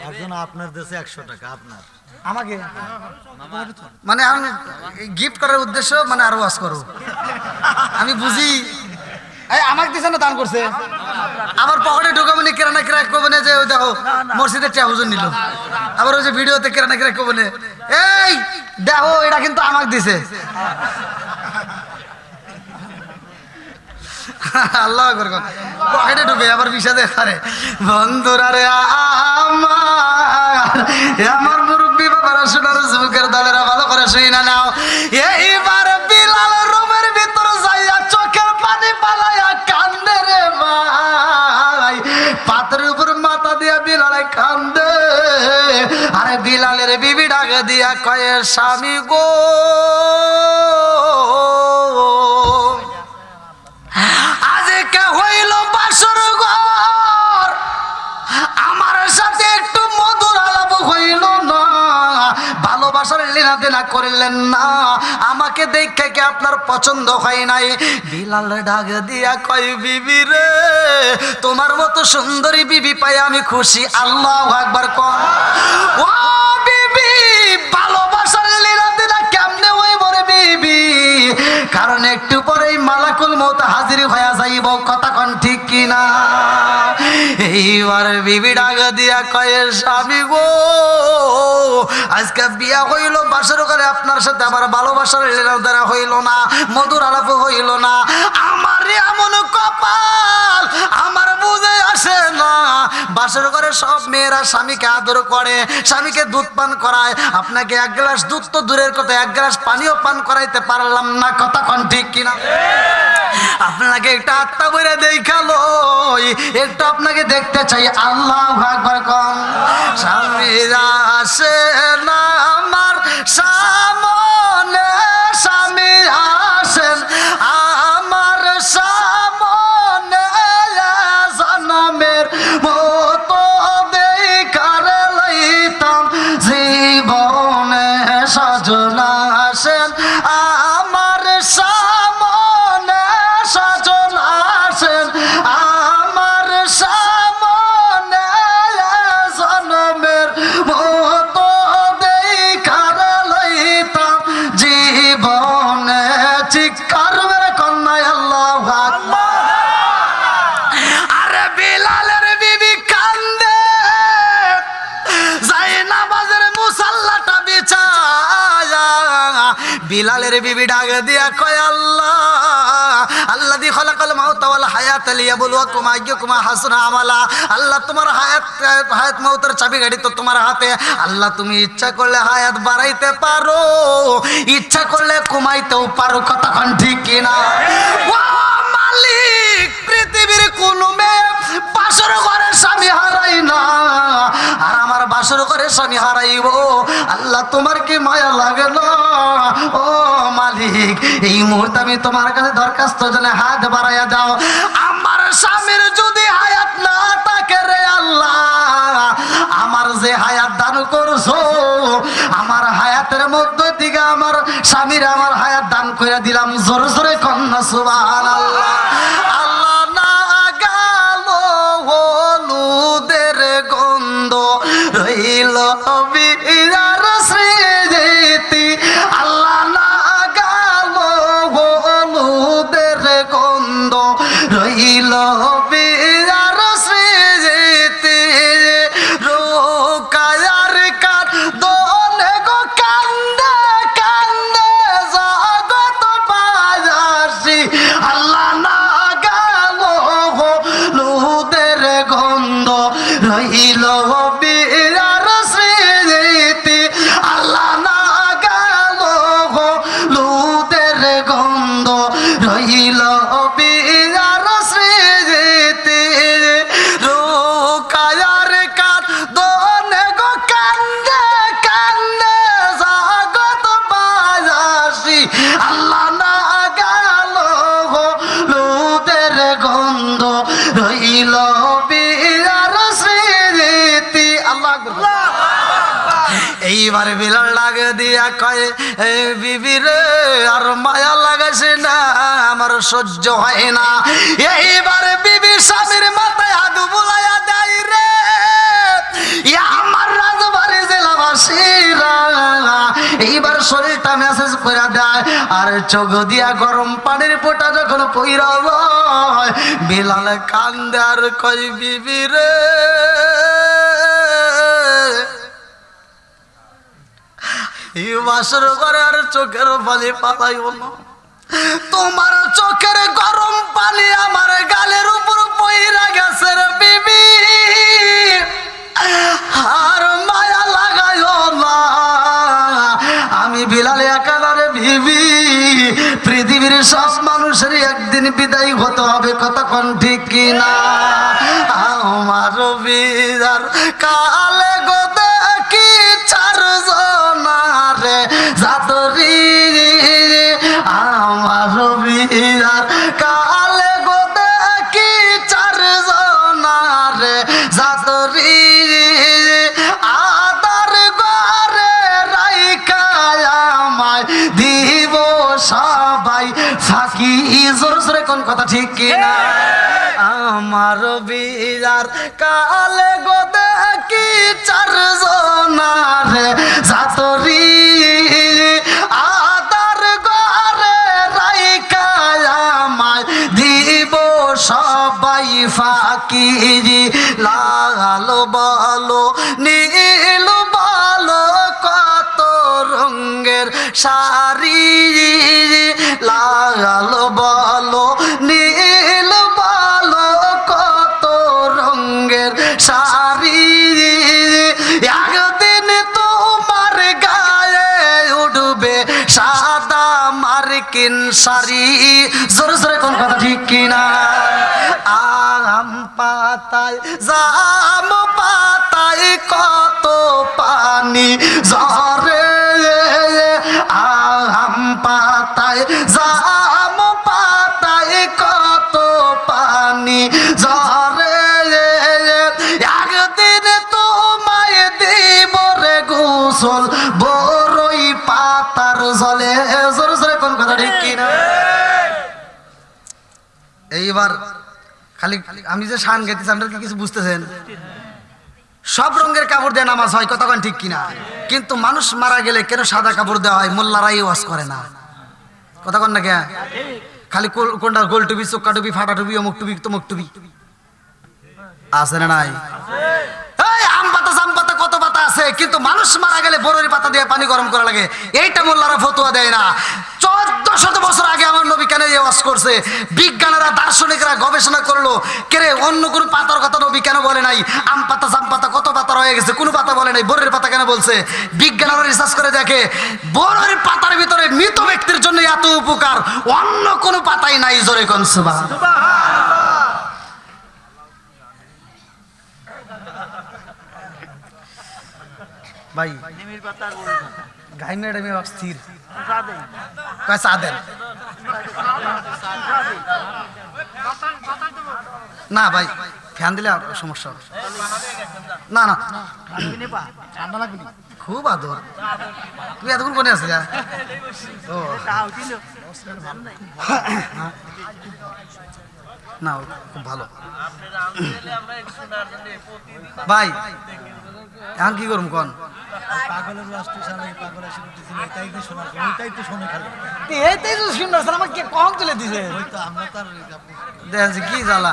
একজন আপনার দেশে 100 টাকা আপনার আমাকে মানে আমি গিফট করার উদ্দেশ্য, মানে আরো ওয়াজ করো, আমি বুঝি। আমাকে দিছে না, দান করছে, আবার পকেটে ঢোকাবো নি, কেরানা কেরা করবো না যে ওই দেখো মসজিদের টিয়া হুজুর নিল, আবার ওই যে ভিডিওতে কেরানা কেরা করবো না, এই দেখো এটা কিন্তু আমাকে দিছে। আল্লাহ পকেটে ঢুকে আবার বিষাদে খারে। বন্ধুরা রে আমার মুরব্বী বাবারা শোনার যুবকের দলেরা ভালো করে শুই না নাও। এইবার বিলাল রুমের ভিতর যাইয়া চোখের পানি পালাইয়া কান্দে রে ভাই, পাথরের উপর মাথা দিয়া বিলালে কান্দে। আরে বিলালের বিবি ডাক দিয়া কয়ে, স্বামী গো আজকে হইল বাসর ঘর, আমার সাথে একটু মধুর আলাপ হইল না, ভালোবাসার লীলা দেনা করলেন না, আমাকে দেখে কি আপনার পছন্দ হয় নাই? বিলাল ডাক দিয়া কয়, বিবি রে তোমার মতো সুন্দরী বিবি পাই আমি খুশি। আল্লাহু আকবার কর। ও বিবি, ভালোবাসার লীলা দেনা কেমনে হইব রে বিবি? কারণ একটু পরেই মালাকুল মউত হাজির হয়ে যাইব। কথা কোন ঠিক কিনা? এইবার বিবি ডাক দিয়া কয়, স্বামী গো আজকে বিয়া হইল বাসর ঘরে, আপনার সাথে আবার ভালোবাসার লেনাদেনা হইল না, মধুর আলাপ হইল না, আমার এমন কপাল আমার বুঝে আসে না। বাসর ঘরে সব মেয়েরা স্বামীকে আদর করে, স্বামীকে দুধ পান করায়, আপনাকে 1 গ্লাস দুধ তো দূরের কথা 1 গ্লাস পানিও পান করাইতে পারলাম না। কথা কোন ঠিক কিনা? আপনাকে একটা আত্মা বইরা দেখালো, একটু আপনাকে দেখতে চাই। আল্লাহু আকবার কোন? স্বামীরা আসে না আমার সামনে, স্বামী আসেন আমার সামনে, জনমের মতো দেখার লইতাম জীবনে, সজন আসেন আমার সামনে, সজন আসেন আমার সামনে, জনমের মতো দেখার লইতাম জীবনে। চিৎকার মেরে কন্যায় আল্লাহু আকবার। আরে বিলালের বিবি কান্দে, যাই নামাজের মুসাল্লাটা বিছায়া, বিলালের বিবি ডাক দিয়া কয়, আল্লাহ আল্লাযী খালাকাল মাউতা ওয়াল হায়াতা লিয়াবলুয়াকুম আইয়ুকুম আহসানু আমালা। আল্লাহ তোমার হায়াত মউতের চাবি গাড়ি তো তোমার হাতে। আল্লাহ তুমি ইচ্ছা করলে হায়াত বাড়াইতে পারো, ইচ্ছা করলে কমাইতেও পারো। কথা কোন ঠিক কিনা? ও মালিক, পৃথিবীর কোন মেয়ে বাসর ঘরে স্বামী হারাই না, আর আমার বাসর ঘরে স্বামী হারাইব। আল্লাহ তোমার কি মায়া লাগে না? ও মালিক, এই মুহূর্তে আমি তোমার কাছে দরখাস্ত জন্য হাত বাড়াইয়া দাও। স্বামীর যদি হায়াত না থাকে রে আল্লাহ, আমার যে হায়াত দান করছো, আমার হায়াতের মধ্যে থেকে আমার স্বামীর আমার হায়াত দান করে দিলাম। জোরে জোরে কন্যা সুবহানাল্লাহ। আল্লাহ না গেল হলুদের গন্ধ রইল বিয়ার স্মৃতি, আল্লাহ না গেল হলুদের গন্ধ রইল বিয়ার স্মৃতি, রোকায়ার কাঠ দোলে গো কান্দে কান্দে জগৎ বাজাসি, আল্লাহ না গেল হলুদের গন্ধ রইল বিয়ার স্মৃতি, আল্লাহ না গেল হলুদের গন্ধ রইল বিয়ার স্মৃতি, রোকায়ার কাঠ দোলে গো কান্দে কান্দে জগৎ বাজাসি, আল্লাহ না গেল হলুদের গন্ধ রইল বিয়ার স্মৃতি। আল্লাহ আকবার। এইবার বিলাল লাগে দিয়া কয়, এ বিবি রে আর মায়া লাগাছে না, আমার সহ্য হয় না। এইবার বিবি স্বামীর মাথায় হাত বুলাইয়া দেয় রে, আমার রাজবাড়ি জেলাবাসীরা, এইবার শরীরটা মেসেজ করে দেয়, আর চোখ দিয়া গরম পানির ফোঁটা যখন পইরা যায়, বিলাল কান্দে আর কয়, বিবি রে বাসর করে আর চোখের পানি পালাইও না, তোমার চোখের গরম পানি আমার গালের উপর পইরা গেছে রে বিবি, আর মায়া লাগাইও না। আমি বিলাল একালা রে বিবি, পৃথিবীর সব মানুষের একদিন বিদায় হতে হবে, কতক্ষণ ঠিক কিনা? আমার বিদার কালে গো দেখি চারজনারে জাতরি, আমার বিদার কালে গো দেখি চারজনারে জাতরি, আদার ঘরে রাইখা আমায় দিব সবাই ফাঁকি। জোর জোরে কোন কথা ঠিক কিনা? আমার বিয়ার কালে গো দেখি চারজনারে জাতরি, আদার ঘরে রাইখা আমায় দিব সবাই ফাঁকি। লাল বলো নীল বলো কত রঙের শাড়ি, লাল বলো নীল বলো কত রঙের শাড়ি, একদিন তোমার গায়ে উঠবে সাদা মার্কিন শাড়ি। জোরে জোরে কোন কথা ঠিক কিনা? আম পাতায় জাম পাতায় কত পানি ঝরে, আম পাতায় জাম পাতায় কত পানি ঝরে, একদিন তোমায় দিব রে গোসল বড়ই পাতার জলে। জোরে জোরে কোন কথা ঠিক কিনা? এইবার খালি আমি যে শান গাইতেছি, আপনারা কি কিছু বুঝতেছেন? সব রঙের কাপড় দিয়ে নামাজ হয়, কতক্ষণ ঠিক কিনা? কিন্তু মানুষ মারা গেলে কেন সাদা কাপড় দেওয়া হয়? মোল্লারাই ওয়াজ করে না, কতক্ষণ না কে? খালি কোনটা গোল টুপি, চোক্কা টুপি, ফাটা টুপি, অমুক টুপি, তমুক টুপি আছে না নাই? এই আম পাতা জাম পাতা কত পাতা আছে, কিন্তু মানুষ মারা গেলে বড়ই পাতা দিয়ে পানি গরম করা লাগে, এইটা মোল্লারা ফতোয়া দেয় না। 1400 বছর আগে আমার নবী কেন এই ওয়াজ করছে? বিজ্ঞানীরা দার্শনিকরা গবেষণা করলো, কেরে অন্য কোন পাতার কথা নবী কেন বলে নাই? আম পাতা জাম পাতা কত পাতা রয়ে গেছে, কোন পাতা বলে নাই, বড়ের পাতা কেন বলছে? বিজ্ঞানীরা রিসার্চ করে দেখে বড়ের পাতার ভিতরে মৃত ব্যক্তির জন্য এত উপকার, অন্য কোন পাতাই নাই। জোরে কোন সুবহানাল্লাহ। ভাই নিমির পাতার বড় গাই ম্যাডামে অস্থির সাদে কয় চাঁদের না ভাই ফ্যান দিলে আর সমস্যা হবে। না না ঠান্ডা লাগবে না খুব আদর। তুই এতক্ষণ কোনে আসলি? ও না খুব ভালো ভাই। এখন কি করবো কন? পাগলের রাষ্ট্র সারা পাগল এসে উঠেছিল এটাই তো শোনা ওইটাই তো শোনে খালি এইটাই তো সুন্দর আমাকে কম তুলে দিছে। ওই তো আমরা তার দেখেন কি জ্বালা।